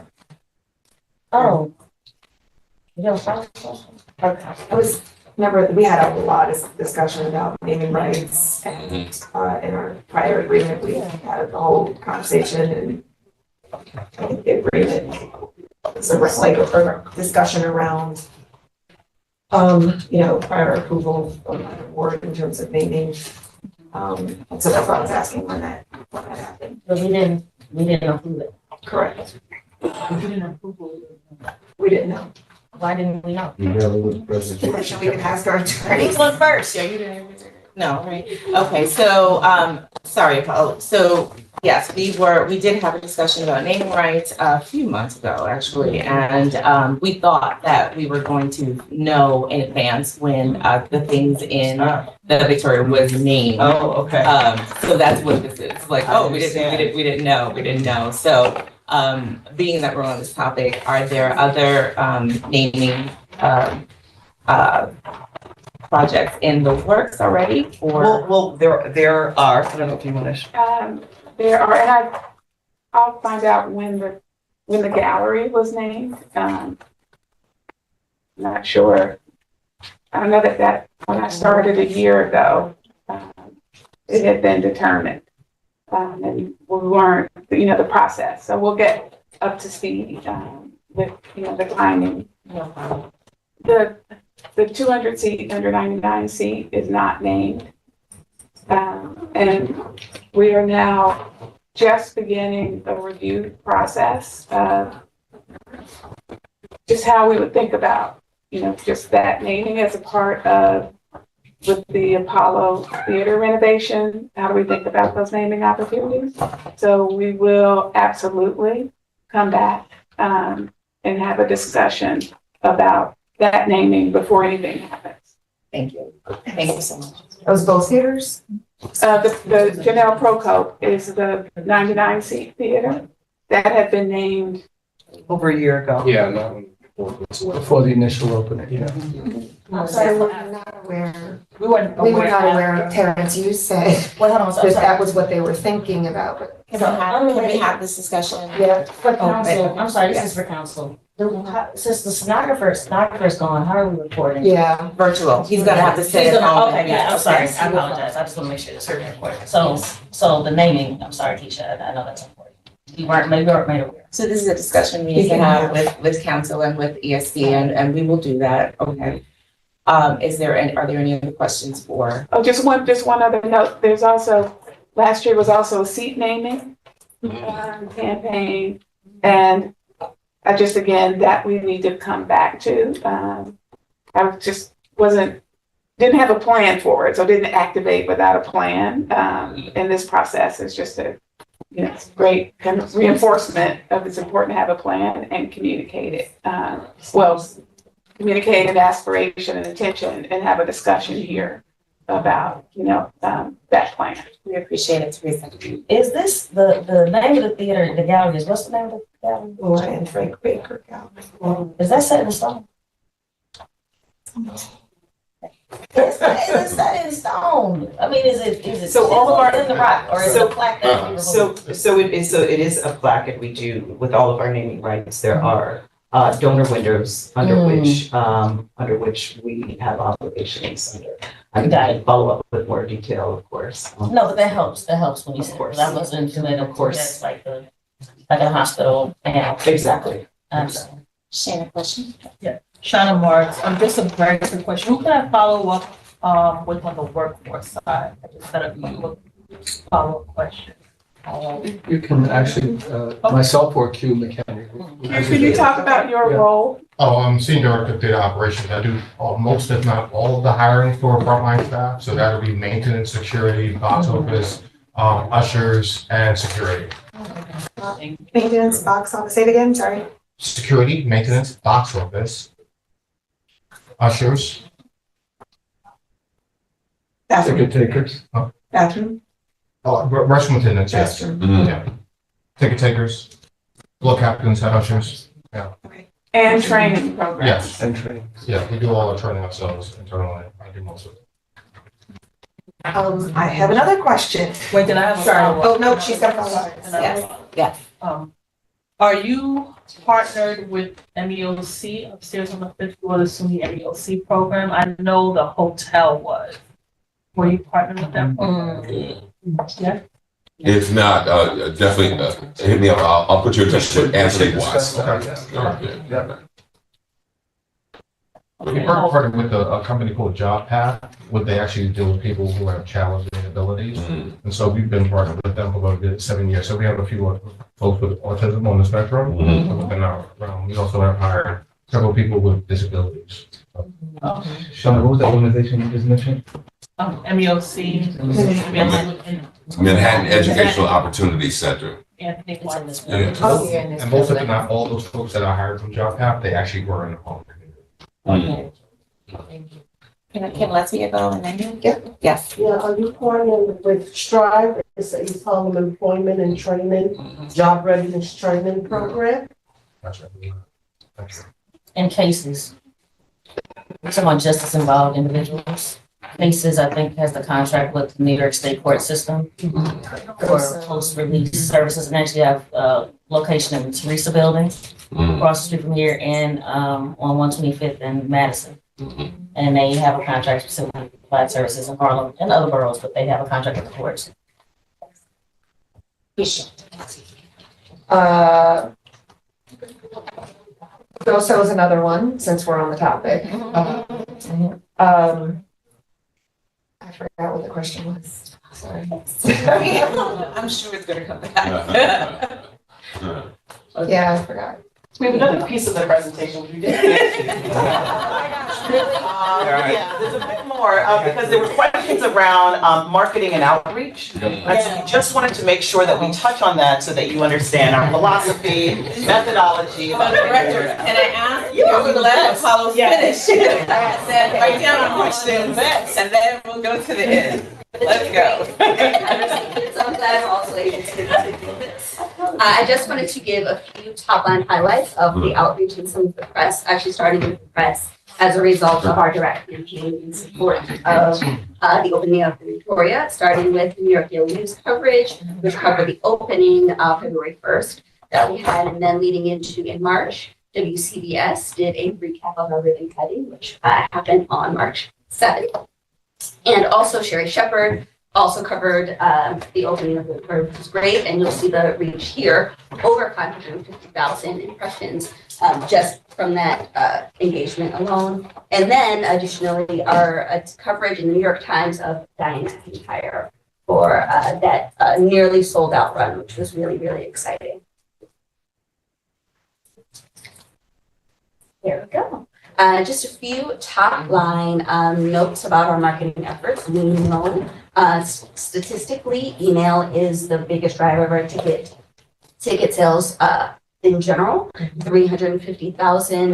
Oh. Okay. Remember, we had a lot of discussion about naming rights, and in our prior agreement, we had the whole conversation, and I think the agreement was like a discussion around prior approval from the board in terms of naming. And so that's why I was asking when that happened. But we didn't approve it. Correct. We didn't approve it. We didn't know. Why didn't we know? You never was presentation. Question we can ask our attorney. Who's on first? Yeah, you didn't. No, right? Okay, so, sorry, Paul. So, yes, we did have a discussion about naming rights a few months ago, actually. And, we thought that we were going to know in advance when, the things in the Victoria was named. Oh, okay. So that's what this is. Like, oh, we didn't know. So, being that we're on this topic, are there other, naming, projects in the works already, or? Well, there are, I don't know if you want to. There are, and I'll find out when the gallery was named. Not sure. I know that when I started a year ago, it had been determined. And we weren't, the process. So we'll get up to speed, with, the timing. The 200 seat, under 99 seat is not named. And we are now just beginning a review process of just how we would think about, just that naming as a part of, with the Apollo Theater renovation, how do we think about those naming opportunities? So we will absolutely come back, and have a discussion about that naming before anything happens. Thank you. Thank you so much. Those both theaters? The Janelle Procope is the 99 seat theater that had been named Over a year ago. Yeah, no. Before the initial opening, yeah. I'm sorry, we're not aware. We weren't We were aware. not aware, Terrence, you said Well, hold on, I'm that sorry. that was what they were thinking about, but. Can we have this discussion? Yeah. For council, I'm sorry, this is for council. Since the stenographer's gone, how are we recording? Yeah. Virtual. He's gonna have to sit He's at gonna- home. Okay, yeah, I'm sorry, I apologize, I just wanna make sure it's recorded. So the naming, I'm sorry, Keisha, I know that's important. You weren't made aware. So this is a discussion we need to have with council and with ESD, and we will do that, okay? Are there any other questions for? Oh, just one other note. There's also, last year was also a seat naming campaign. And I just, again, that we need to come back to. I just didn't have a plan for it, so didn't activate without a plan. In this process, it's just it's great kind of reinforcement of it's important to have a plan and communicate it. Communicate an aspiration and intention and have a discussion here about, that plan. We appreciate it, Teresa. Is this the name of the theater, the gallery is, what's the name of the gallery? Laura and Frank Baker Gallery. Is that set in stone? Is it set in stone? I mean, is it So all of our- in the rock, or is it a plaque that we removed? So it is a plaque, and we do, with all of our naming rights, there are donor windows under which we have obligations. I can follow up with more detail, of course. No, but that helps when you said, because I wasn't familiar, of course, that's like a hospital and. Exactly. Shannon, question? Yeah, Shannon Marks, just a very quick question. Who can I follow up with on the workforce side? I just set up a follow-up question. You can actually, myself or Q McHenry. Can you talk about your role? Oh, I'm Senior Director of Data Operations. I do most, if not all, of the hiring for frontline staff. So that'll be maintenance, security, box office, ushers, and security. Maintenance, box office, say it again, sorry. Security, maintenance, box office, ushers. Ticket takers. Bathroom? Restroom attendants, yes. Restroom. Yeah. Ticket takers, floor captains, head ushers, yeah. And training programs. Yes. And training. Yeah, we do all the training ourselves internally. I do most of it. I have another question. Wait, can I have a Sorry. follow-up? Oh, no, she's got a follow-up. Yes. Are you partnered with MEOC upstairs on the 5th floor, the SUNY MEOC program? I know the hotel was. Were you partnered with them? Yeah. If not, definitely hit me up. I'll put your attention to Anthony Watts. We partnered with a company called Job Path, where they actually deal with people who have challenging abilities. And so we've been partnered with them for about a good 7 years. So we have a few folks with autism on the spectrum within our realm. We also have hired several people with disabilities. Sean, what was the organization you just mentioned? MEOC. Manhattan Educational Opportunity Center. Anthony Watts. And most of, if not all those folks that are hired from Job Path, they actually were in the home community. Can Leslie go and then you? Yeah. Yes. Yeah, are you partnering with Strive? It's a East Harlem Employment and Training, Job Readiness Training Program? That's right. Thank you. In cases. Someone justice involved individuals. Cases, I think, has the contract with the New York State court system for post-release services, and actually have location in the Teresa building across the street from here, and on 125th and Madison. And they have a contract specifically to provide services in Harlem and other boroughs, but they have a contract with the courts. Also was another one, since we're on the topic. I forgot what the question was. Sorry. I'm sure it's gonna come back. Yeah, I forgot. We have another piece of the presentation which we didn't get to. Yeah, there's a bit more, because there were questions around marketing and outreach. And so we just wanted to make sure that we touch on that so that you understand our philosophy, methodology. Director, can I ask you to let Apollo finish? I said, write down our questions and then we'll go to the end. Let's go. So I'm glad I'm also able to do this. I just wanted to give a few top line highlights of the outreach and some of the press, actually starting with the press as a result of our direct campaign in support of the opening of the Victoria, starting with New York Daily News coverage, which covered the opening February 1st that we had, and then leading into in March, WCBS did a recap of our ribbon cutting, which happened on March 7th. And also Sherry Shepard also covered the opening of the Victoria, which was great, and you'll see the reach here, over 550,000 impressions just from that engagement alone. And then additionally, our coverage in the New York Times of Diane McIntyre for that nearly sold out run, which was really, really exciting. There we go. Just a few top line notes about our marketing efforts. We know statistically, email is the biggest driver of our ticket sales in general. 350,000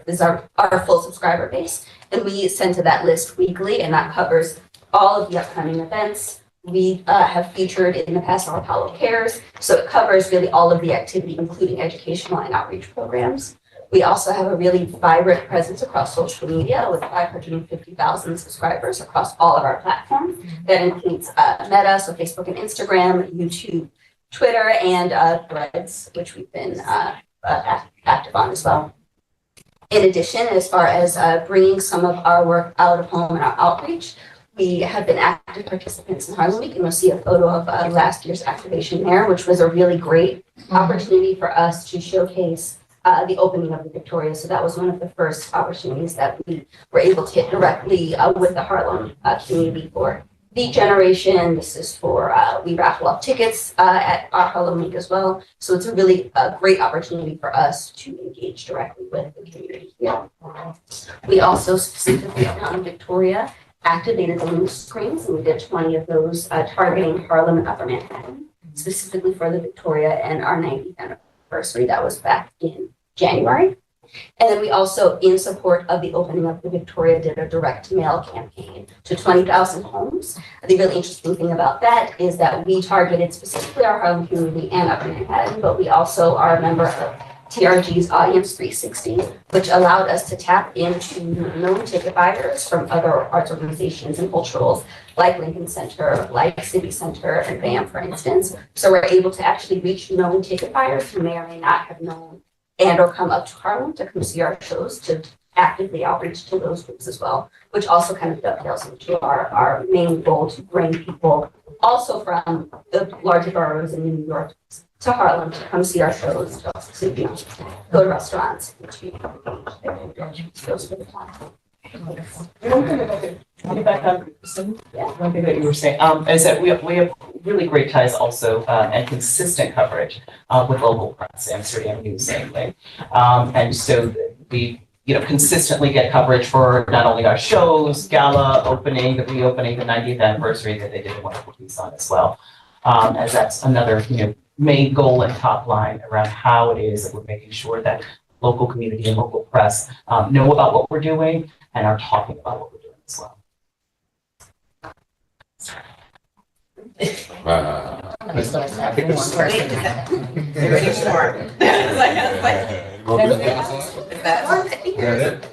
is our full subscriber base, and we send to that list weekly, and that covers all of the upcoming events. We have featured in the past our Apollo Cares, so it covers really all of the activity, including educational and outreach programs. We also have a really vibrant presence across social media with 550,000 subscribers across all of our platforms. That includes Meta, so Facebook and Instagram, YouTube, Twitter, and Threads, which we've been active on as well. In addition, as far as bringing some of our work out of home and our outreach, we have been active participants in Harlem Week, and you'll see a photo of last year's activation there, which was a really great opportunity for us to showcase the opening of the Victoria. So that was one of the first opportunities that we were able to hit directly with the Harlem community for Beat Generation. This is for, we raffle off tickets at our Harlem Week as well. So it's a really great opportunity for us to engage directly with the community here. We also specifically on Victoria activated the news screens, and we did 20 of those targeting Harlem and Upper Manhattan, specifically for the Victoria and our 90th anniversary. That was back in January. And then we also, in support of the opening of the Victoria, did a direct mail campaign to 20,000 homes. The really interesting thing about that is that we targeted specifically our Harlem community and Upper Manhattan, but we also are a member of TRG's Audience 360, which allowed us to tap into known ticket buyers from other arts organizations and culturals like Lincoln Center, like City Center, and BAM, for instance. So we're able to actually reach known ticket buyers who may or may not have known and or come up to Harlem to come see our shows, to actively outreach to those groups as well, which also kind of dovetails into our main goal to bring people also from the larger boroughs in New York to Harlem to come see our shows, to go to restaurants. One thing that you were saying, is that we have really great ties also, and consistent coverage, with local press, Amsterdam News, same thing. And so we, consistently get coverage for not only our shows, gala opening, the reopening, the 90th anniversary that they did a wonderful piece on as well. As that's another, main goal and top line around how it is that we're making sure that local community and local press, know about what we're doing and are talking about what we're doing as well.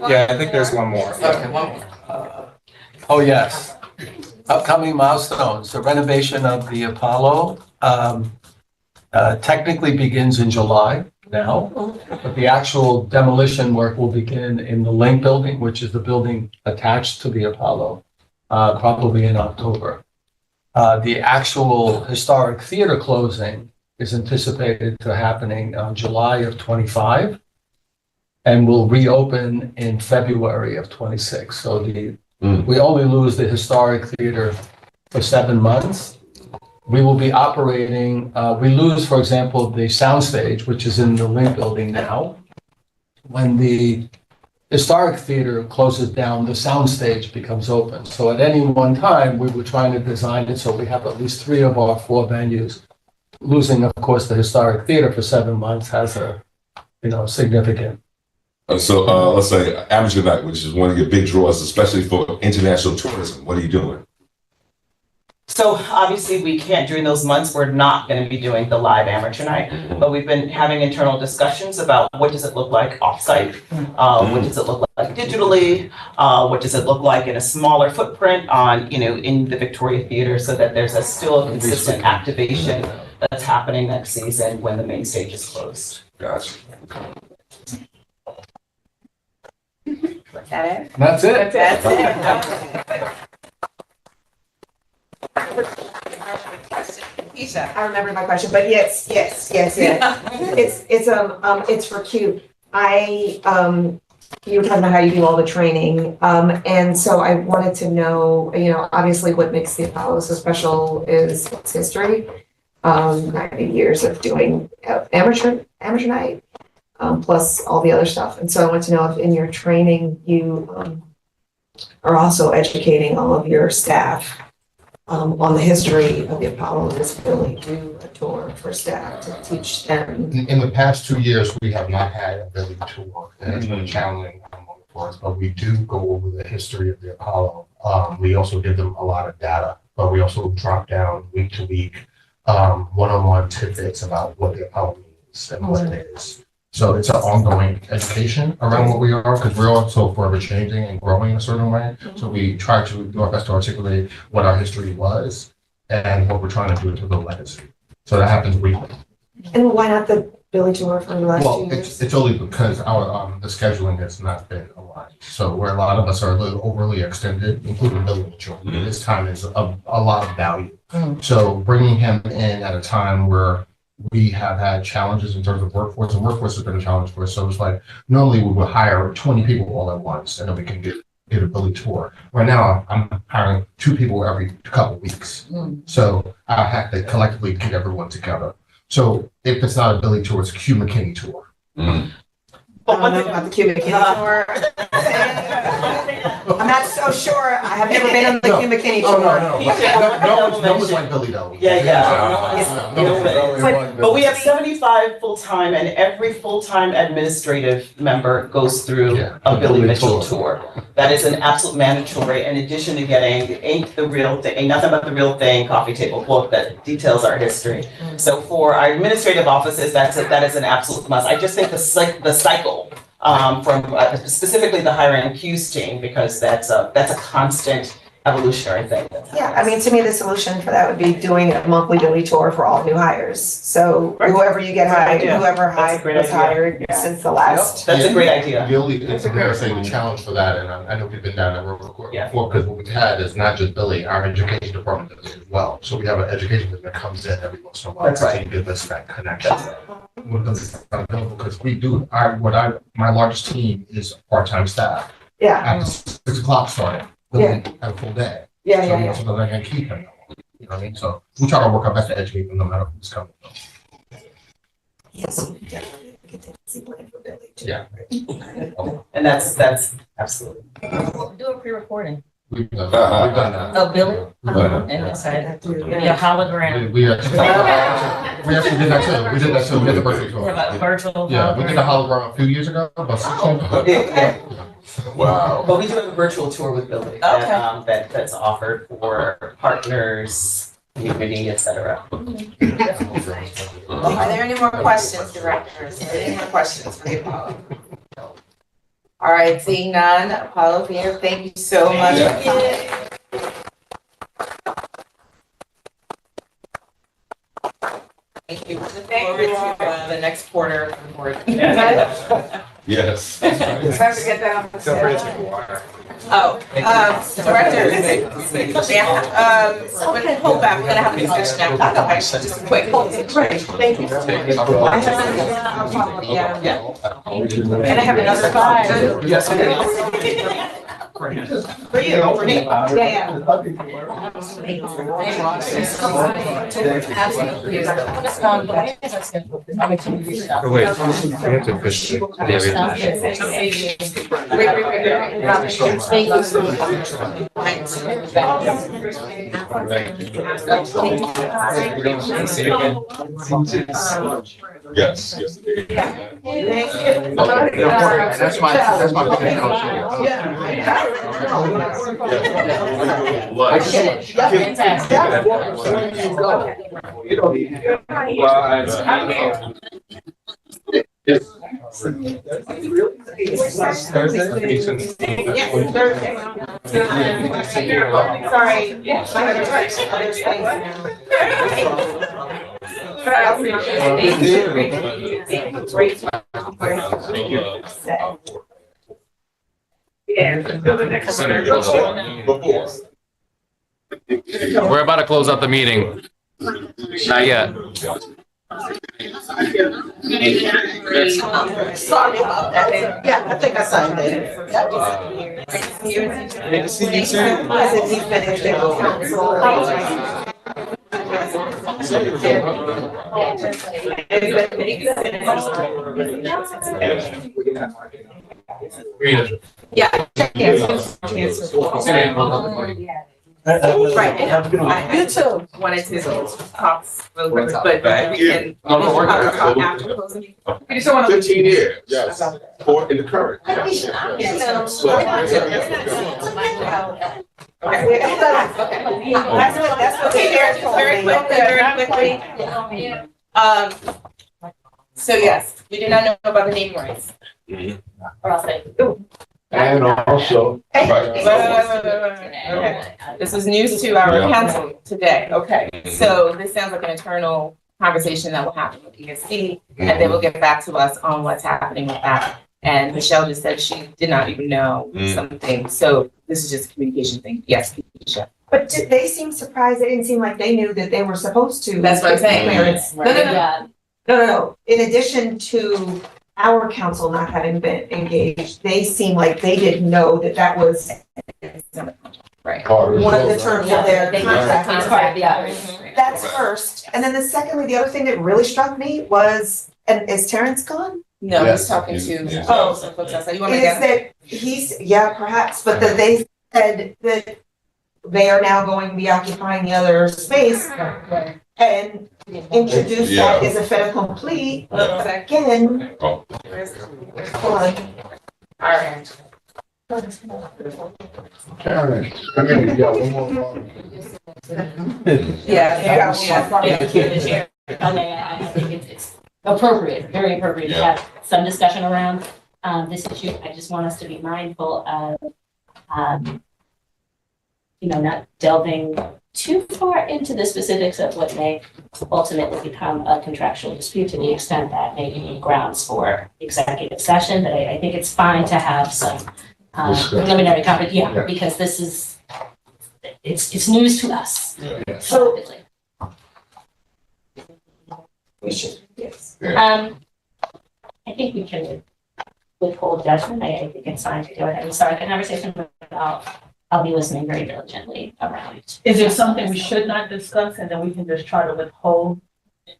Yeah, I think there's one more. Okay, one more. Oh, yes. Upcoming milestones, the renovation of the Apollo technically begins in July now, but the actual demolition work will begin in the Link building, which is the building attached to the Apollo, probably in October. The actual historic theater closing is anticipated to happening July of 25 and will reopen in February of 26. So we only lose the historic theater for 7 months. We will be operating, we lose, for example, the soundstage, which is in the Link building now. When the historic theater closes down, the soundstage becomes open. So at any one time, we were trying to design it so we have at least 3 of our 4 venues. Losing, of course, the historic theater for 7 months has a, significant. So let's say Amateur Night, which is one of your big draws, especially for international tourism. What are you doing? So obviously we can't, during those months, we're not going to be doing the live amateur night, but we've been having internal discussions about what does it look like offsite? What does it look like digitally? What does it look like in a smaller footprint on, in the Victoria Theater, so that there's still a consistent activation that's happening next season when the main stage is closed. Gotcha. Was that it? That's it. That's it. I remember my question, but yes. It's for Q. You were talking about how you do all the training, and so I wanted to know, obviously what makes the Apollo so special is its history. 90 years of doing amateur night, plus all the other stuff. And so I want to know if in your training you are also educating all of your staff on the history of the Apollo and its ability to do a tour for staff to teach them. In the past 2 years, we have not had a Billy tour, and it's been challenging for us, but we do go over the history of the Apollo. We also give them a lot of data, but we also drop down week to week one-on-one tidbits about what the Apollo means and what it is. So it's an ongoing education around what we are, because we're also forever changing and growing in a certain way. So we try to do our best to articulate what our history was and what we're trying to do to build legacy. So that happens weekly. And why not the Billy tour for the last 2 years? It's only because our the scheduling has not been aligned. So where a lot of us are a little overly extended, including Billy Mitchell, this time is a lot of value. So bringing him in at a time where we have had challenges in terms of workforce, and workforce has been a challenge for us. So it's like, normally we would hire 20 people all at once, and then we can get a Billy tour. Right now, I'm hiring 2 people every couple weeks. So I have to collectively get everyone together. So if it's not a Billy tour, it's a Q McKinney tour. I don't know about the Q McKinney tour. I'm not so sure. I have never been on the Q McKinney tour. No one's like Billy though. But we have 75 full-time, and every full-time administrative member goes through a Billy Mitchell tour. That is an absolute mandatory, in addition to getting Ain't the Real Thing, Ain't Nothing But the Real Thing coffee table book that details our history. So for our administrative offices, that is an absolute must. I just think the cycle from specifically the hiring Q's team, because that's a constant evolutionary thing. Yeah, I mean, to me, the solution for that would be doing a monthly Billy tour for all new hires. So whoever you get hired, idea. whoever That's a great was idea. hired Yeah. since the last. That's a great idea. The only, I say the challenge for that, and I know we've been down that road before, because what we've had is not just Billy, our education department does it as well. So we have an education that comes in every once in a while. That's right. To give us that connection. Because we do, my largest team is part-time staff. Yeah. After 6 o'clock starting, Yeah. have a full day. Yeah, yeah, yeah. So I can keep him. You know what I mean? So we try to work our best to educate them no matter who's coming. Yes, definitely. A contingency plan for Billy too. Yeah. And that's absolutely. Do a pre-recording. We've done that. Oh, Billy? Yeah. And inside, your hologram. We actually did that too. We did that too. We did the virtual tour. Yeah, virtual. Yeah, we did a hologram a few years ago, about 6 months ago. Wow. But we do have a virtual tour with Billy that's offered for partners, community, et cetera. Are there any more questions, directors? Are there any more questions for the Apollo? All right, seeing none, Apollo Theater, thank you so much. Thank you. Thank you all. The next quarter of the board. Yes. It's time to get down. Feel free to take water. Oh, directors. Yeah, so we're gonna hold back, we're gonna have a discussion now. Actually, just a quick. Great, thank you. And I have another slide. Yes, For you, for me. Yeah, Wait, we have to push. Yes, yes. That's my biggest We're about to close out the meeting. Not yet. Sorry about that. Yeah, I think I signed it. Good to see you too. Yeah. Right, I You too. wanted to talk real quick, but we can. After closing. You just don't want to. 15 years, yes, or in the current. That's okay, very quickly. So yes, you do not know about the naming rights. Or else I. And also, Okay, this is news to our council today, okay, so this sounds like an internal conversation that will happen with ESD, and they will get back to us on what's happening with that. And Michelle just said she did not even know something, so this is just a communication thing, yes, Michelle. But they seemed surprised. It didn't seem like they knew that they were supposed to. That's what I'm saying. Parents. No. No. In addition to our council not having been engaged, they seem like they didn't know that that was right. One of the terms of their They contract. yeah. That's first. And then the other thing that really struck me was, and is Terrence gone? No, Yes, he's talking he's- to, yes. some folks outside, you want me Is to that perhaps, but that they said that they are now going to be occupying the other space and introduce that as a fait accompli. Again, Oh. hold on. All right. Karen, I mean, you got one more. Yeah. I think it's appropriate, very appropriate to have some discussion around this issue. I just want us to be mindful of, not delving too far into the specifics of what may ultimately become a contractual dispute to the extent that may be grounds for executive session, but I think it's fine to have some preliminary comment, because this is, it's news to us. So, Yes. I think we can withhold judgment. I think it's fine to go ahead and start the conversation, but I'll be listening very diligently around. Is there something we should not discuss and then we can just try to withhold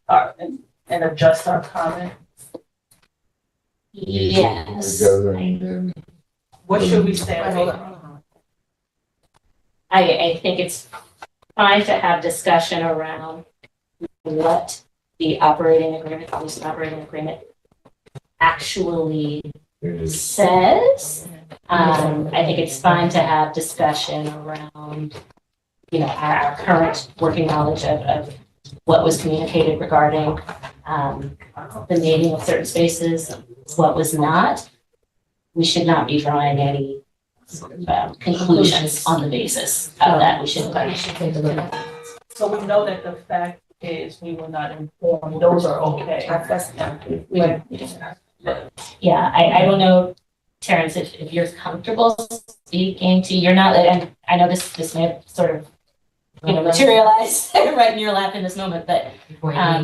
and adjust our comment? Yes. What should we say? I think it's fine to have discussion around what the operating agreement, the lease and operating agreement actually says. I think it's fine to have discussion around, our current working knowledge of what was communicated regarding the naming of certain spaces, what was not. We should not be drawing any conclusions on the basis of that. We should take a look at that. So we know that the fact is we were not informed. Those are okay. Yeah, I don't know, Terrence, if you're comfortable speaking to, you're not, and I know this may have sort of, materialized right in your lap in this moment, but, I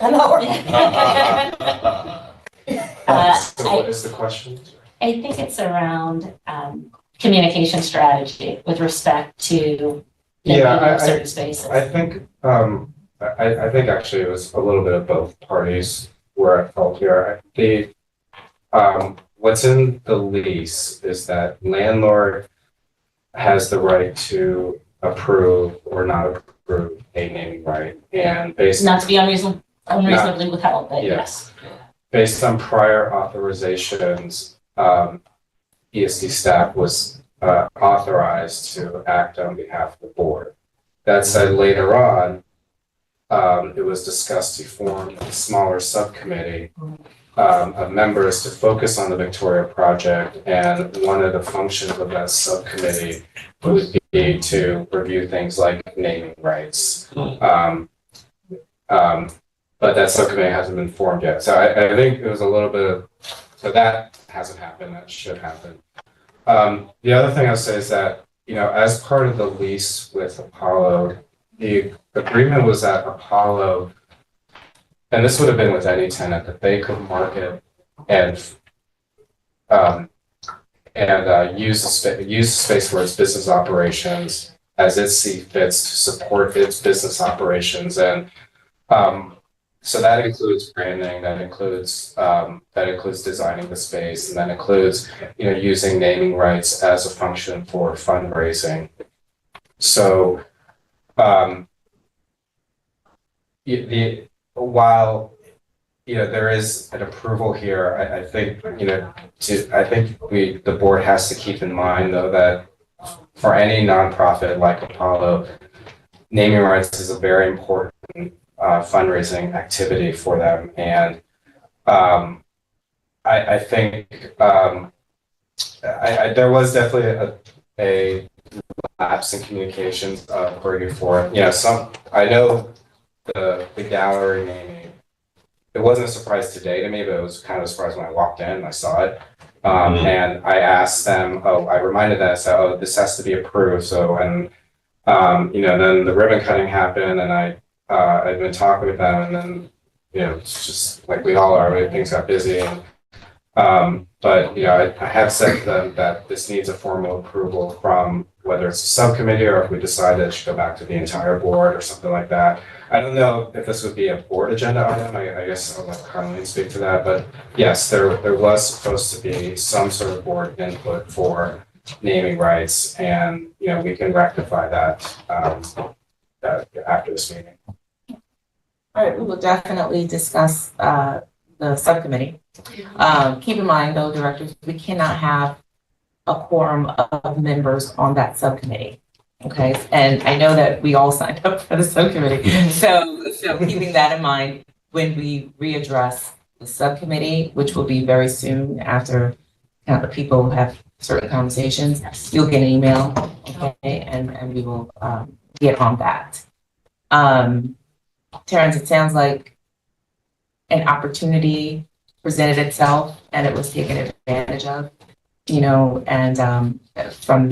know. So what is the question? I think it's around, communication strategy with respect to certain spaces. I think, I think actually it was a little bit of both parties were at fault here. What's in the lease is that landlord has the right to approve or not approve a naming right, and based Not to be unreasonably withheld, but yes. Based on prior authorizations, ESD staff was authorized to act on behalf of the board. That said, later on, it was discussed to form a smaller subcommittee of members to focus on the Victoria project, and one of the functions of that subcommittee would be to review things like naming rights. But that subcommittee hasn't been formed yet. So I think it was a little bit of, so that hasn't happened, that should happen. The other thing I'll say is that, as part of the lease with Apollo, the agreement was that Apollo, and this would have been with any tenant, that they could market and use the space for its business operations as it sees fits to support its business operations. And so that includes branding, that includes designing the space, and that includes using naming rights as a function for fundraising. So while there is an approval here, I think the board has to keep in mind though that for any nonprofit like Apollo, naming rights is a very important fundraising activity for them, and I think there was definitely a lapse in communications before. I know the gallery naming. It wasn't a surprise today to me, but it was kind of a surprise when I walked in and I saw it. And I asked them. I reminded them. I said, this has to be approved." So then the ribbon cutting happened, and I'd been talking with them, and then it's just like we all are. Things got busy, and but I have said to them that this needs a formal approval from whether it's a subcommittee or if we decide that it should go back to the entire board or something like that. I don't know if this would be a board agenda item. I guess I'll let Carleen speak to that. But yes, there was supposed to be some sort of board input for naming rights, and we can rectify that after this meeting. All right, we will definitely discuss the subcommittee. Keep in mind though, directors, we cannot have a quorum of members on that subcommittee. Okay, and I know that we all signed up for the subcommittee. So keeping that in mind when we readdress the subcommittee, which will be very soon after the people have certain conversations, you'll get an email, okay, and we will, get on that. Terrence, it sounds like an opportunity presented itself and it was taken advantage of, you know, and, from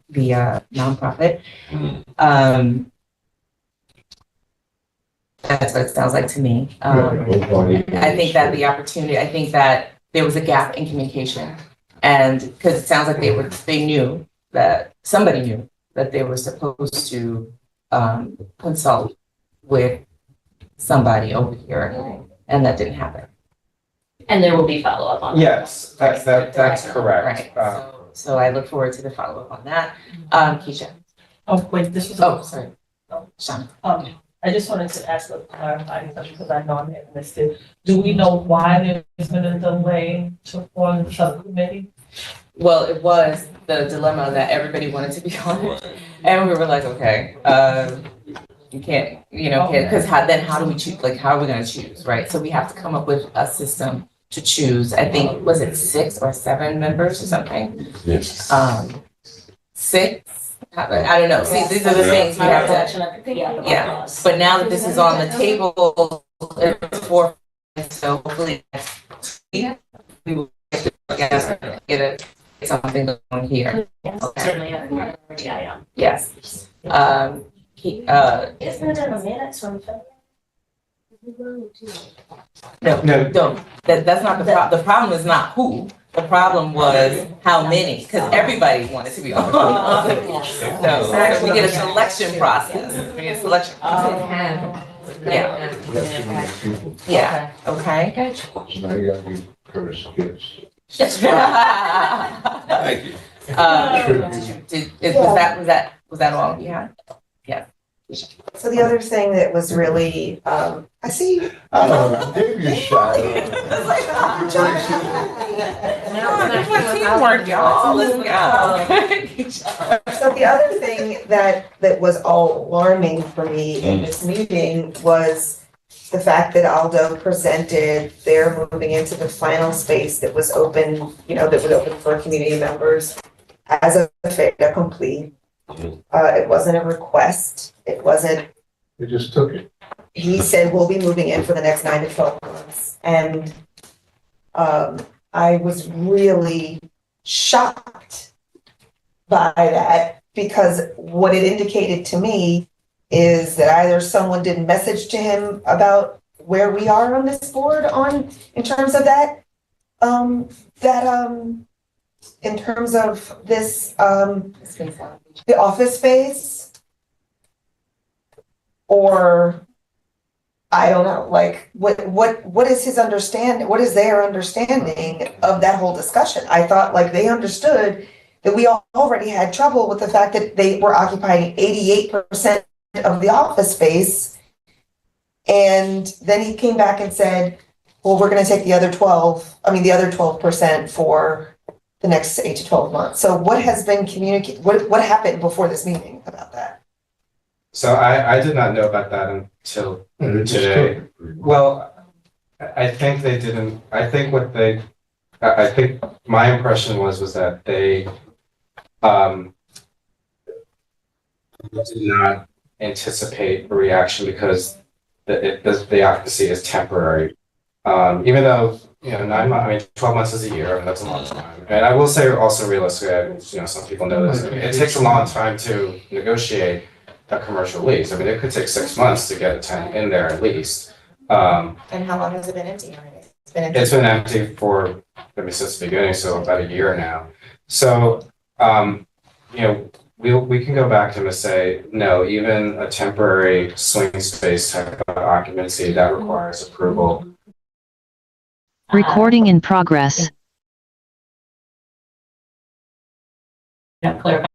the, nonprofit. That's what it sounds like to me. I think that the opportunity, I think that there was a gap in communication. And because it sounds like they knew that somebody knew that they were supposed to consult with somebody over here, and that didn't happen. And there will be follow-up on that. Yes, that's correct. Right. So I look forward to the follow-up on that. Keisha. Oh, wait, this was. Oh, sorry. Sean. I just wanted to ask a clarifying question because I know I may have missed it. Do we know why there's been a delay to form the subcommittee? Well, it was the dilemma that everybody wanted to be on it. And we were like, okay, you can't, you know, because how do we choose? Like, how are we going to choose, right? So we have to come up with a system to choose. I think, was it 6 or 7 members or something? Yes. 6? I don't know. See, these are the things we have to, yeah. But now that this is on the table, it's 4, so hopefully we will get something going here. Certainly, Yes. Isn't it in the minutes from February? No. That's not the problem is not who. The problem was how many, because everybody wanted to be on. So we get a selection process. We get a selection process. Yeah. Yeah, okay. So now you gotta be Curtis kids. Thank you. Was that all you had? Yeah. So the other thing that was really, I see. I don't know, maybe you shot. Teamwork, y'all. Let's go. So the other thing that was all alarming for me in this meeting was the fact that Aldo presented they're moving into the final space that was open, you know, that was open for community members as a fait accompli. It wasn't a request. It wasn't. They just took it. He said we'll be moving in for the next 9 to 12 months. And I was really shocked by that because what it indicated to me is that either someone didn't message to him about where we are on this board in terms of that, in terms of this, the office space, or I don't know, like what is his understanding? What is their understanding of that whole discussion? I thought like they understood that we already had trouble with the fact that they were occupying 88% of the office space. And then he came back and said, well, we're going to take the other 12% for the next 8 to 12 months. So what has been communicated? What happened before this meeting about that? So I did not know about that until today. Well, I think they didn't, I think my impression was that they did not anticipate a reaction because the occupancy is temporary. Even though, 9 months, 12 months is a year, and that's a long time. And I will say also realistically, some people know this, it takes a long time to negotiate a commercial lease. I mean, it could take 6 months to get a tenant in there at least. And how long has it been empty? It's been empty for, since the beginning, so about a year now. So, we can go back to him and say, no, even a temporary swing space type of occupancy, that requires approval. Recording in progress. Clarify